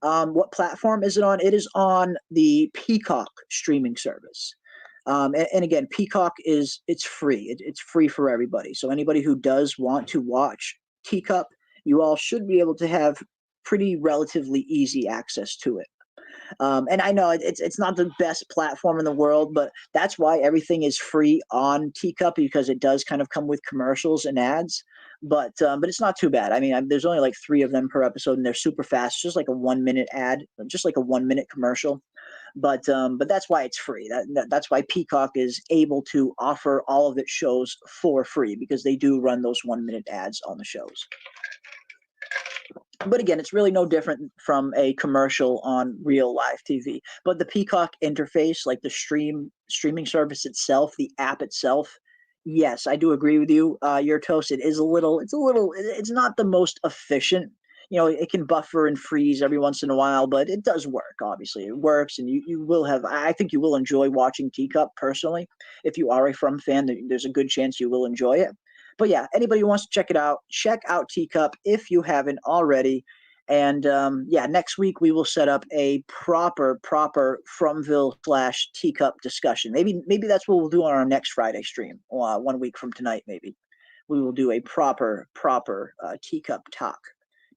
What platform is it on? It is on the Peacock streaming service. And again, Peacock it's free. It's free for everybody. So anybody who does want to watch Teacup, you all should be able to have pretty relatively easy access to it. And I know it's not the best platform in the world, but that's why everything is free on Teacup, because it does kind of come with commercials and ads. But it's not too bad. I mean, there's only like 3 of them per episode, and they're super fast. Just like a 1-minute ad, just like a 1-minute commercial. But that's why it's free. That's why Peacock is able to offer all of its shows for free, because they do run those 1-minute ads on the shows. But again, it's really no different from a commercial on real live TV. But the Peacock interface, like the streaming service itself, the app itself, yes, I do agree with you, your toast. It's not the most efficient. You know, it can buffer and freeze every once in a while, but it does work. Obviously, it works, and you will have. I think you will enjoy watching Teacup personally. If you are a From fan, there's a good chance you will enjoy it. But yeah, anybody who wants to check it out, check out Teacup if you haven't already. And yeah, next week we will set up a proper Fromville / Teacup discussion. Maybe that's what we'll do on our next Friday stream, 1 week from tonight. Maybe we will do a proper Teacup talk.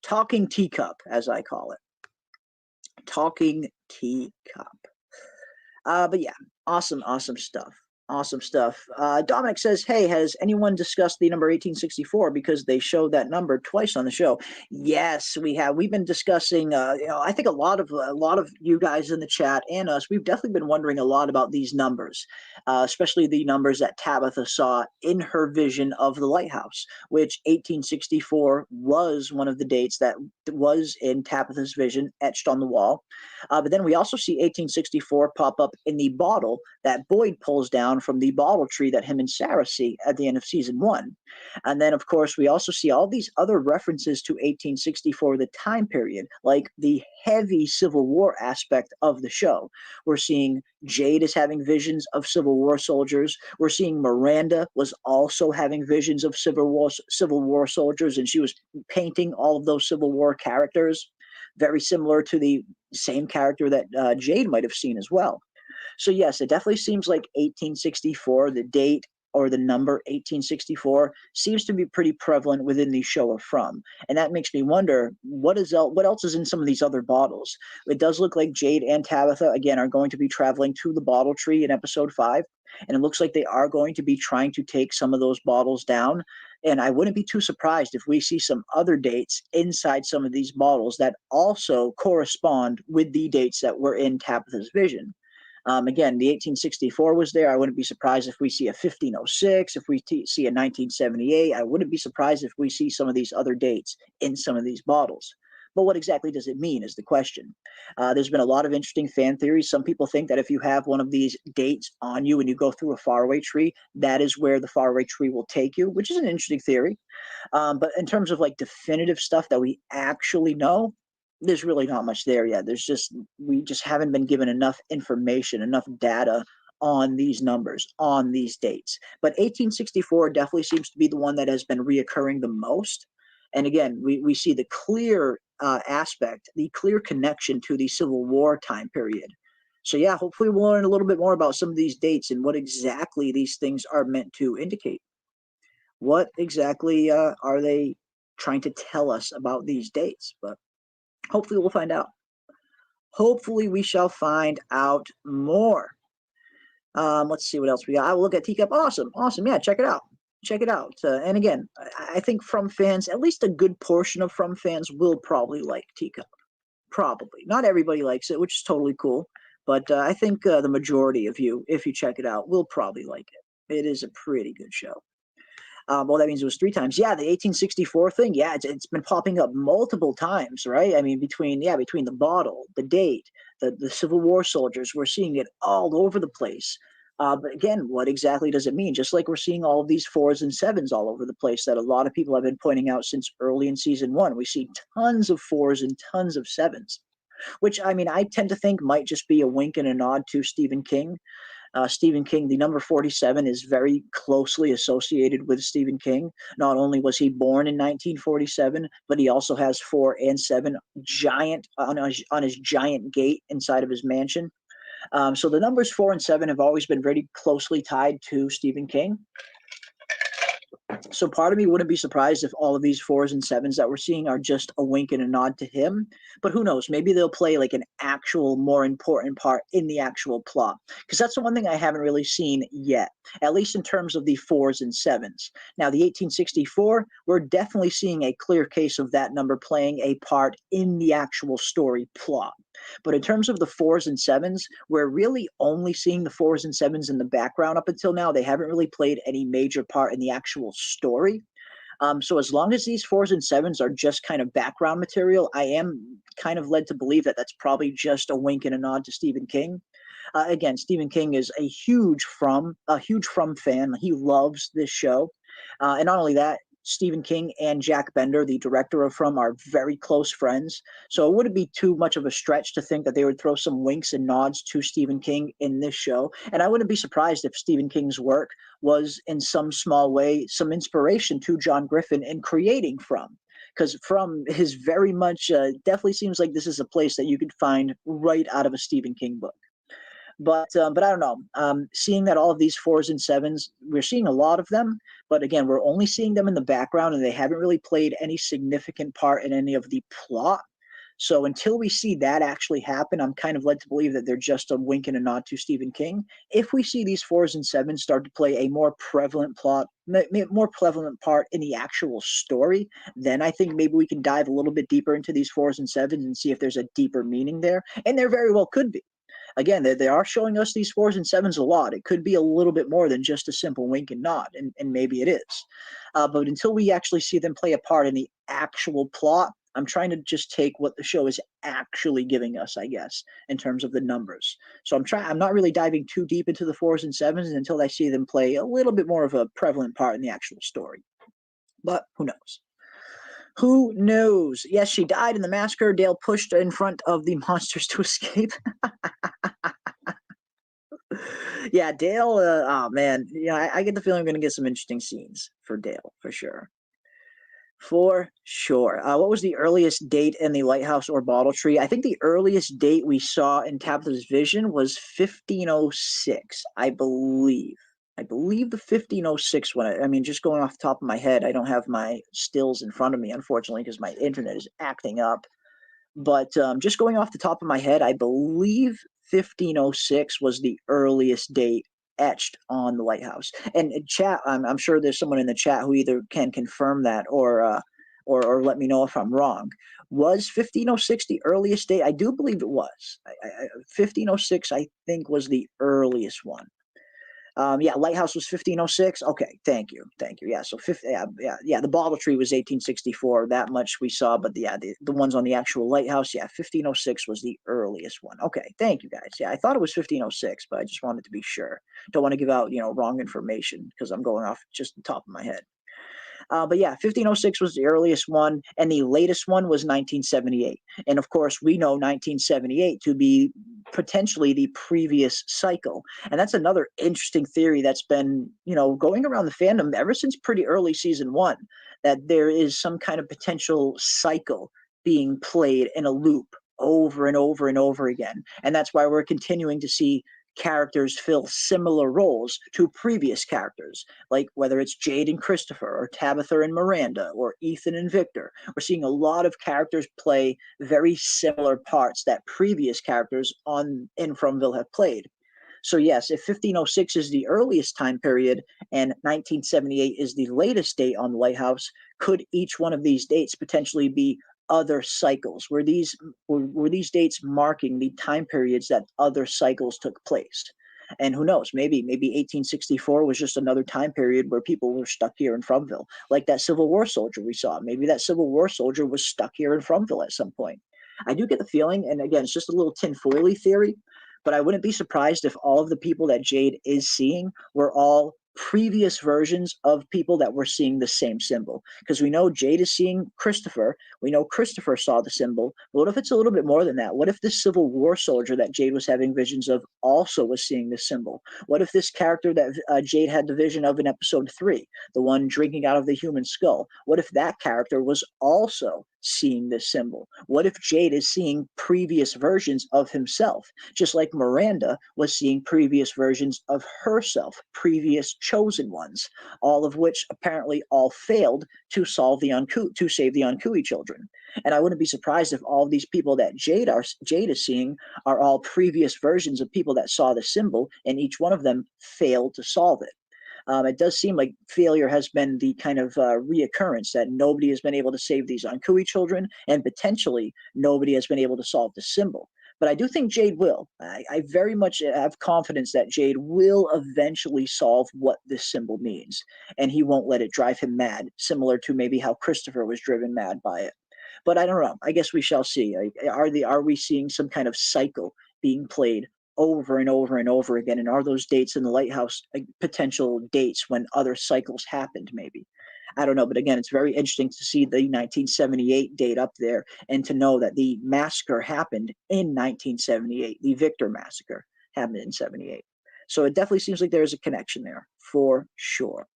Talking Teacup, as I call it. Talking Teacup. But yeah, awesome stuff. Awesome stuff. Dominic says, hey, has anyone discussed the number 1864? Because they showed that number twice on the show. Yes, we have. We've been discussing, I think a lot of you guys in the chat and us, we've definitely been wondering a lot about these numbers, especially the numbers that Tabitha saw in her vision of the lighthouse, which 1864 was one of the dates that was in Tabitha's vision etched on the wall. But then we also see 1864 pop up in the bottle that Boyd pulls down down from the bottle tree that him and Sarah see at the end of season 1. And then, of course, we also see all these other references to 1864, the time period, like the heavy Civil War aspect of the show. We're seeing Jade is having visions of Civil War soldiers. We're seeing Miranda was also having visions of Civil War soldiers, and she was painting all of those Civil War characters, very similar to the same character that Jade might have seen as well. So yes, it definitely seems like 1864, the date or the number 1864 seems to be pretty prevalent within the show of From. And that makes me wonder, what else is in some of these other bottles? It does look like Jade and Tabitha, again, are going to be traveling to the bottle tree in episode 5. And it looks like they are going to be trying to take some of those bottles down. And I wouldn't be too surprised if we see some other dates inside some of these bottles that also correspond with the dates that were in Tabitha's vision. Again, the 1864 was there. I wouldn't be surprised if we see a 1506, if we see a 1978. I wouldn't be surprised if we see some of these other dates in some of these bottles. But what exactly does it mean is the question. There's been a lot of interesting fan theories. Some people think that if you have one of these dates on you and you go through a faraway tree, that is where the faraway tree will take you, which is an interesting theory. But in terms of like definitive stuff that we actually know, there's really not much there yet. We just haven't been given enough information, enough data on these numbers, on these dates. But 1864 definitely seems to be the one that has been reoccurring the most. And again, we see the clear aspect, the clear connection to the Civil War time period. So yeah, hopefully we'll learn a little bit more about some of these dates and what exactly these things are meant to indicate. What exactly are they trying to tell us about these dates? But hopefully we'll find out. Hopefully we shall find out more. Let's see what else we got. I will look at Teacup. Awesome. Yeah, check it out. And again, I think From fans, at least a good portion of From fans, will probably like Teacup. Probably. Not everybody likes it, which is totally cool. But I think the majority of you, if you check it out, will probably like it. It is a pretty good show. Well, that means it was 3 times. Yeah, the 1864 thing. Yeah, it's been popping up multiple times, right? I mean, between the bottle, the date, the Civil War soldiers, we're seeing it all over the place. But again, what exactly does it mean? Just like we're seeing all of these 4s and 7s all over the place that a lot of people have been pointing out since early in season 1. We see tons of 4s and tons of 7s, which, I mean, I tend to think might just be a wink and a nod to Stephen King. Stephen King, the number 47 is very closely associated with Stephen King. Not only was he born in 1947, but he also has 4 and 7 giant on his giant gate inside of his mansion. So the numbers 4 and 7 have always been very closely tied to Stephen King. So part of me wouldn't be surprised if all of these 4s and 7s that we're seeing are just a wink and a nod to him. But who knows? Maybe they'll play like an actual more important part in the actual plot. Because that's the one thing I haven't really seen yet, at least in terms of the 4s and 7s. Now, the 1864, we're definitely seeing a clear case of that number playing a part in the actual story plot. But in terms of the 4s and 7s, we're really only seeing the 4s and 7s in the background up until now. They haven't really played any major part in the actual story. So as long as these 4s and 7s are just kind of background material, I am kind of led to believe that that's probably just a wink and a nod to Stephen King. Again, Stephen King is a huge From fan. He loves this show. And not only that, Stephen King and Jack Bender, the director of From, are very close friends. So it wouldn't be too much of a stretch to think that they would throw some winks and nods to Stephen King in this show. And I wouldn't be surprised if Stephen King's work was in some small way some inspiration to John Griffin in creating From. Because From is very much, definitely seems like this is a place that you could find right out of a Stephen King book. But I don't know. Seeing that all of these 4s and 7s, we're seeing a lot of them. But again, we're only seeing them in the background, and they haven't really played any significant part in any of the plot. So until we see that actually happen, I'm kind of led to believe that they're just a wink and a nod to Stephen King. If we see these 4s and 7s start to play a more prevalent part in the actual story, then I think maybe we can dive a little bit deeper into these 4s and 7s and see if there's a deeper meaning there. And there very well could be. Again, they are showing us these 4s and 7s a lot. It could be a little bit more than just a simple wink and nod, and maybe it is. But until we actually see them play a part in the actual plot, I'm trying to just take what the show is actually giving us, I guess, in terms of the numbers. So I'm not really diving too deep into the 4s and 7s until I see them play a little bit more of a prevalent part in the actual story. But who knows? Who knows? Yes, she died in the massacre. Dale pushed in front of the monsters to escape. Yeah, Dale, oh man, I get the feeling I'm going to get some interesting scenes for Dale, for sure. For sure. What was the earliest date in the lighthouse or bottle tree? I think the earliest date we saw in Tabitha's vision was 1506, I believe. I believe the 1506 one. I mean, just going off the top of my head, I don't have my stills in front of me, unfortunately, because my internet is acting up. But just going off the top of my head, I believe 1506 was the earliest date etched on the lighthouse. And chat, I'm sure there's someone in the chat who either can confirm that or let me know if I'm wrong. Was 1506 the earliest date? I do believe it was. 1506, I think, was the earliest one. Yeah, lighthouse was 1506. Okay, thank you. Yeah, so the bottle tree was 1864. That much we saw, but the ones on the actual lighthouse, yeah, 1506 was the earliest one. Okay, thank you guys. Yeah, I thought it was 1506, but I just wanted to be sure. Don't want to give out wrong information because I'm going off just the top of my head. But yeah, 1506 was the earliest one, and the latest one was 1978. And of course, we know 1978 to be potentially the previous cycle. And that's another interesting theory that's been, going around the fandom ever since pretty early season 1, that there is some kind of potential cycle being played in a loop over and over and over again. And that's why we're continuing to see characters fill similar roles to previous characters, like whether it's Jade and Christopher, or Tabitha and Miranda, or Ethan and Victor. We're seeing a lot of characters play very similar parts that previous characters in Fromville have played. So yes, if 1506 is the earliest time period and 1978 is the latest date on the lighthouse, could each one of these dates potentially be other cycles? Were these dates marking the time periods that other cycles took place? And who knows, maybe 1864 was just another time period where people were stuck here in Fromville, like that Civil War soldier we saw. Maybe that Civil War soldier was stuck here in Fromville at some point. I do get the feeling, and again, it's just a little tinfoily theory, but I wouldn't be surprised if all of the people that Jade is seeing were all previous versions of people that were seeing the same symbol. Because we know Jade is seeing Christopher. We know Christopher saw the symbol. But what if it's a little bit more than that? What if this Civil War soldier that Jade was having visions of also was seeing this symbol? What if this character that Jade had the vision of in episode 3, the one drinking out of the human skull, what if that character was also seeing this symbol? What if Jade is seeing previous versions of himself, just like Miranda was seeing previous versions of herself, previous chosen ones, all of which apparently all failed to save the Unkui children? And I wouldn't be surprised if all of these people that Jade is seeing are all previous versions of people that saw the symbol, and each one of them failed to solve it. It does seem like failure has been the kind of reoccurrence, that nobody has been able to save these Unkui children, and potentially nobody has been able to solve the symbol. But I do think Jade will. I very much have confidence that Jade will eventually solve what this symbol means, and he won't let it drive him mad, similar to maybe how Christopher was driven mad by it. But I don't know. I guess we shall see. Are we seeing some kind of cycle being played over and over and over again? And are those dates in the lighthouse potential dates when other cycles happened, maybe? I don't know. But again, it's very interesting to see the 1978 date up there, and to know that the massacre happened in 1978. The Victor massacre happened in 78. So it definitely seems like there's a connection there, for sure.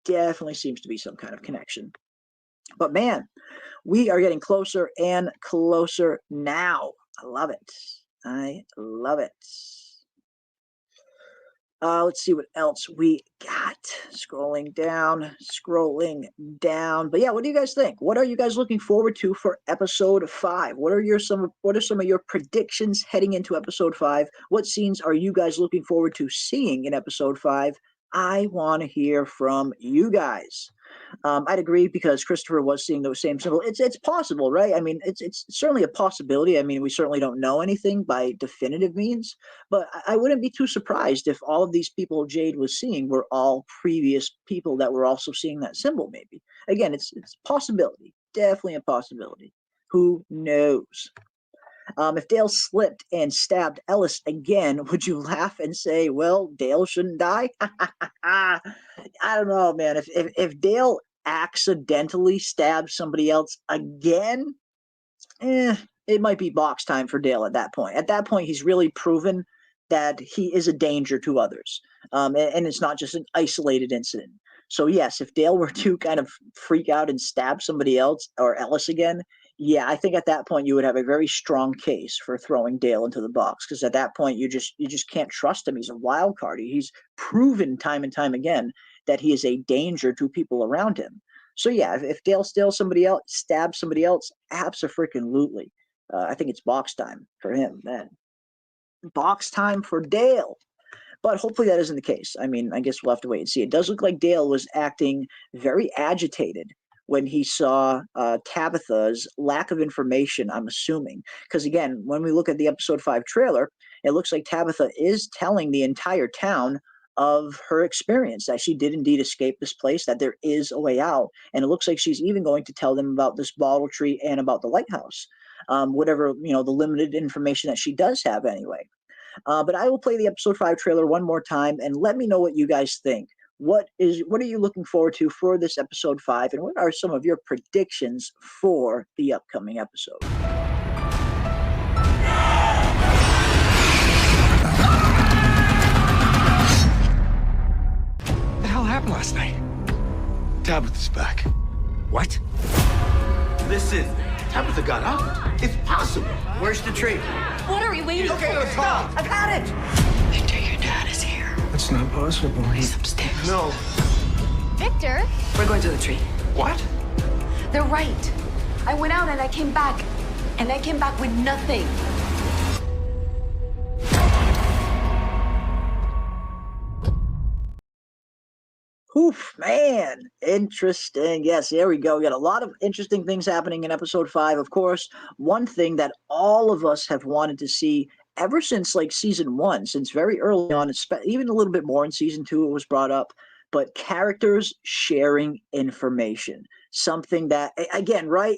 Definitely seems to be some kind of connection. But man, we are getting closer and closer now. I love it. I love it. Let's see what else we got. Scrolling down. But yeah, what do you guys think? What are you guys looking forward to for episode 5? What are some of your predictions heading into episode 5? What scenes are you guys looking forward to seeing in episode 5? I want to hear from you guys. I'd agree, because Christopher was seeing those same symbols. It's possible, right? I mean, it's certainly a possibility. I mean, we certainly don't know anything by definitive means, but I wouldn't be too surprised if all of these people Jade was seeing were all previous people that were also seeing that symbol, maybe. Again, it's a possibility. Definitely a possibility. Who knows? If Dale slipped and stabbed Ellis again, would you laugh and say, well, Dale shouldn't die? I don't know, man. If Dale accidentally stabs somebody else again, it might be box time for Dale at that point. At that point, he's really proven that he is a danger to others. And it's not just an isolated incident. So yes, if Dale were to kind of freak out and stab somebody else or Ellis again, yeah, I think at that point you would have a very strong case for throwing Dale into the box, because at that point you just can't trust him. He's a wild card. He's proven time and time again that he is a danger to people around him. So yeah, if Dale stabs somebody else, abso-freaking-lutely. I think it's box time for him then. Box time for Dale. But hopefully that isn't the case. I mean, I guess we'll have to wait and see. It does look like Dale was acting very agitated when he saw Tabitha's lack of information, I'm assuming. Because again, when we look at the episode 5 trailer, it looks like Tabitha is telling the entire town of her experience, that she did indeed escape this place, that there is a way out. And it looks like she's even going to tell them about this bottle tree and about the lighthouse. Whatever, the limited information that she does have anyway. But I will play the episode 5 trailer one more time and let me know what you guys think. What are you looking forward to for this episode 5, and what are some of your predictions for the upcoming episode? What the hell happened last night? Tabitha's back. What? Listen, Tabitha got up. It's possible. Where's the tree? What are we waiting for? Okay, let's talk. I've had it. Victor, your dad is here. That's not possible. He's upstairs. No. Victor? We're going to the tree. What? They're right. I went out and I came back. And I came back with nothing. Oof, man. Interesting. Yes, there we go. We got a lot of interesting things happening in episode 5. Of course, one thing that all of us have wanted to see ever since like season 1, since very early on, even a little bit more in season 2 it was brought up, but characters sharing information. Something that, again, right?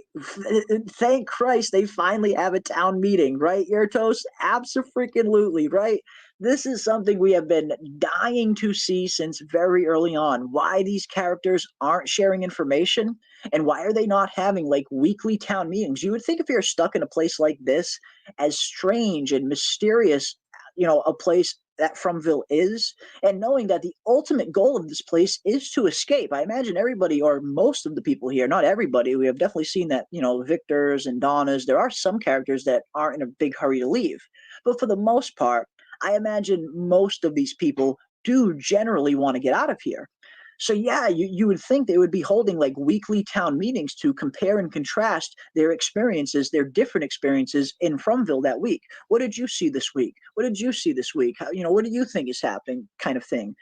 Thank Christ they finally have a town meeting, right, Yertos? Abso-freaking-lutely, right? This is something we have been dying to see since very early on. Why these characters aren't sharing information, and why are they not having like weekly town meetings? You would think if you're stuck in a place like this, as strange and mysterious, a place that Fromville is, and knowing that the ultimate goal of this place is to escape. I imagine everybody, or most of the people here, not everybody, we have definitely seen that, Victor's and Donna's, there are some characters that aren't in a big hurry to leave. But for the most part, I imagine most of these people do generally want to get out of here. So yeah, you would think they would be holding like weekly town meetings to compare and contrast their experiences, their different experiences in Fromville that week. What did you see this week? What did you see this week? What do you think is happening, kind of thing.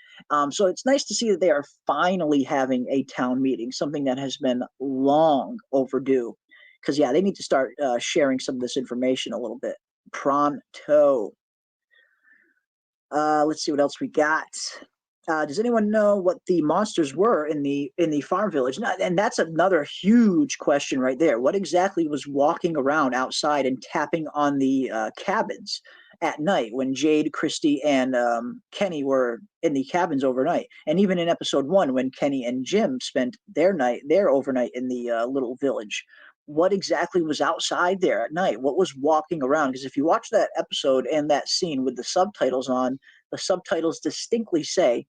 So it's nice to see that they are finally having a town meeting, something that has been long overdue. Because yeah, they need to start sharing some of this information a little bit. Pronto. Let's see what else we got. Does anyone know what the monsters were in the farm village? And that's another huge question right there. What exactly was walking around outside and tapping on the cabins at night when Jade, Christy, and Kenny were in the cabins overnight? And even in episode 1, when Kenny and Jim spent their overnight in the little village. What exactly was outside there at night? What was walking around? Because if you watch that episode and that scene with the subtitles on, the subtitles distinctly say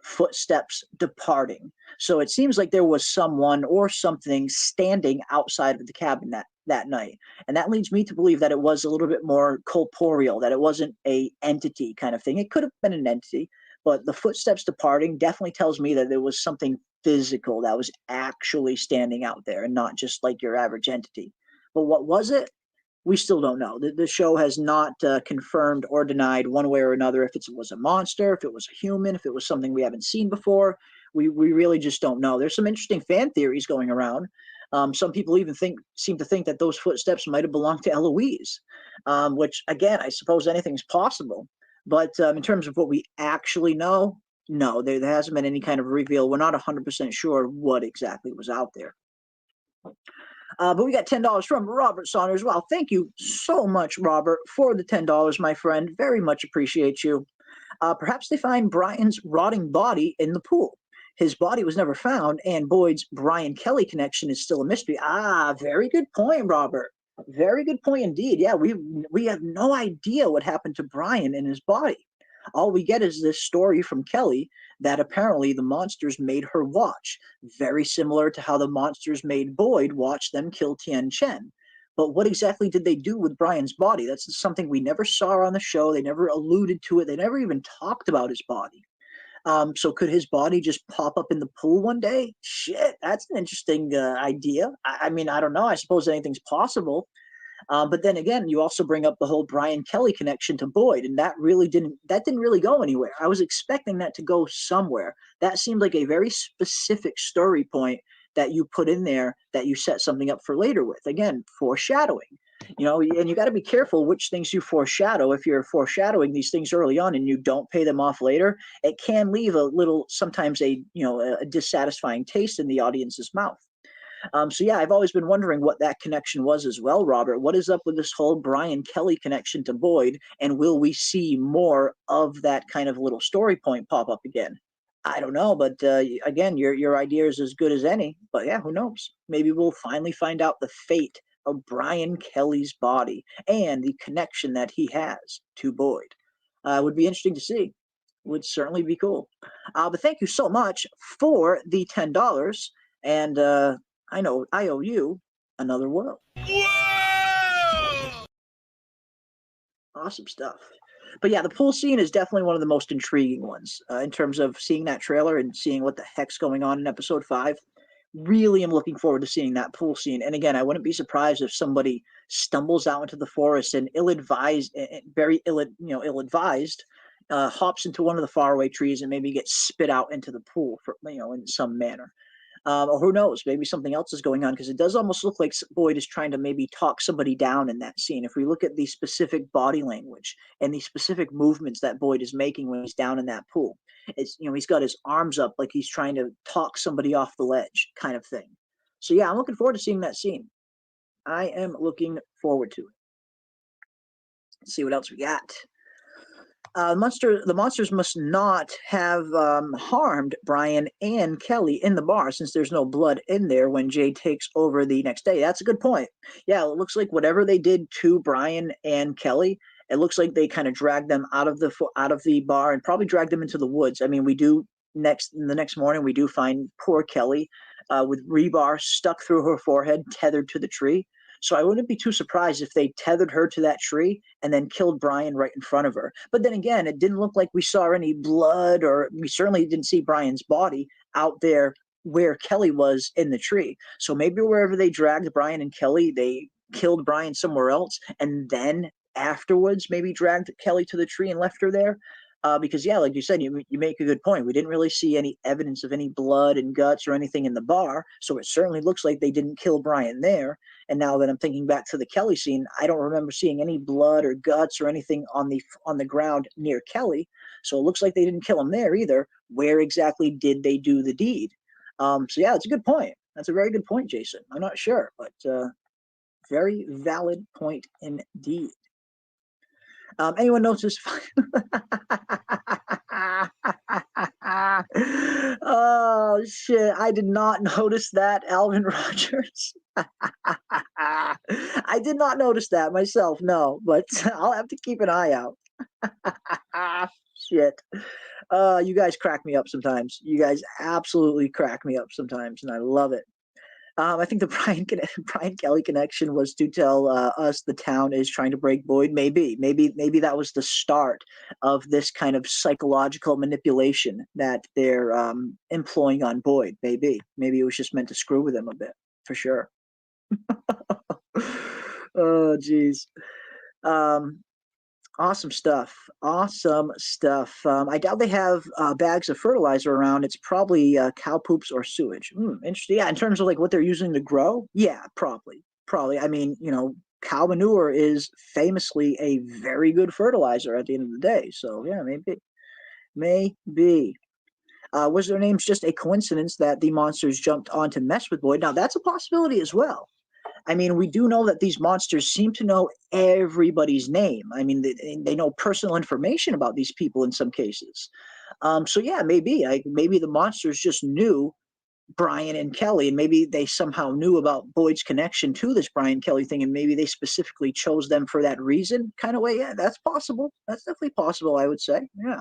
footsteps departing. So it seems like there was someone or something standing outside of the cabin that night. And that leads me to believe that it was a little bit more corporeal, that it wasn't a entity kind of thing. It could have been an entity, but the footsteps departing definitely tells me that there was something physical that was actually standing out there and not just like your average entity. But what was it? We still don't know. The show has not confirmed or denied one way or another if it was a monster, if it was a human, if it was something we haven't seen before. We really just don't know. There's some interesting fan theories going around. Some people even seem to think that those footsteps might have belonged to Eloise, which, again, I suppose anything's possible. But in terms of what we actually know, no, there hasn't been any kind of reveal. We're not 100% sure what exactly was out there. But we got $10 from Robert Saunders. Wow, thank you so much, Robert, for the $10, my friend. Very much appreciate you. Perhaps they find Brian's rotting body in the pool. His body was never found, and Boyd's Brian Kelly connection is still a mystery. Ah, very good point, Robert. Very good point indeed. Yeah, we have no idea what happened to Brian and his body. All we get is this story from Kelly that apparently the monsters made her watch, very similar to how the monsters made Boyd watch them kill Tien Chen. But what exactly did they do with Brian's body? That's something we never saw on the show. They never alluded to it. They never even talked about his body. So could his body just pop up in the pool one day? Shit, that's an interesting idea. I mean, I don't know. I suppose anything's possible. But then again, you also bring up the whole Brian Kelly connection to Boyd, and that didn't really go anywhere. I was expecting that to go somewhere. That seemed like a very specific story point that you put in there that you set something up for later with. Again, foreshadowing. And you got to be careful which things you foreshadow. If you're foreshadowing these things early on and you don't pay them off later, it can leave sometimes a dissatisfying taste in the audience's mouth. So yeah, I've always been wondering what that connection was as well, Robert. What is up with this whole Brian Kelly connection to Boyd, and will we see more of that kind of little story point pop up again? I don't know, but again, your idea is as good as any. But yeah, who knows? Maybe we'll finally find out the fate of Brian Kelly's body and the connection that he has to Boyd. Would be interesting to see. Would certainly be cool. But thank you so much for the $10, and I know I owe you another world. Whoa! Awesome stuff. But yeah, the pool scene is definitely one of the most intriguing ones in terms of seeing that trailer and seeing what the heck's going on in episode 5. Really am looking forward to seeing that pool scene. And again, I wouldn't be surprised if somebody stumbles out into the forest and very ill-advised, hops into one of the faraway trees and maybe gets spit out into the pool in some manner. Or who knows, maybe something else is going on, because it does almost look like Boyd is trying to maybe talk somebody down in that scene. If we look at the specific body language and the specific movements that Boyd is making when he's down in that pool, he's got his arms up like he's trying to talk somebody off the ledge kind of thing. So yeah, I'm looking forward to seeing that scene. I am looking forward to it. Let's see what else we got. The monsters must not have harmed Brian and Kelly in the bar, since there's no blood in there when Jade takes over the next day. That's a good point. Yeah, it looks like whatever they did to Brian and Kelly, it looks like they kind of dragged them out of the bar and probably dragged them into the woods. I mean, the next morning we do find poor Kelly with rebar stuck through her forehead, tethered to the tree. So I wouldn't be too surprised if they tethered her to that tree and then killed Brian right in front of her. But then again, it didn't look like we saw any blood, or we certainly didn't see Brian's body out there where Kelly was in the tree. So maybe wherever they dragged Brian and Kelly, they killed Brian somewhere else, and then afterwards maybe dragged Kelly to the tree and left her there. Because yeah, like you said, you make a good point. We didn't really see any evidence of any blood and guts or anything in the bar, so it certainly looks like they didn't kill Brian there. And now that I'm thinking back to the Kelly scene, I don't remember seeing any blood or guts or anything on the ground near Kelly. So it looks like they didn't kill him there either. Where exactly did they do the deed? So yeah, that's a good point. That's a very good point, Jason. I'm not sure, but very valid point indeed. Anyone notice? Oh shit! I did not notice that, Alvin Rogers. I did not notice that myself. No, but I'll have to keep an eye out. Shit. You guys crack me up sometimes. You guys absolutely crack me up sometimes, and I love it. I think the Brian Kelly connection was to tell us the town is trying to break Boyd. Maybe that was the start of this kind of psychological manipulation that they're employing on Boyd. Maybe it was just meant to screw with him a bit, for sure. Oh, geez. Awesome stuff. I doubt they have bags of fertilizer around. It's probably cow poops or sewage. Interesting. Yeah, in terms of like what they're using to grow. Yeah, probably. I mean, cow manure is famously a very good fertilizer at the end of the day. So yeah, maybe. Was their names just a coincidence that the monsters jumped on to mess with Boyd? Now that's a possibility as well. I mean, we do know that these monsters seem to know everybody's name. I mean, they know personal information about these people in some cases. So yeah, maybe the monsters just knew Brian and Kelly, and maybe they somehow knew about Boyd's connection to this Brian Kelly thing, and maybe they specifically chose them for that reason, kind of way. Yeah, that's possible. That's definitely possible, I would say. Yeah.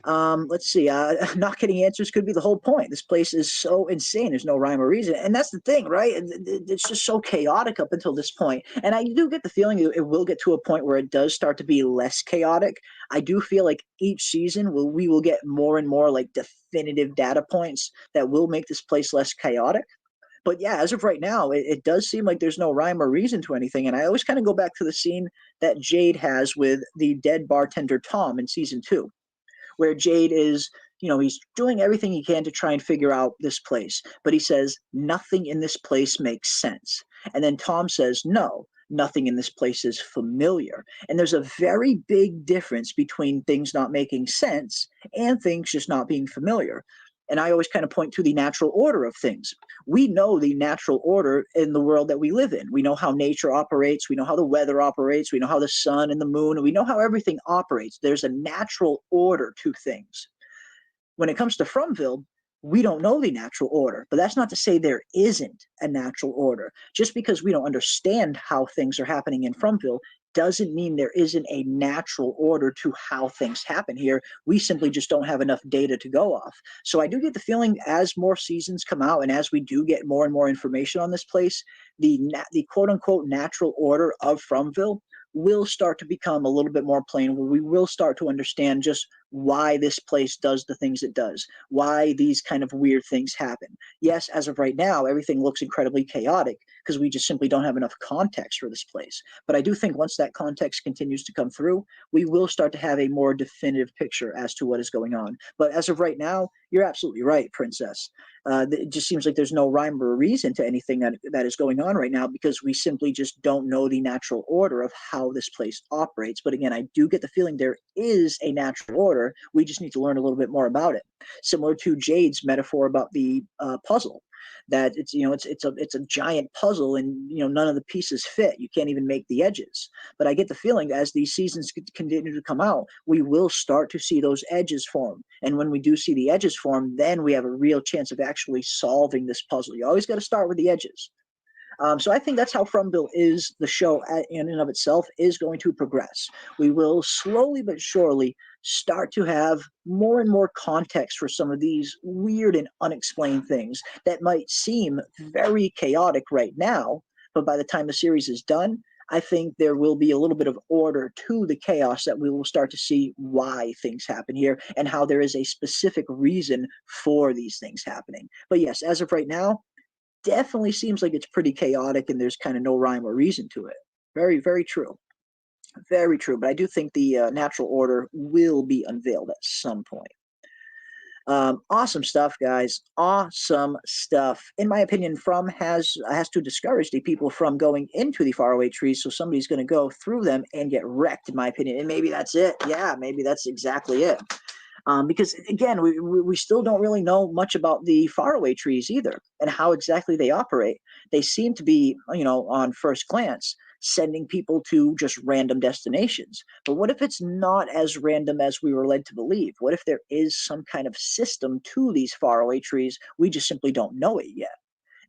Let's see. Not getting answers could be the whole point. This place is so insane. There's no rhyme or reason, and that's the thing, right? It's just so chaotic up until this point. And I do get the feeling it will get to a point where it does start to be less chaotic. I do feel like each season we will get more and more like definitive data points that will make this place less chaotic. But yeah, as of right now, it does seem like there's no rhyme or reason to anything. And I always kind of go back to the scene that Jade has with the dead bartender Tom in season 2. Where Jade is, he's doing everything he can to try and figure out this place. But he says, nothing in this place makes sense. And then Tom says, no, nothing in this place is familiar. And there's a very big difference between things not making sense and things just not being familiar. And I always kind of point to the natural order of things. We know the natural order in the world that we live in. We know how nature operates. We know how the weather operates. We know how the sun and the moon, and we know how everything operates. There's a natural order to things. When it comes to Fromville, we don't know the natural order, but that's not to say there isn't a natural order. Just because we don't understand how things are happening in Fromville doesn't mean there isn't a natural order to how things happen here. We simply just don't have enough data to go off. So I do get the feeling as more seasons come out and as we do get more and more information on this place, the quote-unquote natural order of Fromville will start to become a little bit more plain, where we will start to understand just why this place does the things it does, why these kind of weird things happen. Yes, as of right now, everything looks incredibly chaotic because we just simply don't have enough context for this place. But I do think once that context continues to come through, we will start to have a more definitive picture as to what is going on. But as of right now, you're absolutely right, Princess. It just seems like there's no rhyme or reason to anything that is going on right now because we simply just don't know the natural order of how this place operates. But again, I do get the feeling there is a natural order. We just need to learn a little bit more about it. Similar to Jade's metaphor about the puzzle, that it's a giant puzzle and none of the pieces fit. You can't even make the edges. But I get the feeling as these seasons continue to come out, we will start to see those edges form. And when we do see the edges form, then we have a real chance of actually solving this puzzle. You always got to start with the edges. So I think that's how Fromville is, the show in and of itself, is going to progress. We will slowly but surely start to have more and more context for some of these weird and unexplained things that might seem very chaotic right now, but by the time the series is done, I think there will be a little bit of order to the chaos that we will start to see why things happen here and how there is a specific reason for these things happening. But yes, as of right now, definitely seems like it's pretty chaotic and there's kind of no rhyme or reason to it. Very, very true. Very true. But I do think the natural order will be unveiled at some point. Awesome stuff, guys. Awesome stuff. In my opinion, From has to discourage the people from going into the faraway trees, so somebody's going to go through them and get wrecked, in my opinion. And maybe that's it. Yeah, maybe that's exactly it. Because again, we still don't really know much about the faraway trees either and how exactly they operate. They seem to be, on first glance, sending people to just random destinations. But what if it's not as random as we were led to believe? What if there is some kind of system to these faraway trees? We just simply don't know it yet.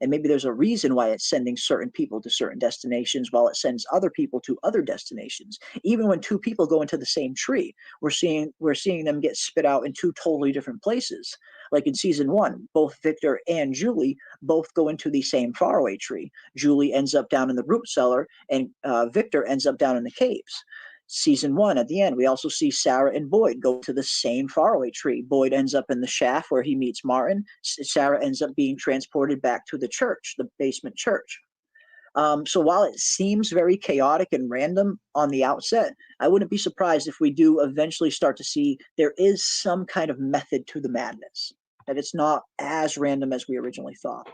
And maybe there's a reason why it's sending certain people to certain destinations while it sends other people to other destinations. Even when two people go into the same tree, we're seeing them get spit out in two totally different places. Like in season 1, both Victor and Julie both go into the same faraway tree. Julie ends up down in the root cellar, and Victor ends up down in the caves. Season 1, at the end, we also see Sarah and Boyd go to the same faraway tree. Boyd ends up in the shaft where he meets Martin. Sarah ends up being transported back to the church, the basement church. So while it seems very chaotic and random on the outset, I wouldn't be surprised if we do eventually start to see there is some kind of method to the madness, that it's not as random as we originally thought.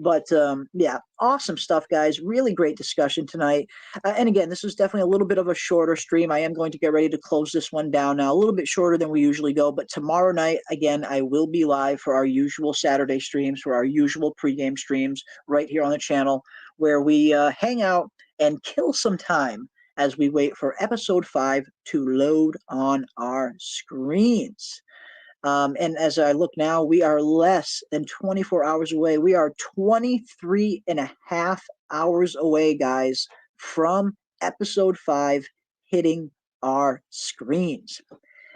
But yeah, awesome stuff, guys. Really great discussion tonight. And again, this was definitely a little bit of a shorter stream. I am going to get ready to close this one down now, a little bit shorter than we usually go. But tomorrow night, again, I will be live for our usual Saturday streams, for our usual pregame streams right here on the channel, where we hang out and kill some time as we wait for episode 5 to load on our screens. And as I look now, we are less than 24 hours away. We are 23 and a half hours away, guys, from episode 5 hitting our screens.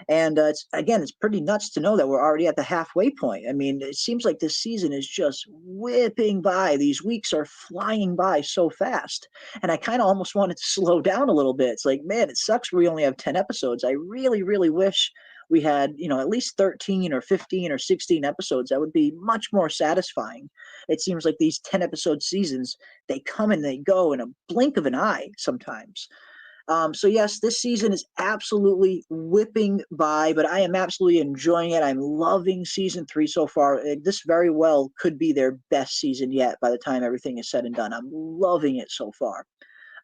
And it's pretty nuts to know that we're already at the halfway point. I mean, it seems like this season is just whipping by. These weeks are flying by so fast. And I kind of almost wanted to slow down a little bit. It's like, man, it sucks we only have 10 episodes. I really, really wish we had, at least 13 or 15 or 16 episodes. That would be much more satisfying. It seems like these 10 episode seasons, they come and they go in a blink of an eye sometimes. So yes, this season is absolutely whipping by, but I am absolutely enjoying it. I'm loving season 3 so far. This very well could be their best season yet by the time everything is said and done. I'm loving it so far.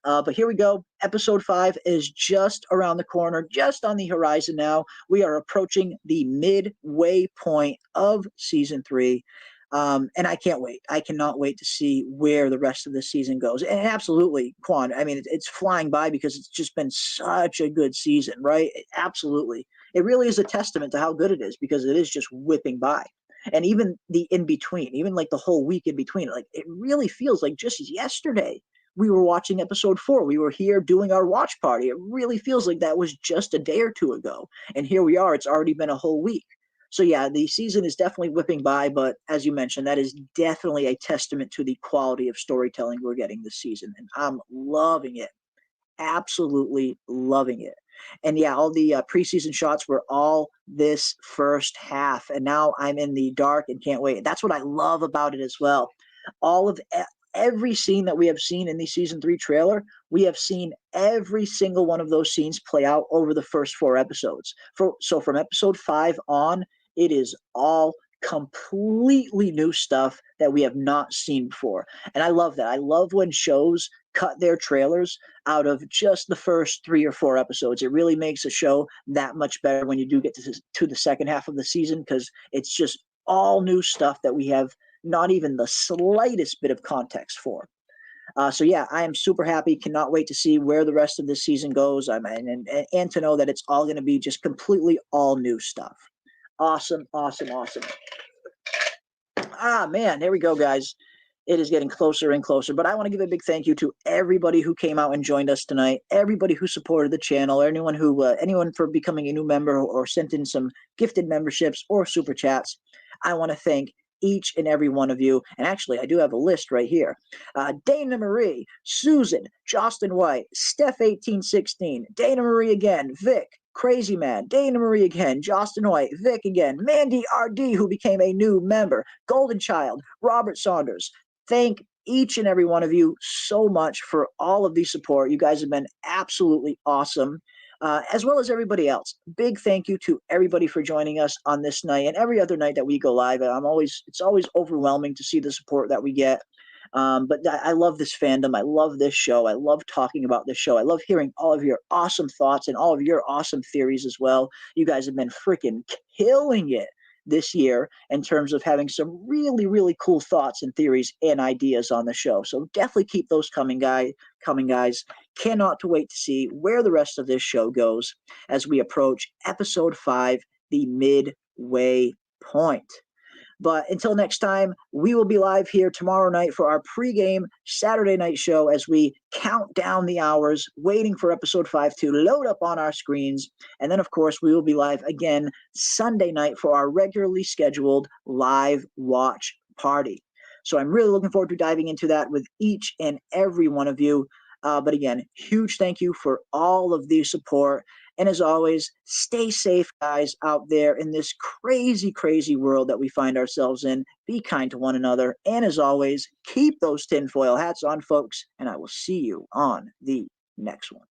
But here we go. Episode 5 is just around the corner, just on the horizon now. We are approaching the midway point of season 3. And I can't wait. I cannot wait to see where the rest of the season goes. And absolutely, Quan, I mean, it's flying by because it's just been such a good season, right? Absolutely. It really is a testament to how good it is because it is just whipping by. And even the in-between, even like the whole week in between, like it really feels like just yesterday we were watching episode 4. We were here doing our watch party. It really feels like that was just a day or two ago. And here we are. It's already been a whole week. So yeah, the season is definitely whipping by, but as you mentioned, that is definitely a testament to the quality of storytelling we're getting this season. And I'm loving it. Absolutely loving it. And yeah, all the preseason shots were all this first half. And now I'm in the dark and can't wait. That's what I love about it as well. Every scene that we have seen in the season 3 trailer, we have seen every single one of those scenes play out over the first 4 episodes. So from episode 5 on, it is all completely new stuff that we have not seen before. And I love that. I love when shows cut their trailers out of just the first 3 or 4 episodes. It really makes a show that much better when you do get to the second half of the season because it's just all new stuff that we have not even the slightest bit of context for. So yeah, I am super happy. Cannot wait to see where the rest of this season goes. And to know that it's all going to be just completely all new stuff. Awesome, awesome, awesome. Ah, man, there we go, guys. It is getting closer and closer. But I want to give a big thank you to everybody who came out and joined us tonight, everybody who supported the channel, anyone for becoming a new member or sent in some gifted memberships or super chats. I want to thank each and every one of you. And actually, I do have a list right here. Dana Marie, Susan, Justin White, Steph1816, Dana Marie again, Vic, Crazy Man, Dana Marie again, Justin White, Vic again, Mandy RD, who became a new member, Golden Child, Robert Saunders. Thank each and every one of you so much for all of the support. You guys have been absolutely awesome. As well as everybody else. Big thank you to everybody for joining us on this night and every other night that we go live. It's always overwhelming to see the support that we get. But I love this fandom. I love this show. I love talking about this show. I love hearing all of your awesome thoughts and all of your awesome theories as well. You guys have been freaking killing it this year in terms of having some really, really cool thoughts and theories and ideas on the show. So definitely keep those coming, guys. Cannot wait to see where the rest of this show goes as we approach episode 5, the midway point. But until next time, we will be live here tomorrow night for our pregame Saturday night show as we count down the hours, waiting for episode 5 to load up on our screens. And then, of course, we will be live again Sunday night for our regularly scheduled live watch party. So I'm really looking forward to diving into that with each and every one of you. But again, huge thank you for all of the support. And as always, stay safe, guys, out there in this crazy, crazy world that we find ourselves in. Be kind to one another. And as always, keep those tinfoil hats on, folks. And I will see you on the next one.